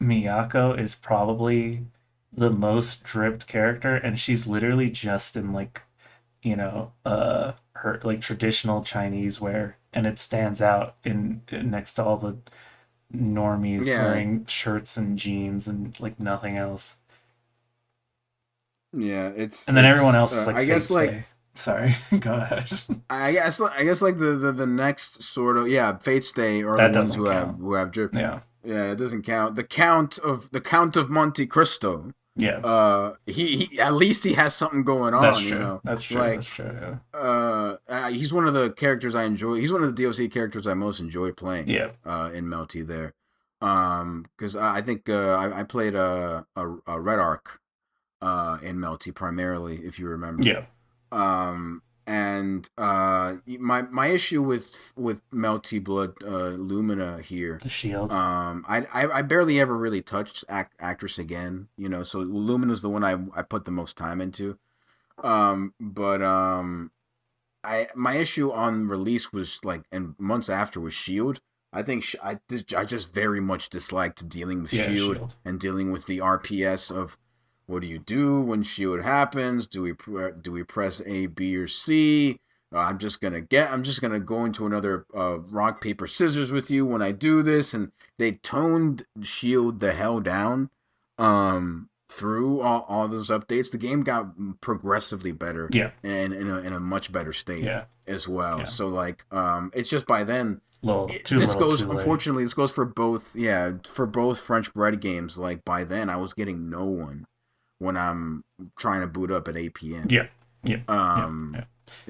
Miyako is probably the most dripped character, and she's literally just in like her like traditional Chinese wear, and it stands out in next to all the normies Yeah, wearing shirts and jeans and like nothing else. yeah. And then everyone else is like I fate guess like stay. Sorry, go ahead. I guess like the next sort of yeah, Fate Stay are the That ones doesn't count. who have drip. Yeah. Yeah, it doesn't count. The Count of Monte Cristo. Yeah, he at least he has something going that's on, you true. know. That's true. That's Like, true. Yeah. he's one of the characters I enjoy. He's one of the DLC characters I most enjoy playing. Yeah. In Melty there, because I think I played a Red Arc, in Melty primarily, if you remember. Yeah. And my issue with Melty Blood Lumina here, The shield. I barely ever really touched actress again, you know. So Lumina's the one I put the most time into. But I my issue on release was like, and months after, was Shield. I think I just very much disliked dealing with Yeah, Shield shield. and dealing with the RPS of what do you do when Shield happens? Do we press A, B, or C? I'm just gonna go into another rock paper scissors with you when I do this, and they toned Shield the hell down. Through all those updates, the game got progressively better Yeah. and in a much better state Yeah. as well. Yeah. So like, it's just by then. This Little, goes, too late. unfortunately, this goes for both. Yeah, for both French bread games. Like by then, I was getting no one when I'm trying to boot up at 8 p.m. Yeah. Yeah. Yeah. Um, Yeah.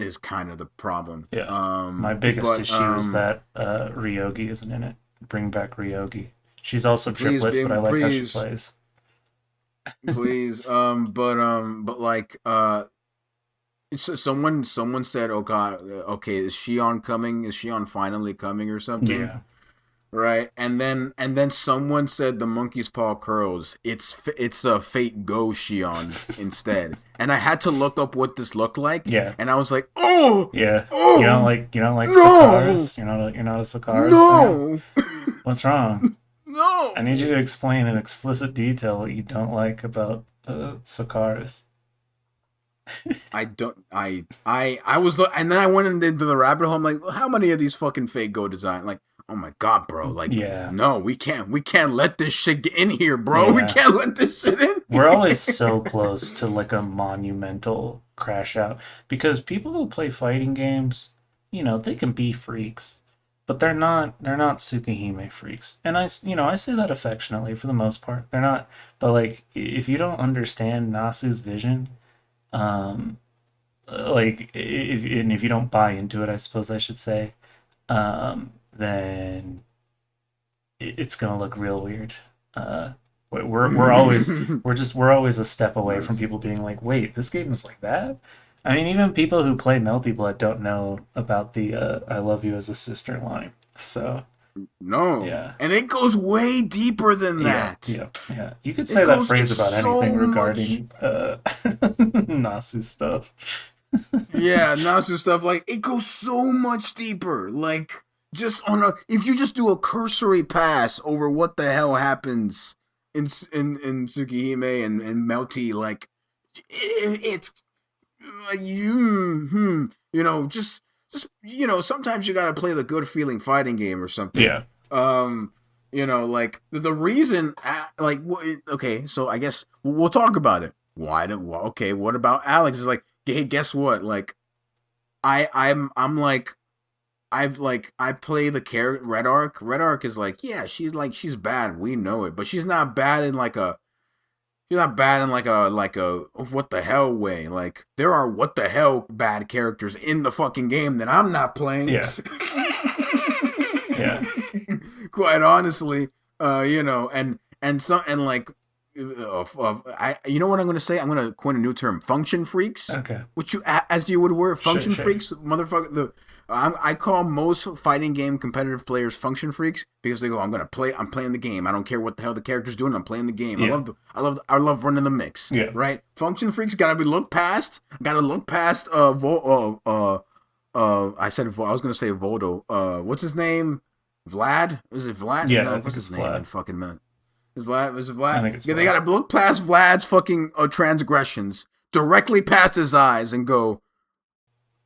is kind of the problem. Yeah. My biggest But issue is that Ryogi isn't in it. Bring back Ryogi. She's also please, triplets, but I like how she please, plays. please. But like, someone said, "Oh God, okay, is Shion coming? Is Shion finally coming or something?" Yeah. Right, and then someone said the monkey's paw curls. It's a Fate Go Shion instead, and I had to look up what this looked like. Yeah. And I was like, oh, Yeah. oh, You don't like no, Sakaris? You're not a Sakaris fan? no, What's wrong? I no. need you to explain in explicit detail what you don't like about Sakaris. I don't. I was, and then I went into the rabbit hole. I'm like, how many of these fucking Fate Go design? Like, oh my god, bro! Like, Yeah. no, we can't let this shit get in here, bro. We Yeah. can't let this shit in. We're always so close to like a monumental crash out because people who play fighting games, they can be freaks, but they're not Tsukihime freaks. And I say that affectionately for the most part. They're not, but like if you don't understand Nasu's vision, um if you don't buy into it, I suppose I should say, then it's gonna look real weird. Uh, we're always we're always a step away from Nice. people being like, wait, this game is like that. I mean, even people who play Melty Blood don't know about the "I love you as a sister" line. So No, yeah, and it goes way deeper than yeah, that. yeah, yeah. You could It say that goes phrase about so anything much. regarding Nasu stuff. Yeah, Nasu stuff, like it goes so much deeper. Like just on a, if you just do a cursory pass over what the hell happens in Tsukihime and Melty, like it's just sometimes you gotta play the good feeling fighting game or something. Yeah, Um, like the reason, like, okay, so I guess we'll talk about it. Okay, what about Alex? Is like, hey, guess what? Like, I'm like, I play the character Red Arc. Red Arc is like, yeah, she's bad. We know it, but she's not bad in like a. She's not bad in like a what the hell way. Like there are what the hell bad characters in the fucking game that I'm not playing. yeah, yeah, Quite honestly, and like, I you know what I'm gonna say? I'm gonna coin a new term: function freaks. okay, Which you, as you would word, sure, function sure, freaks, motherfucker. I call most fighting game competitive players function freaks because they go, I'm playing the game. I don't care what the hell the character's doing. I'm playing the game. yeah, I love running the mix. yeah, Right? Function freaks gotta be looked past. Gotta look past. I said I was gonna say Voldo. What's his name? Vlad? Is it Vlad? yeah. No, I what's think his it's name Vlad. in fucking man? Is it I Vlad? think it's Yeah, they Vlad. gotta look past Vlad's fucking transgressions, directly past his eyes, and go,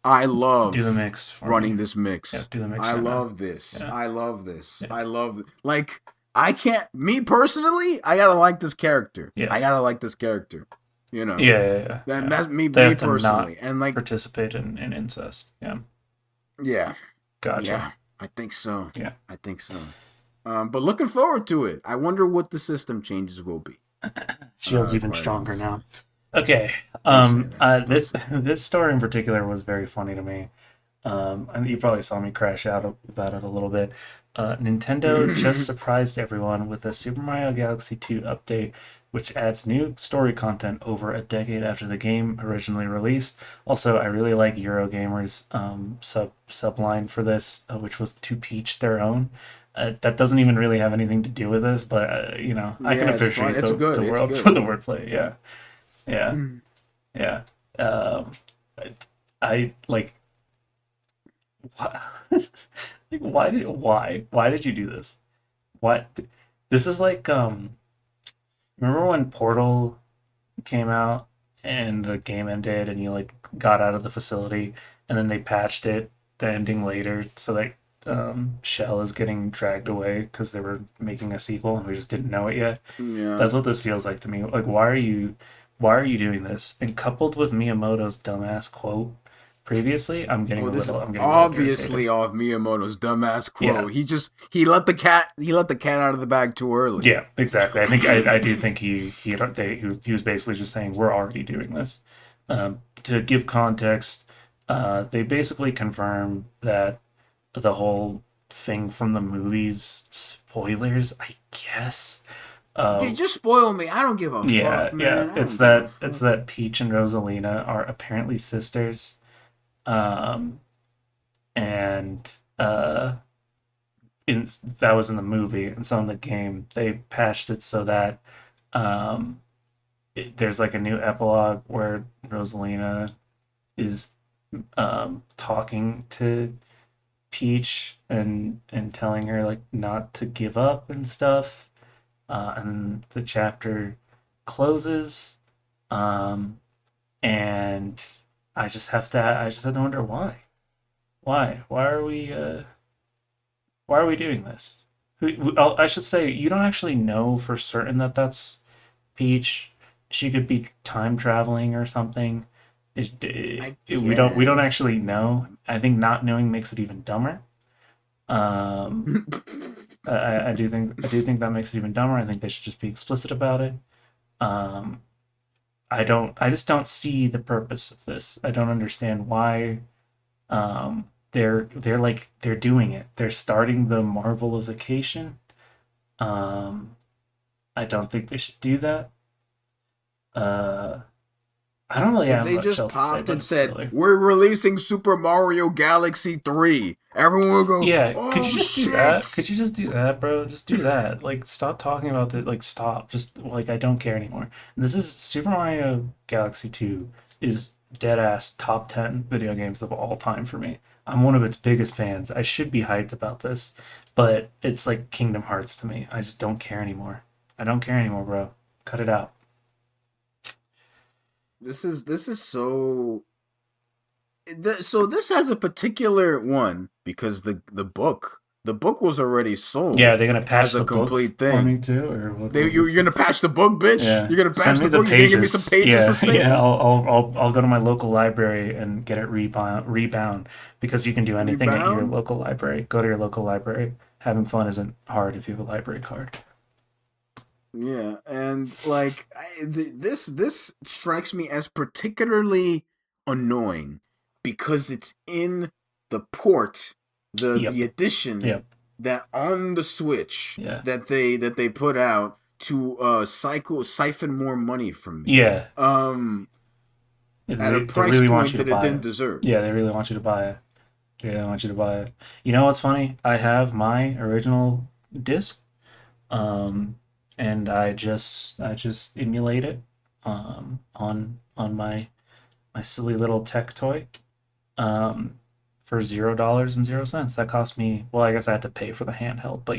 I Do the love mix for running me. this Yeah, mix. do the mix I right now. love this. Yeah, I love this. yeah, I love, like, I can't, me personally, I gotta like this character. yeah, I gotta like this character. You know. yeah, yeah, yeah. Yeah. That's me They me have to not personally. And like, participate in incest. Yeah, yeah. gotcha. Yeah. I think so. Yeah. I think so. But looking forward to it. I wonder what the system changes will be. Shield's even Quite stronger honestly. now. Okay. Don't say that. Don't This say that. this story in particular was very funny to me. And you probably saw me crash out about it a little bit. Nintendo just surprised everyone with a Super Mario Galaxy 2 update, which adds new story content over a decade after the game originally released. Also, I really like Eurogamer's subline for this, which was to peach their own. That doesn't even really have anything to do with this, but I can Yeah, it's fun. appreciate It's the good. It's world for good. the wordplay. Yeah, yeah, yeah. Um, I like why, like why did you do this? Why this is like remember when Portal came out and the game ended and you like got out of the facility and then they patched it the ending later so that Shell is getting dragged away because they were making a sequel and we just didn't know it yet. Yeah. That's what this feels like to me. Like why are you doing this? And coupled with Miyamoto's dumbass quote previously, Oh, this is I'm getting a little irritated. obviously off Miyamoto's dumbass Yeah. quote. He let the cat out of the bag too early. Yeah, exactly. I do think he was basically just saying we're already doing this. To give context, they basically confirm that the whole thing from the movies spoilers, I guess. Uh, Dude, just spoil me. I don't give a fuck, yeah, man. I don't give a it's fuck. that Peach and Rosalina are apparently sisters, um, and in that was in the movie, and so in the game they patched it so that um, there's like a new epilogue where Rosalina is talking to Peach and telling her like not to give up and stuff. And then the chapter closes, um, and I just have to wonder why are we doing this? I should say you don't actually know for certain that that's Peach. She could be time traveling or something. I We don't guess. actually know. I think not knowing makes it even dumber. Um, I do think that makes it even dumber. I think they should just be explicit about it. Um, I just don't see the purpose of this. I don't understand why they're doing it. They're starting the Marvelification. Um, I don't think they should do that. Uh, I don't really If have they much just else to say, popped but and it's said, silly. "We're releasing Super Mario Galaxy 3," everyone would go, Yeah, could you "Oh just do that? shit!" Could you just do that, bro? Just do that. Like, stop talking about it. Like, stop. Just like I don't care anymore. And this is Super Mario Galaxy 2 is dead ass top 10 video games of all time for me. I'm one of its biggest fans. I should be hyped about this, but it's like Kingdom Hearts to me. I just don't care anymore. I don't care anymore, bro. Cut it out. This is so. So this has a particular one because the book was already Yeah, sold they're gonna as patch a the book complete for thing. me too, or what You're was it? gonna patch the book, bitch. Yeah, You're gonna send patch me the the book. You're gonna give me some pages. pages to Yeah, yeah. staple. I'll go to my local library and get it rebound because you can do anything at your Rebound. local library. Go to your local library. Having fun isn't hard if you have a library card. Yeah, and like this strikes me as particularly annoying because it's in the port, the Yep, edition yep, that on the Switch yeah, that they put out to siphon more money from me. yeah. Um at a They price really want point you to that it buy didn't it. deserve. Yeah, they really want you to buy it. Yeah, they want you to buy it. You know what's funny? I have my original disc, um, and I just emulate it on my silly little tech toy for $0 and 0 cents. That cost me, well, I guess I had to pay for the handheld, but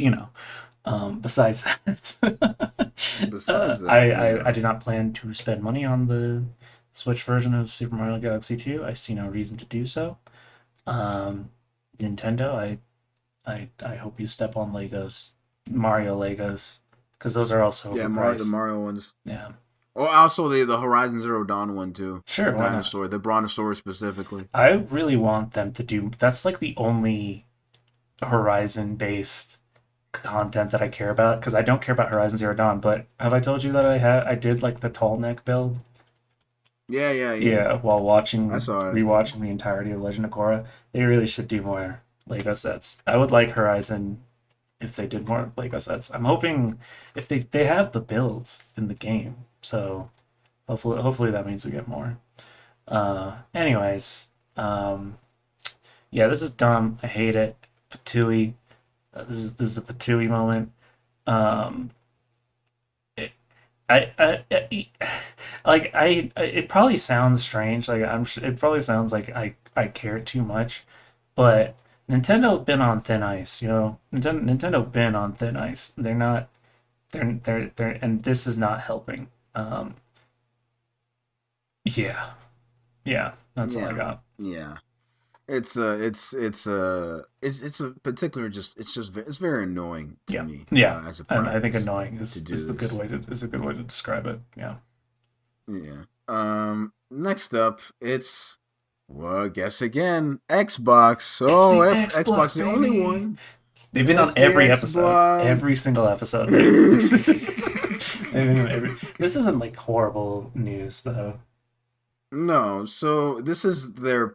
besides that, Besides that, you I know. do not plan to spend money on the Switch version of Super Mario Galaxy 2. I see no reason to do so. Um, Nintendo, I hope you step on Legos, Mario Legos, because those are also Yeah, the overpriced. Mario ones. Yeah, Oh, also the Horizon Zero Dawn one too. sure, why not? The Brontosaurus specifically. I really want them to do. That's like the only Horizon based content that I care about because I don't care about Horizon Zero Dawn. But have I told you that I did like the tall neck build? Yeah, yeah, yeah. Yeah, while I watching saw it. rewatching the entirety of Legend of Korra, they really should do more Lego sets. I would like Horizon if they did more Lego sets. I'm hoping if they have the builds in the game, so hopefully that means we get more. Anyways, um, yeah, this is dumb. I hate it. Patooey. This is a Patooey moment. Um, it, it probably sounds strange. Like I'm sure it probably sounds like I care too much, but Nintendo been on thin ice. You know, Nintendo been on thin ice. They're not. They're and this is not helping. Um, yeah, yeah. That's all I Yeah, got. yeah. It's a particular just it's very annoying to Yeah, me yeah. as a And I think practice annoying to is do the good this. way to is a good way to describe it. Yeah. Yeah. Next up, it's well, guess again, Xbox. It's Oh, the Xbox, Xbox, the only baby. one. They've been on It's the every episode, Xbox. every single episode of Xbox. They've been on every. This isn't like horrible news though. No, so this is the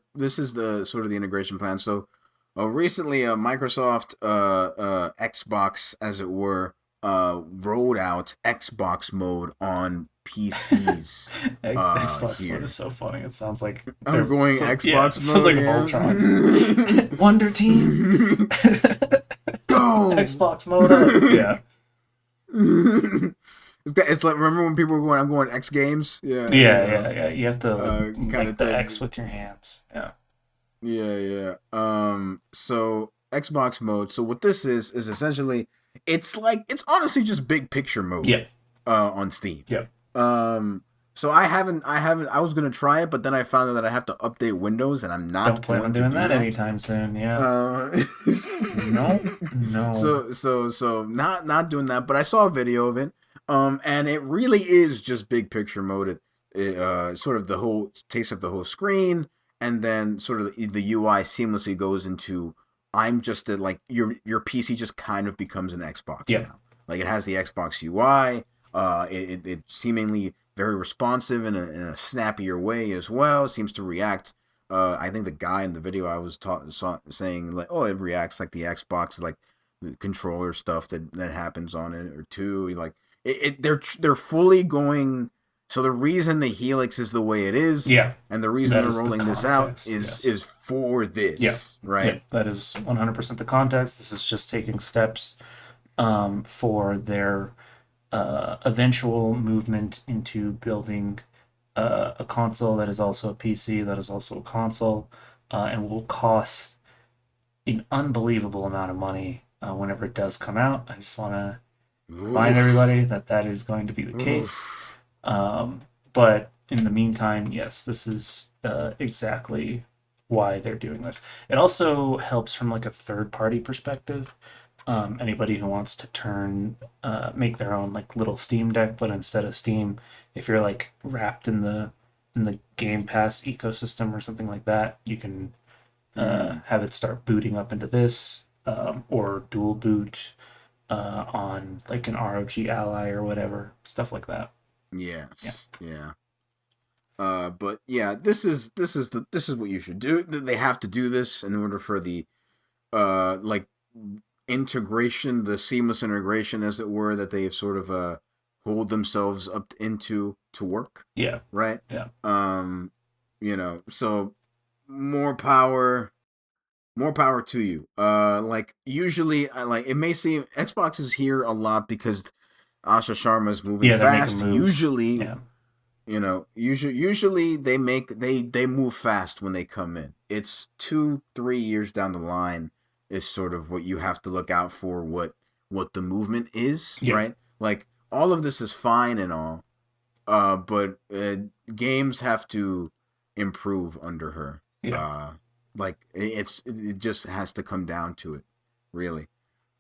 sort of the integration plan. So, recently, Microsoft, Xbox, as it were, rolled out Xbox mode on PCs. Xbox mode is Here so funny. It sounds like I'm they're going so yeah. It Xbox sounds mode, like Voltron. yeah. Wonder Team. Go. Xbox mode up. Yeah. It's like remember when people were going, I'm going X Games, yeah, Yeah, yeah, yeah. You have to kind of like the type. X with your hands. Yeah. Yeah, yeah. So Xbox mode. So what this is essentially it's like it's honestly just big picture mode Yeah. on Steam. Yeah. Um so I haven't I was gonna try it, but then I found out that I have to update Windows and I'm Don't not plan on going to doing do that that. anytime soon. Yeah. Uh No. No. so not doing that, but I saw a video of it. And it really is just big picture mode. Sort of the whole takes up the whole screen, and then sort of the UI seamlessly goes into I'm just a, like your PC just kind of becomes an Xbox Yeah. now. Like it has the Xbox UI. It seemingly very responsive in a snappier way as well. It seems to react. I think the guy in the video I was saying like, oh, it reacts like the Xbox, like the controller stuff that happens on it, or two. Like they're fully going. So the reason the Helix is the way it is, Yeah. and the reason That they're is the rolling this out context. Yes. is for Yeah. this, Yeah. right? That is 100% the context. This is just taking steps for their eventual movement into building a console that is also a PC, that is also a console, and will cost an unbelievable amount of money whenever it does come out. I just want to remind Oof, everybody that that is going to be the case. oof. But in the meantime, yes, this is exactly why they're doing this. It also helps from like a third party perspective. Anybody who wants to make their own like little Steam Deck, but instead of Steam, if you're like wrapped in the Game Pass ecosystem or something like that, you can Mm, have it start booting up into this, or dual boot on like an ROG Ally or whatever, stuff like that. Yeah. yes, yeah. But yeah, this is what you should do. They have to do this in order for the like integration, the seamless integration, as it were, that they've sort of hold themselves up into to work, Yeah. right? Yeah. So more power, more power to you. Like usually, I like it may seem Xbox is here a lot because Asha Sharma is moving Yeah, they're making fast. moves. Usually, Yeah. usually they move fast when they come in. It's 2-3 years down the line is sort of what you have to look out for. What the movement is, Yeah. right? Like all of this is fine and all, but games have to improve under her. Yeah. Like it just has to come down to it, really.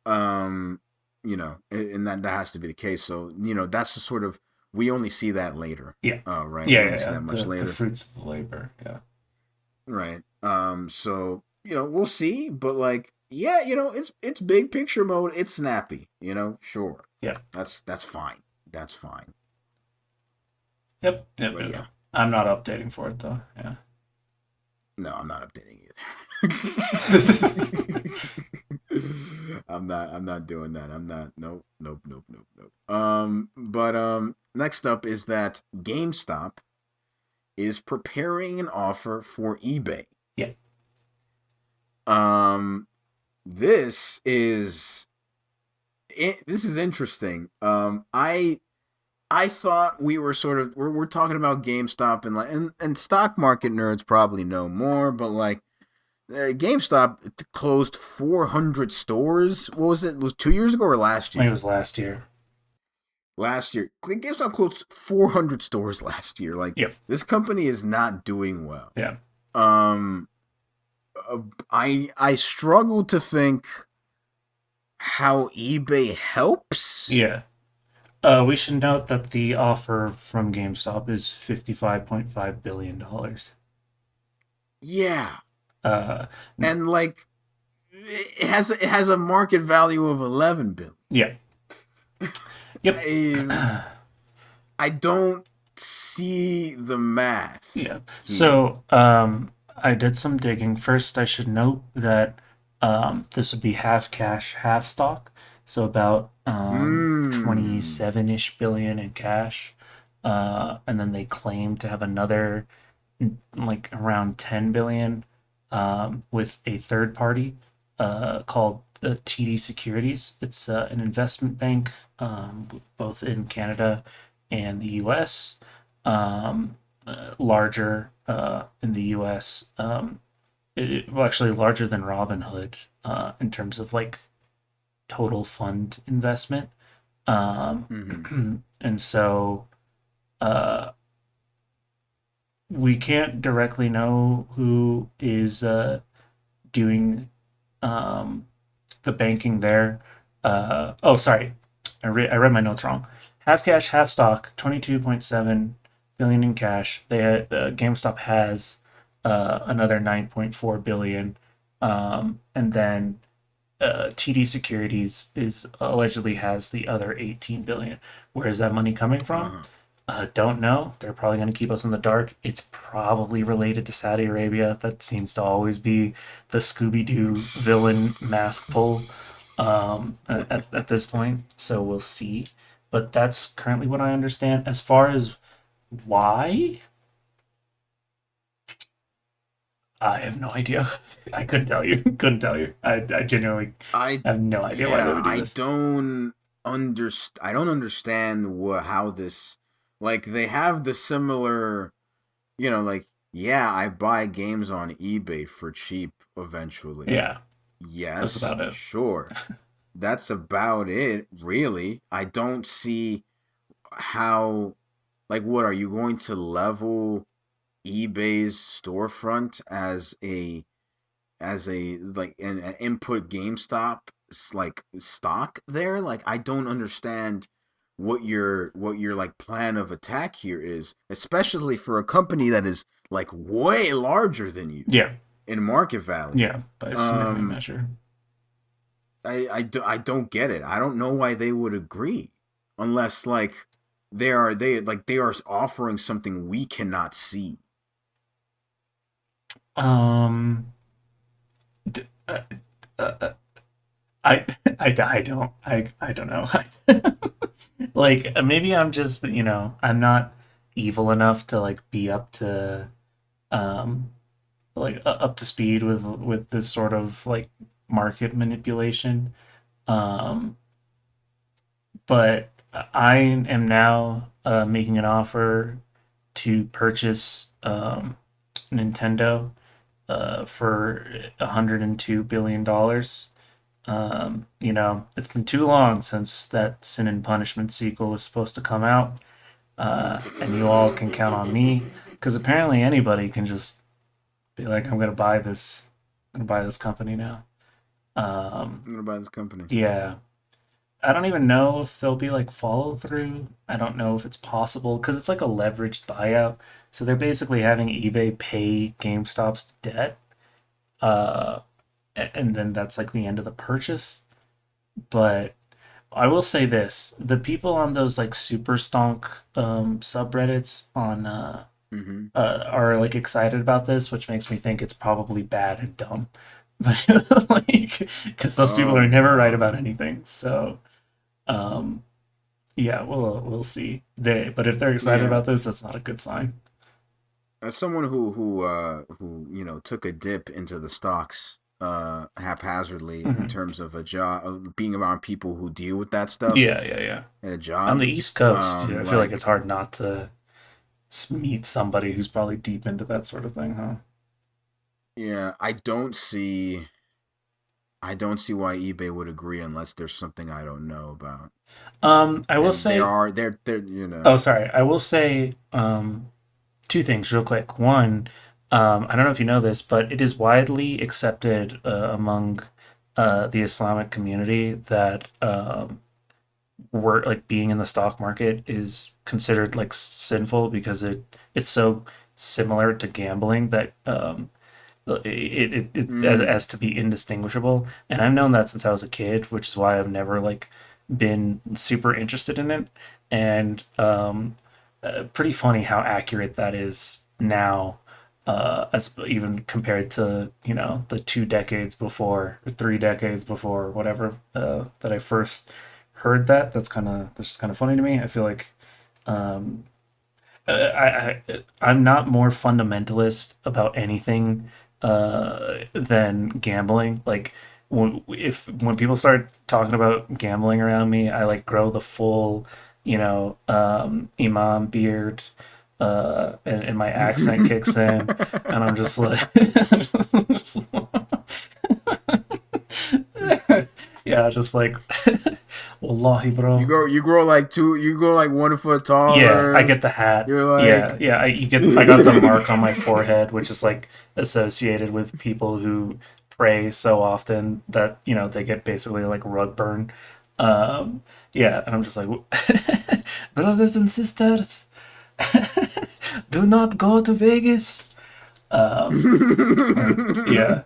Um, and that has to be the case. So that's the sort of we only see that later. Yeah. Right. Yeah. We Yeah. only see Yeah. that much The later. fruits of the labor. Yeah. Right. So we'll see, but like yeah, it's big picture mode. It's snappy. Sure, Yeah. that's fine. That's fine. Yep. Yep. But Yep. yeah, Yep. I'm not updating for it though. Yeah. no, I'm not updating either. I'm not doing that. I'm not. Nope. Nope. Nope. Nope. Nope. But next up is that GameStop is preparing an offer for eBay. Yeah. Um, this is this is interesting. I thought we were sort of we're talking about GameStop and and stock market nerds probably know more, but GameStop closed 400 stores. What was it? It was 2 years ago or last I think it year? was last year. Last year, GameStop closed 400 stores last year. Like Yep. this company is not doing well. Yeah. Um, I struggle to think how eBay helps. Yeah. We should note that the offer from GameStop is $55.5 billion. Yeah, Uh, and it has a market value of 11 billion. yeah. Yep. I, I don't see the math Yeah. here. So, I did some digging. First, I should note that this would be half cash, half stock. So about Hmm. 27-ish billion in cash. And then they claim to have another like around 10 billion with a third party called TD Securities. It's an investment bank both in Canada and the US. Larger in the US. Well, actually larger than Robinhood in terms of like total fund investment. Mm-hmm. And so uh, we can't directly know who is doing um, the banking there. Oh, sorry, I read my notes wrong. Half cash, half stock, 22.7 billion in cash. GameStop has another 9.4 billion, and then TD Securities is allegedly has the other 18 billion. Where is that money coming from? Uh-huh. Don't know. They're probably going to keep us in the dark. It's probably related to Saudi Arabia. That seems to always be the Scooby Doo villain mask pull at this point. So we'll see. But that's currently what I understand. As far as why, I have no idea. I couldn't tell you. Couldn't tell you. I genuinely I have no idea why they Yeah, would do this. I don't understand how this, they have the similar, yeah, I buy games on eBay for cheap eventually. Yeah, that's Yes, about it. sure. That's about it, really. I don't see how, what are you going to level eBay's storefront as a an input GameStop stock there? I don't understand what your plan of attack here is, especially for a company that is way larger than you Yeah, in market value. yeah, by a significant Um, measure. I don't get it. I don't know why they would agree unless they are offering something we cannot see. Um, d- uh, uh, I don't know. Like maybe I'm just I'm not evil enough to like be up to um up to speed with this sort of like market manipulation. Um, but I am now making an offer to purchase Nintendo for $102 billion. It's been too long since that Sin and Punishment sequel was supposed to come out, and you all can count on me because apparently anybody can just be like, I'm gonna buy this company now. Um, I'm gonna buy this company. yeah, I don't even know if there'll be like follow through. I don't know if it's possible because it's like a leveraged buyout. So they're basically having eBay pay GameStop's debt. Uh, and then that's like the end of the purchase. But I will say this: the people on those like super stonk subreddits on Hmm. are like excited about this, which makes me think it's probably bad and dumb. Like, because those people Oh are never right no. about anything. So, um, yeah, we'll see. But if they're excited Yeah. about this, that's not a good sign. As someone who took a dip into the stocks haphazardly in Hmm. terms of a job of being around people who deal with that stuff Yeah, yeah, yeah. at a On the job, East Coast, yeah, I feel like it's like hard not to meet somebody who's probably deep into that sort of thing, huh? yeah, I don't see why eBay would agree unless there's something I don't know about. I will And say, they're oh, sorry, I will say, two things real quick. One, I don't know if you know this, but it is widely accepted among the Islamic community that work like being in the stock market is considered like sinful because it's so similar to gambling that it mm, as to be indistinguishable. And I've known that since I was a kid, which is why I've never like been super interested in it. And pretty funny how accurate that is now, as even compared to the 2 decades before, or 3 decades before, whatever, that I first heard that. That's just kind of funny to me. I feel like um, I'm not more fundamentalist about anything than gambling. Like when people start talking about gambling around me, I like grow the full, imam beard, and my accent kicks in, and I'm just like, just yeah, just like, wallahi, bro. you grow like 1 foot Yeah, I taller. get the hat. You're Yeah, like yeah. I got the mark on my forehead, which is like associated with people who pray so often that they get basically like rug burn. Yeah, and I'm just like, brothers and sisters, do not go to Vegas. Yeah,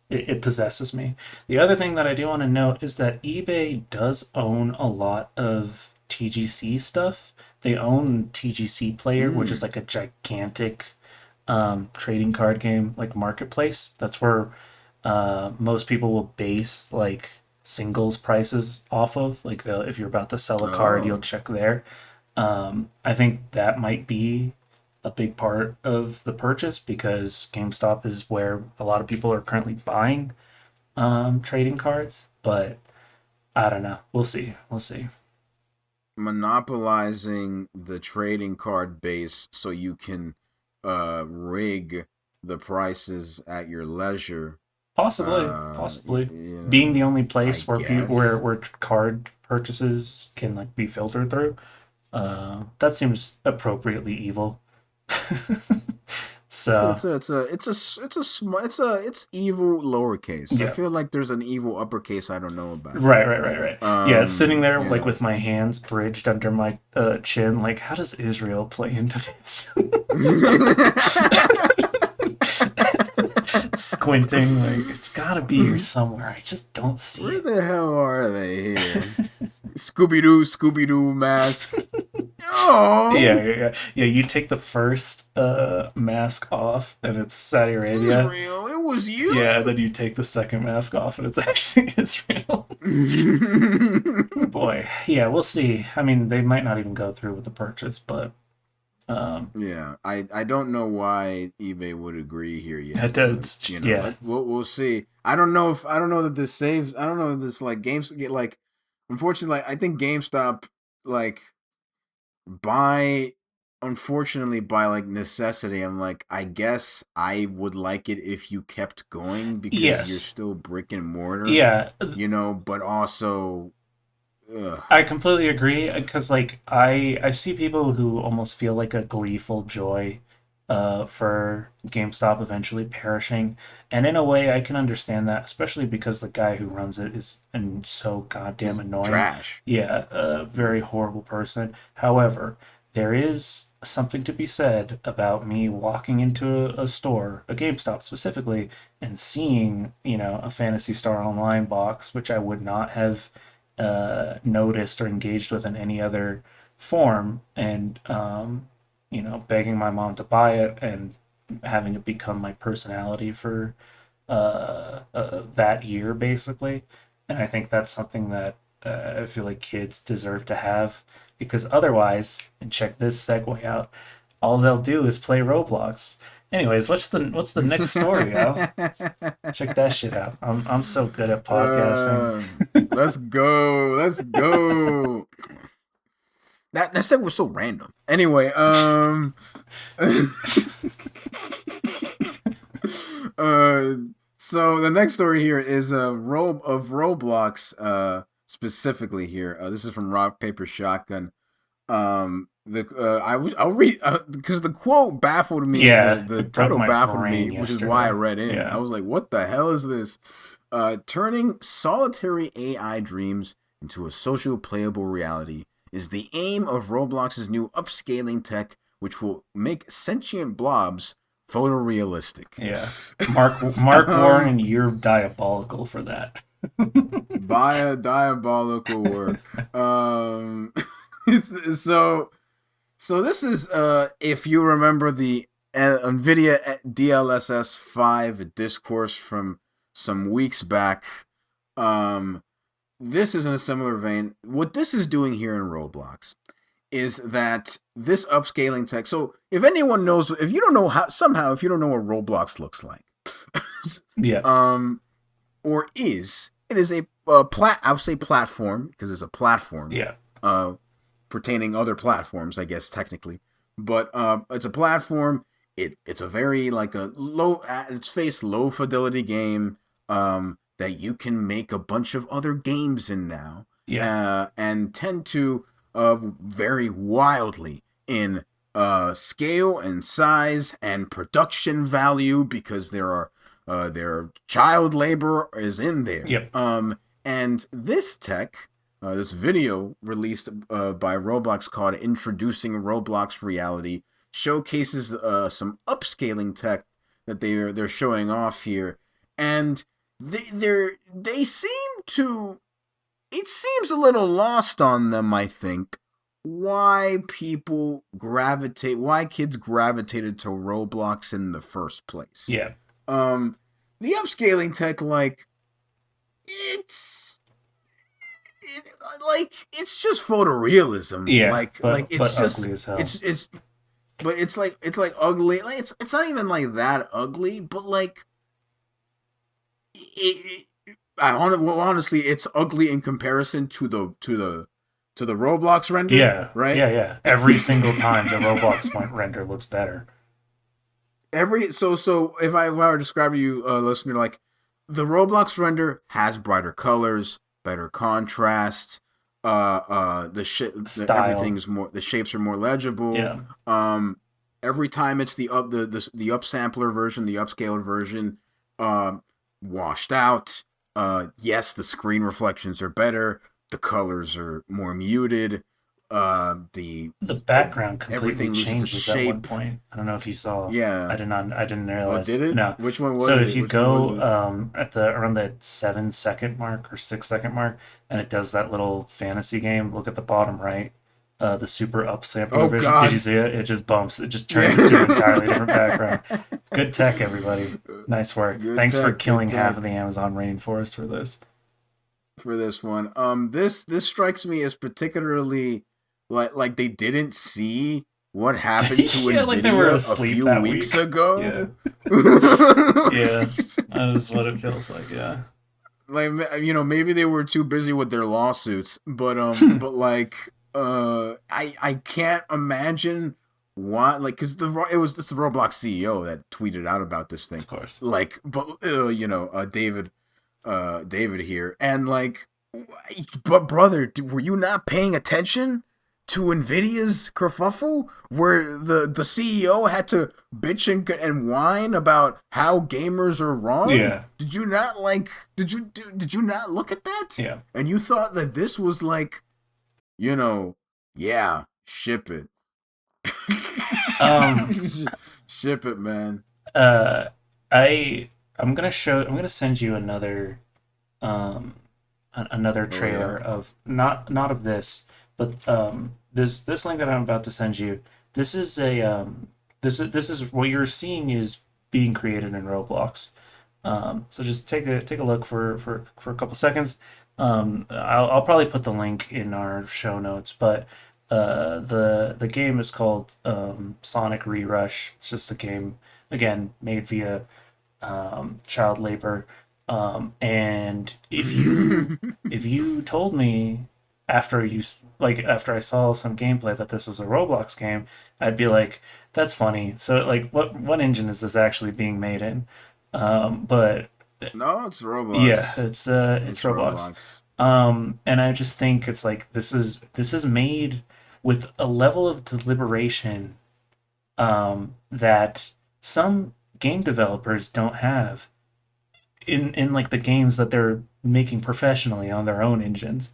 it possesses me. The other thing that I do want to note is that eBay does own a lot of TGC stuff. They own TGC Player, which is mm, like a gigantic trading card game like marketplace. That's where most people will base like singles prices off of. Like if you're about to sell a card, you'll oh. check there. I think that might be a big part of the purchase because GameStop is where a lot of people are currently buying trading cards. But I don't know. We'll see. We'll see. Monopolizing the trading card base so you can rig the prices at your leisure. Possibly, possibly You being the know, only I place where guess. where card purchases can like be filtered through. That seems appropriately evil. So It's evil lowercase. I yeah. feel like there's an evil uppercase I don't know about. Right, right, right, right. Yeah, sitting there You like know. with my hands bridged under my chin, like how does Israel play into this? Squinting, like it's got to be here somewhere. I just don't see Where it. the hell are they here? Scooby Doo mask. Oh, Yeah, yeah, yeah. Yeah, you take the first mask off, and it's Saudi Arabia. Israel, it was Yeah, you. and then you take the second mask off, and it's actually Israel. Boy, yeah, we'll see. I mean, they might not even go through with the purchase, but um, Yeah, I don't know why eBay would agree here yet, that but does, yeah, we'll see. I don't know that this saves. I don't know if this like games get like. Unfortunately, like, I think GameStop like by unfortunately by like necessity. I'm like I guess I would like it if you kept going because you're yes, still brick and mortar, yeah. but also. Ugh. I completely agree because like I see people who almost feel like a gleeful joy for GameStop eventually perishing. And in a way I can understand that, especially because the guy who runs it is so goddamn Is annoying. trash. Yeah, a very horrible person. However, there is something to be said about me walking into a store, a GameStop specifically, and seeing, a Fantasy Star Online box, which I would not have noticed or engaged with in any other form, and begging my mom to buy it and having it become my personality for that year, basically. And I think that's something that I feel like kids deserve to have because otherwise, and check this segue out, all they'll do is play Roblox. Anyways, what's the next story, Al? Check that shit out. I'm so good at podcasting. uh, let's go. Let's go. That set was so random. Anyway, uh, so the next story here is a Roblox, specifically here. This is from Rock Paper Shotgun. I'll read because the quote baffled me. Yeah, The it broke title my baffled me, brain which is why I yesterday. read in. I Yeah, was like, "What the hell is this?" Turning solitary AI dreams into a social playable reality is the aim of Roblox's new upscaling tech, which will make sentient blobs photorealistic. yeah. Mark um, Warren, you're diabolical for that. by a diabolical work. So so this is if you remember the NVIDIA DLSS 5 discourse from some weeks back. Um, this is in a similar vein. What this is doing here in Roblox is that this upscaling tech. So if anyone knows, if you don't know how, somehow, if you don't know what Roblox looks like, Yeah, um, or is, it is a I would say platform because it's a platform, yeah, uh, pertaining other platforms, I guess technically, but it's a platform. It's a very like a low at its face low fidelity game that you can make a bunch of other games in now, yeah, and tend to vary wildly in scale and size and production value because their child labor is in there. yep, And this tech, this video released by Roblox called "Introducing Roblox Reality" showcases some upscaling tech that they're showing off here, and they seem to. It seems a little lost on them, I think, why kids gravitated to Roblox in the first place. yeah, Um, the upscaling tech, like it's it, it's just photorealism. yeah. Like But ugly as hell. but it's like ugly. Like it's not even like that ugly, but like honestly, it's ugly in comparison to the Roblox render, Yeah, right? yeah, yeah. Every single time the Roblox point render looks better. So if I were to describe to you, listener, like the Roblox render has brighter colors, better contrast. Style. The shapes are more legible. Yeah. Um, every time it's the upsampler version, the upscaled version, um, washed out. Yes, the screen reflections are better. The colors are more muted. The The background completely everything loses its changes at one shape. point. I don't know if you saw. Yeah. I did not. I didn't Oh, realize. did it? No. Which one So was if it? you Which one was go it? at the around the 7 second mark or 6 second mark, and it does that little fantasy game. Look at the bottom right. The super upsampler Oh vision. Did you God. see it? It just bumps. It just turns it to an entirely different background. Yeah. Good tech, everybody. Nice work. Good Thanks for tech. Good killing half tech of the Amazon rainforest for this. for this one. This strikes me as particularly like they didn't see what happened to Yeah, like they were Nvidia a asleep few that weeks week. ago. Yeah. Yeah, that is what it feels like. Yeah. Like maybe they were too busy with their lawsuits, but like I can't imagine why, like, because it's the Roblox CEO that tweeted out about this thing, Of course. like, but David here, and like, but brother, were you not paying attention to Nvidia's kerfuffle, where the CEO had to bitch and whine about how gamers are wrong? Yeah. Did you not like? Did you not look at that? Yeah. And you thought that this was like, you know, yeah, ship it. Um, Ship it, man. uh, I I'm gonna send you another um another Oh yeah. trailer of not of this, but this link that I'm about to send you. This is a this is what you're seeing is being created in Roblox. So just take a look for a couple seconds. I'll probably put the link in our show notes, but the game is called Sonic Rerush. It's just a game again made via child labor. And if you told me after after I saw some gameplay that this was a Roblox game, I'd be like, that's funny. So like, what engine is this actually being made in? But No, it's yeah, Roblox. it's It's Roblox. Roblox. And I just think it's like this is made with a level of deliberation that some game developers don't have in like the games that they're making professionally on their own engines.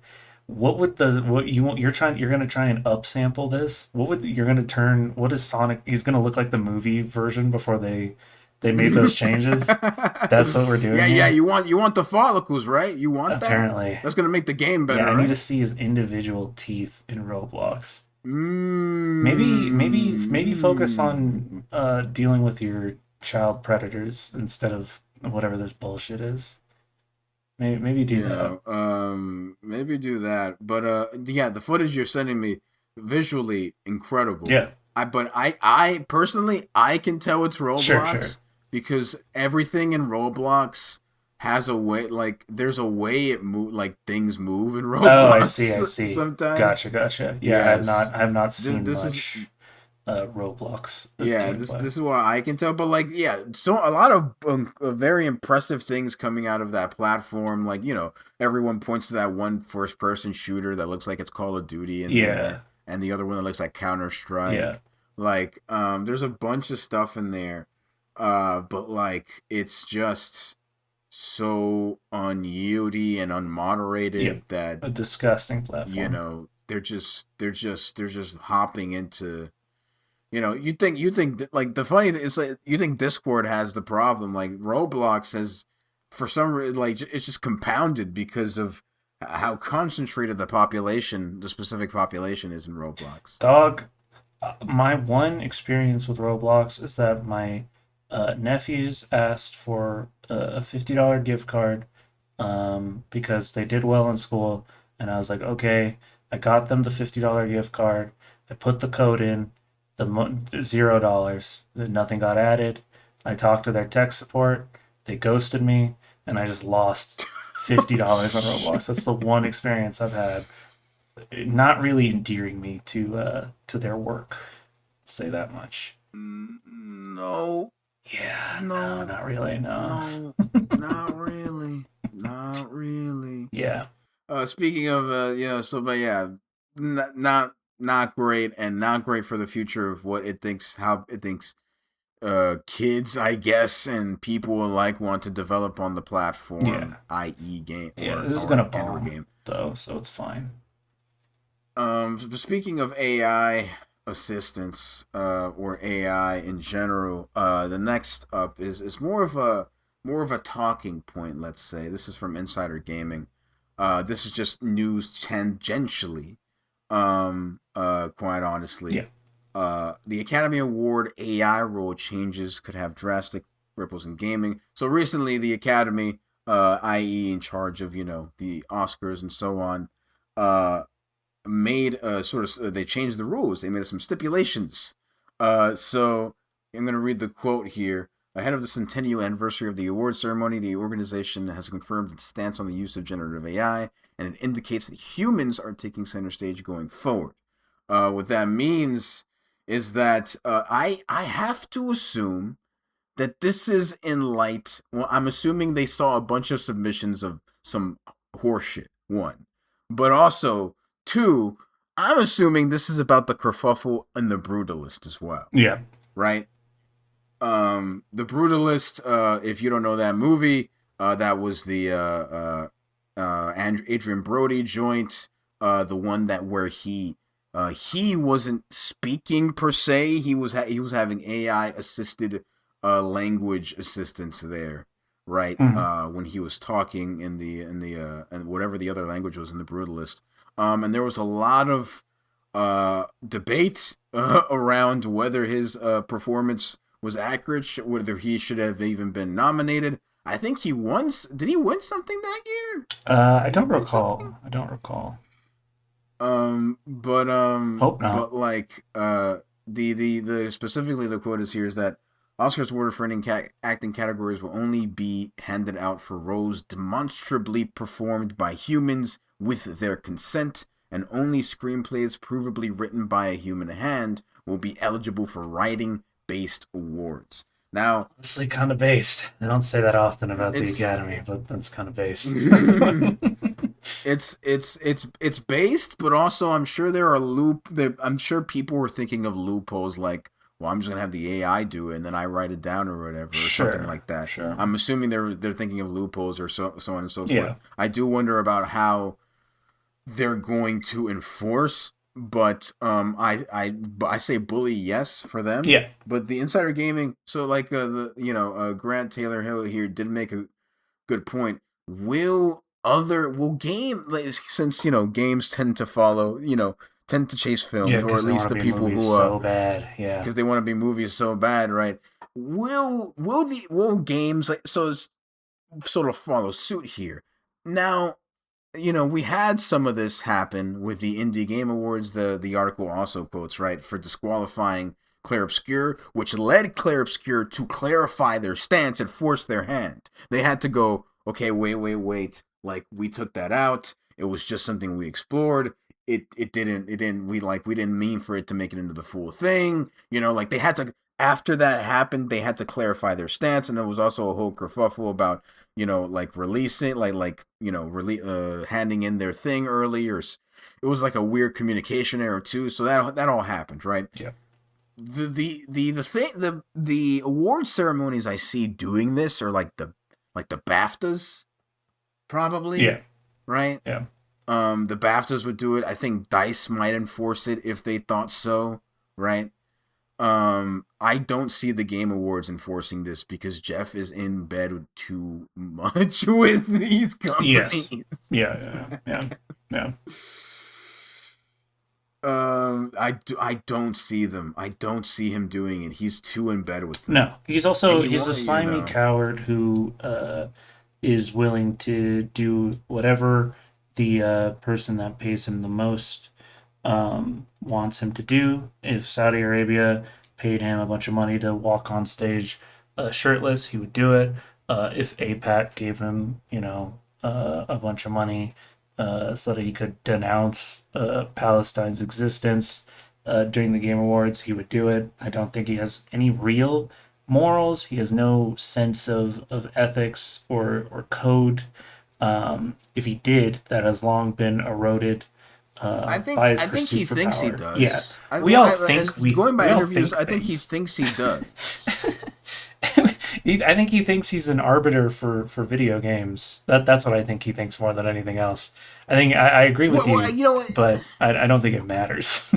What would the what you want you're gonna try and upsample this? What would you're gonna turn what is Sonic he's gonna look like the movie version before they made those changes? That's what we're doing Yeah, yeah. here? You want the follicles, right? You want that? Apparently. That's gonna make the game Yeah, better, I need to right? see his individual teeth in Roblox. Maybe focus Mm. on dealing with your child predators instead of whatever this bullshit is. Maybe do that. Maybe do that. But yeah, the footage you're sending me, visually incredible. Yeah, I personally, I can tell it's sure. Roblox because everything in Roblox has a way, like there's a way like things move in Oh, I Roblox see. sometimes. Gotcha. Yeah, Yes, I have not seen this is much Roblox yeah, gameplay. this is what I can tell. But like, yeah, so a lot of very impressive things coming out of that platform. Like, everyone points to that one first person shooter that looks like it's Call of Duty in there, Yeah, and the other one that looks like Counter yeah, Strike. Like, there's a bunch of stuff in there, but like, it's just so unyieldy and yeah. unmoderated that A disgusting platform. they're just hopping into. Like the funny thing is like you think Discord has the problem. Like Roblox has, for some reason, like it's just compounded because of how concentrated the specific population is in Roblox. Dog, my one experience with Roblox is that my nephews asked for a $50 gift card because they did well in school, and I was like, okay, I got them the $50 gift card. I put the code in, $0, nothing got added. I talked to their tech support, they ghosted me, and I just lost $50 on Roblox. That's the one experience I've had not really endearing me to their work. Say that much. No, Yeah, no, no, not really. No. no, not really, not really. Yeah, Speaking of, but yeah, not great, and not great for the future of what it thinks, how it thinks kids, I guess, and people alike want to develop on the yeah, platform, i.e., game yeah. or This is or gonna and/or bomb game. though, so it's fine. Speaking of AI assistants, or AI in general, the next up is more of a talking point. Let's say this is from Insider Gaming. This is just news tangentially. Quite honestly, Yeah, the Academy Award AI rule changes could have drastic ripples in gaming. So recently, the Academy, i.e., in charge of the Oscars and so on, uh, made they changed the rules. They made some stipulations. So I'm gonna read the quote here. Ahead of the centennial anniversary of the award ceremony, the organization has confirmed its stance on the use of generative AI, and it indicates that humans are taking center stage going forward. What that means is that I have to assume that this is in light. Well, I'm assuming they saw a bunch of submissions of some horseshit. One, but also two. I'm assuming this is about the kerfuffle and the brutalist as well, yeah, right? The brutalist. If you don't know that movie, that was the Adrian Brody joint. The one that where he He wasn't speaking per se. He was having AI assisted language assistance there, right? Mhm. When he was talking in the and whatever the other language was in the Brutalist, and there was a lot of debate around whether his performance was accurate, whether he should have even been nominated. I think he won. Did he win something that year? I Did he don't win something? recall. I don't recall. Hope not. But like, the specifically the quote is here is that Oscars awarded for any acting categories will only be handed out for roles demonstrably performed by humans with their consent, and only screenplays provably written by a human hand will be eligible for writing-based awards. Now, Honestly, kind of based. They don't say that often about the it's Academy, but that's kind of based. it's based, but also I'm sure there are I'm sure people were thinking of loopholes like, well, I'm just gonna have the AI do it and then I write it down or whatever or something Sure, like that. sure. I'm assuming they're thinking of loopholes or so on and so forth. Yeah, I do wonder about how they're going to enforce, but I say bully yes for them, yeah, but the insider gaming. So like the Grant Taylor Hill here did make a good point. Will game, like, since games tend to follow, tend to chase yeah. films, or at Because they want least to the be people movies who so bad. Yeah, because they want to be movies so bad, right? Will games like sort of follow suit here? Now, we had some of this happen with the Indie Game Awards. The article also quotes, right, for disqualifying Claire Obscure, which led Claire Obscure to clarify their stance and force their hand. They had to go, okay, wait. Like, we took that out. It was just something we explored. We didn't mean for it to make it into the full thing. Like, they had to, after that happened, they had to clarify their stance, and there was also a whole kerfuffle about like releasing, handing in their thing early, or it was like a weird communication error too. So that all happened, right? yeah, The award ceremonies I see doing this are like the BAFTAs, probably, yeah, right? yeah. The BAFTAs would do it. I think Dice might enforce it if they thought so, right? I don't see the Game Awards enforcing this because Jeff is in bed too much with these Yes. companies. Yeah. I don't see them. I don't see him doing it. He's too in bed with them. No, And he's a slimy coward who is willing to do whatever the person that pays him the most wants him to do. If Saudi Arabia paid him a bunch of money to walk on stage shirtless, he would do it. If APAC gave him, a bunch of money so that he could denounce Palestine's existence during the Game Awards, he would do it. I don't think he has any real morals. He has no sense of ethics or code. If he did, that has long been eroded by his I think pursuit he for thinks he power. Yeah, does. Going by we all interviews, think I think he things. thinks he does. I think he thinks he's an arbiter for video games. That's what I think he thinks more than anything else. I agree with Well, you, you know what? but I don't think it matters.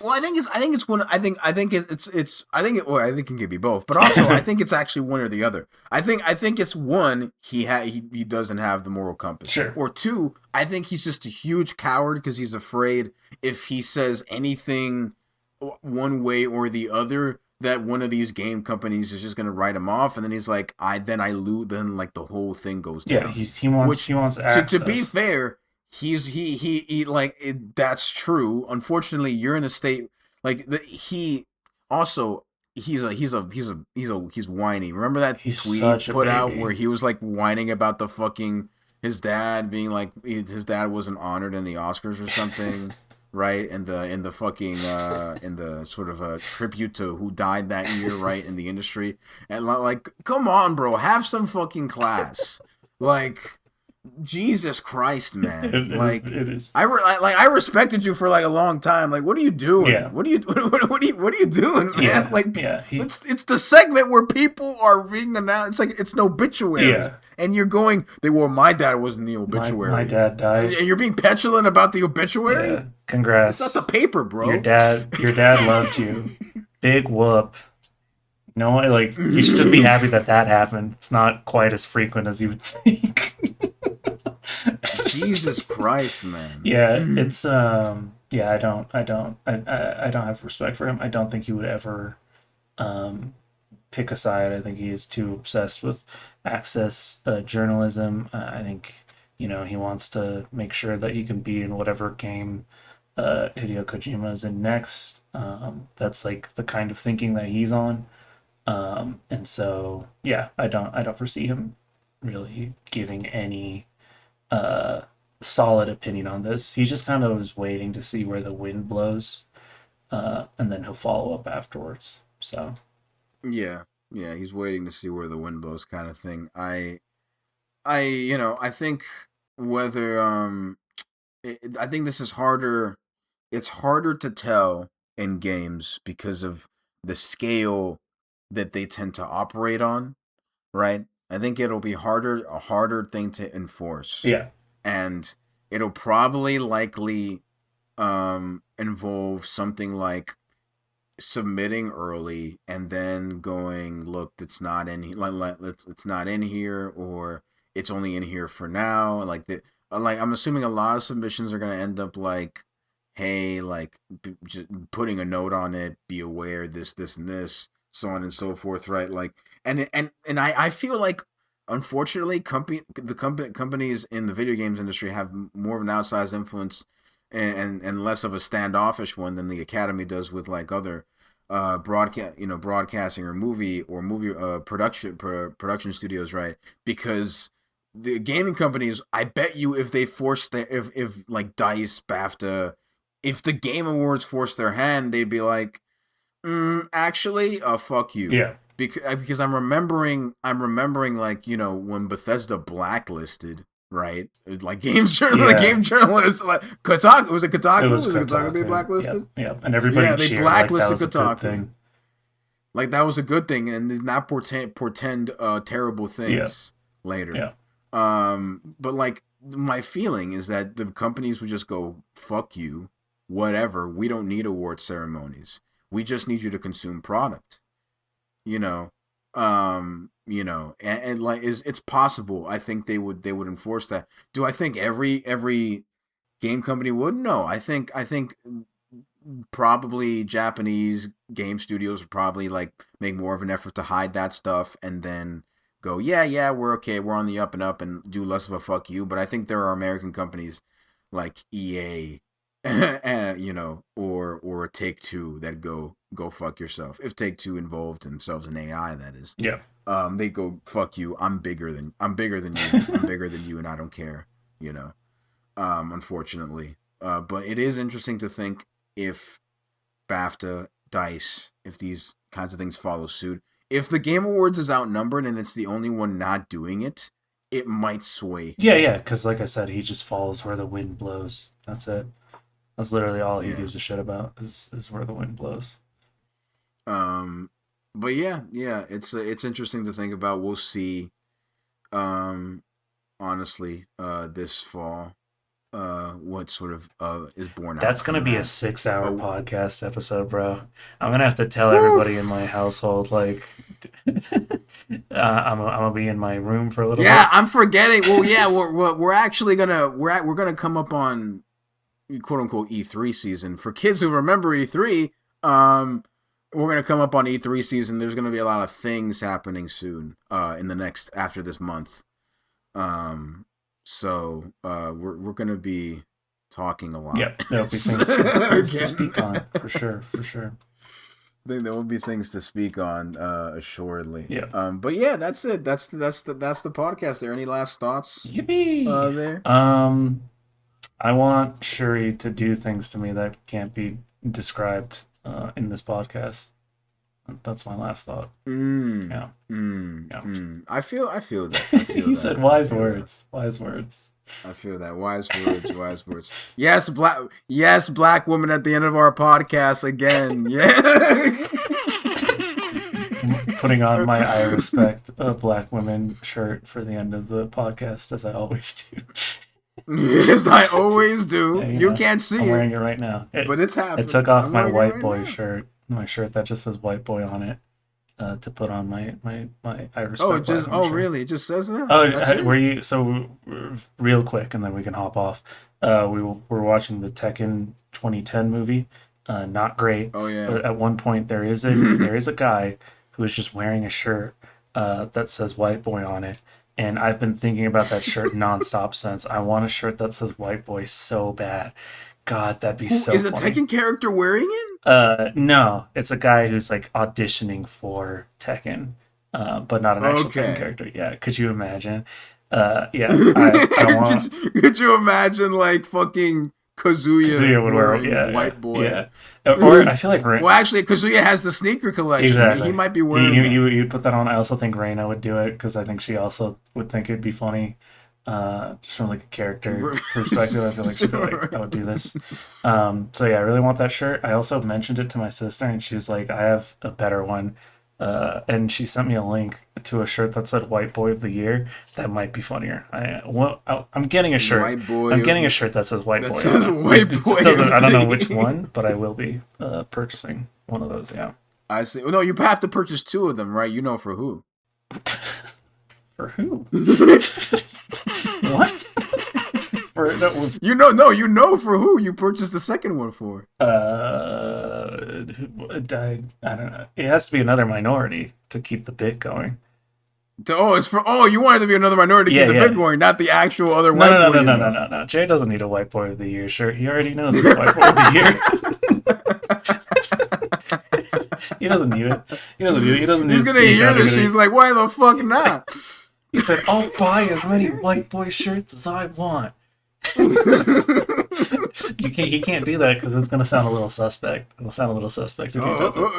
Well, I think it's one. I think it's. Well, I think it could be both, but also I think it's actually one or the other. I think it's one. He doesn't have the moral compass, Sure. or two. I think he's just a huge coward because he's afraid if he says anything one way or the other that one of these game companies is just gonna write him off, and then he's like, I lose. Then like the whole thing goes Yeah, down. he Which, wants to be access. fair, he like that's true. Unfortunately, you're in a state like he also he's whiny. Remember that He's tweet he such a put out where baby. he was like whining about the fucking his dad being like his dad wasn't honored in the Oscars or something, right? And the fucking in the sort of a tribute to who died that year, right, in the industry. And like, come on, bro, have some fucking class. Like, Jesus Christ, man! It is. Like, It is. I respected you for like a long time. Like, what are you doing? Yeah. What are you doing, man? Yeah. Like, Yeah. He. it's the segment where people are being announced. It's like it's an obituary, Yeah. and you're going. They were my dad was in the My obituary, dad and died. you're being petulant about the obituary. Yeah. It's not the Congrats. paper, Your bro. dad. Your dad loved you. Big whoop. No, like you should just be happy that that happened. It's not quite as frequent as you would think. Jesus Christ, man. Yeah, it's yeah, I don't have respect for him. I don't think he would ever um pick a side. I think he is too obsessed with access journalism. I think he wants to make sure that he can be in whatever game Hideo Kojima is in next. That's like the kind of thinking that he's on. And so yeah, I don't foresee him really giving any uh solid opinion on this. He just kind of was waiting to see where the wind blows, and then he'll follow up afterwards. So Yeah, yeah. He's waiting to see where the wind blows, kind of thing. I think whether I think this is harder. It's harder to tell in games because of the scale that they tend to operate on, right? I think it'll be a harder thing to enforce, yeah, and it'll probably likely involve something like submitting early and then going, look, it's not in it's not in here, or it's only in here for now. Like I'm assuming a lot of submissions are going to end up like, hey, like just putting a note on it, be aware this and this, so on and so forth, right? Like, and I feel like, unfortunately, companies in the video games industry have more of an outsized influence and less of a standoffish one than the Academy does with like other broadcasting or movie production studios, right? Because the gaming companies, I bet you, if they forced their if like Dice, BAFTA, if the Game Awards forced their hand, they'd be like, actually, fuck you. yeah, Because I'm remembering like when Bethesda blacklisted, right? Like the yeah. game journalists, like Kotaku, was it It Kotaku? was Was it Kotaku they Kotaku. Yep, blacklisted? yep. And everybody Yeah, they cheered like that blacklisted was a good Kotaku. thing. Like that was a good thing, and did not portend terrible Yeah, things later. yeah, But like my feeling is that the companies would just go, "Fuck you, whatever. We don't need award ceremonies. We just need you to consume product." You know, and like it's possible. I think they would enforce that. Do I think every game company would? No, I think probably Japanese game studios would probably like make more of an effort to hide that stuff and then go, yeah, we're okay, we're on the up and up, and do less of a fuck you. But I think there are American companies like EA, or a Take Two that go fuck yourself. If Take Two involved themselves in AI, that is, yeah. they go, fuck you. I'm bigger than you. I'm bigger than you, and I don't care. You know, unfortunately. But it is interesting to think if BAFTA, Dice, if these kinds of things follow suit. If the Game Awards is outnumbered and it's the only one not doing it, it might sway. Yeah, yeah, because like I said, he just follows where the wind blows. That's it. That's literally all he Yeah. gives a shit about is where the wind blows. Um. But yeah, it's interesting to think about. We'll see. Um. Honestly, this fall, what sort of is born out That's gonna from be a that. 6 hour Oh, podcast episode, bro. I'm gonna have to tell whew. everybody in my household, like, I'm gonna be in my room for a little Yeah, bit. I'm forgetting. Well, yeah, we're actually we're gonna come up on quote unquote E3 season. For kids who remember E3, we're gonna come up on E3 season. There's gonna be a lot of things happening soon. In the next after this month. Um, we're gonna be talking a lot. Yep, there'll be things to speak Again. on for sure, for sure. I think there will be things to speak on, assuredly. Yep. But yeah, that's it. That's the podcast. There any last thoughts? Yippee! There. I want Shuri to do things to me that can't be described in this podcast. That's my last thought. Mm, Yeah, yeah. I feel that. I feel He that. said I wise feel that. words. Wise words. I feel that. Wise words, wise words. Yes, black woman at the end of our podcast again. Yeah. Putting on my I respect black women shirt for the end of the podcast, as I always do. Yes, I always do. Yeah, You can't I'm see wearing it, it right now. but it's I took happening. off I'm my wearing it white right boy now. shirt, my shirt that just says white boy on it, to put on my I Oh, respect black women shirt. really? It just says that? Oh, That's it? were you so real quick, and then we can hop off. Were watching the Tekken 2010 movie. Not great, Oh yeah. but at one point there is a guy who is just wearing a shirt that says white boy on it, and I've been thinking about that shirt nonstop since. I want a shirt that says white boy so bad. God, that'd be Who so is a funny. Tekken character wearing it? No, it's a guy who's like auditioning for Tekken, but not an actual Tekken Okay. character. Yeah, could you imagine? Yeah, I want Could you imagine like fucking Kazuya Kazuya would wear. wearing Yeah, yeah, white boy? yeah. Or I feel like Well, actually, Kazuya has the sneaker collection. He exactly. might be You wearing you that. you you put that on. I also think Reina would do it because I think she also would think it'd be funny. Just from like a character perspective, I feel like she'd be like, I would do this. So yeah, I really want that shirt. I also mentioned it to my sister, and she's like, I have a better one. And she sent me a link to a shirt that said "White Boy of the Year." That might be funnier. I'm getting a shirt. White boy I'm getting a shirt that says "White that Boy" says on it. white It just boy doesn't. I of don't the know which year. one, but I will be purchasing one of those. Yeah. I see. Well, no, you have to purchase two of them, right? You know for who? For who? What? For no, You know for who you purchased the second one for. I don't know. It has to be another minority to keep the bit going. It's for you wanted to be another minority to Yeah, keep the yeah. bid going, not the actual other No, white no, no, boy no, you no, know. no, no, no. Jay doesn't need a White Boy of the Year shirt. He already knows he's White Boy of the Year. He doesn't need it. He doesn't need it. He doesn't need He's to gonna speak hear out. this. She's like, why the fuck not? He said, I'll buy as many White Boy shirts as I want. He can't do that because it's going to sound a little suspect. It'll sound a little suspect if he does it.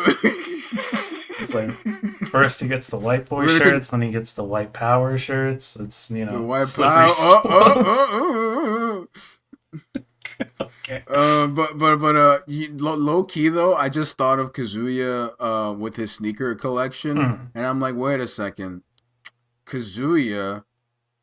It's like, first he gets the White Boy shirts, then he gets the White Power shirts. It's, the white slippery power. slope. Okay. Low key though, I just thought of Kazuya with his sneaker collection, and I'm like, wait a second, Kazuya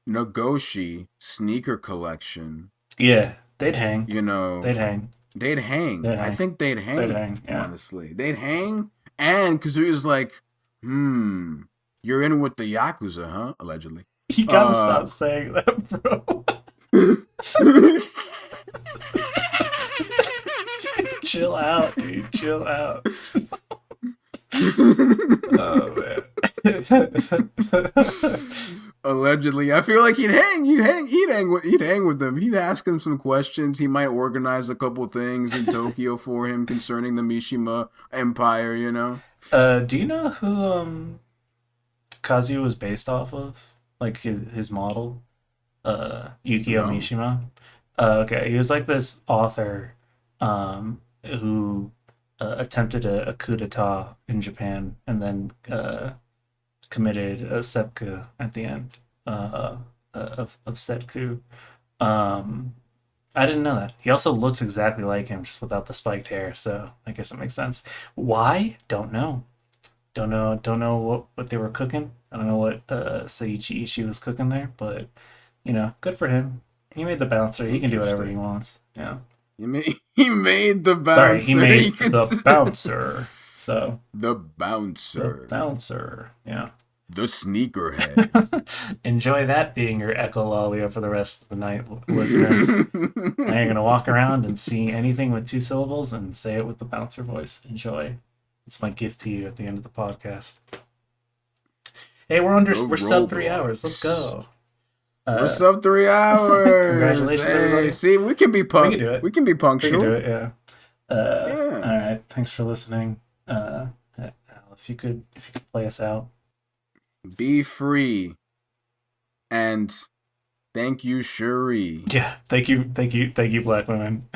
Nagoshi sneaker collection. Yeah, they'd hang. You know, They'd hang. They'd hang. I think they'd hang. They'd hang, yeah. Honestly, they'd hang. And Kazuya's like, you're in with the Yakuza, huh? Allegedly. You gotta stop saying that, bro. Chill out, dude. Chill out. Oh man. Allegedly, I feel like he'd hang with them. He'd ask him some questions. He might organize a couple things in Tokyo for him concerning the Mishima Empire. You know. Do you know who Kazuya was based off of? Like his model, Yukio No. Mishima. Okay, he was like this author, who attempted a coup d'état in Japan and then committed a seppuku at the end of said coup. I didn't know that. He also looks exactly like him, just without the spiked hair. So I guess it makes sense. Why? Don't know. Don't know what they were cooking. I don't know what Seiichi Ishii was cooking there, but good for him. He made the bouncer. He can do whatever he wants. Yeah. He made the bouncer. Sorry, he made the bouncer. So the bouncer. The bouncer. Yeah. The sneakerhead. Enjoy that being your echolalia for the rest of the night, listeners. Now you're gonna walk around and see anything with 2 syllables and say it with the bouncer voice. Enjoy. It's my gift to you at the end of the podcast. Hey, we're sub 3 hours. Let's go. We're sub 3 hours. Congratulations, everybody. See, we can be We can do it. We can be punctual. We can do it. Yeah. Yeah. All right. Thanks for listening. If you could play us out. Be free. And thank you, Shuri. Yeah. Thank you, black women.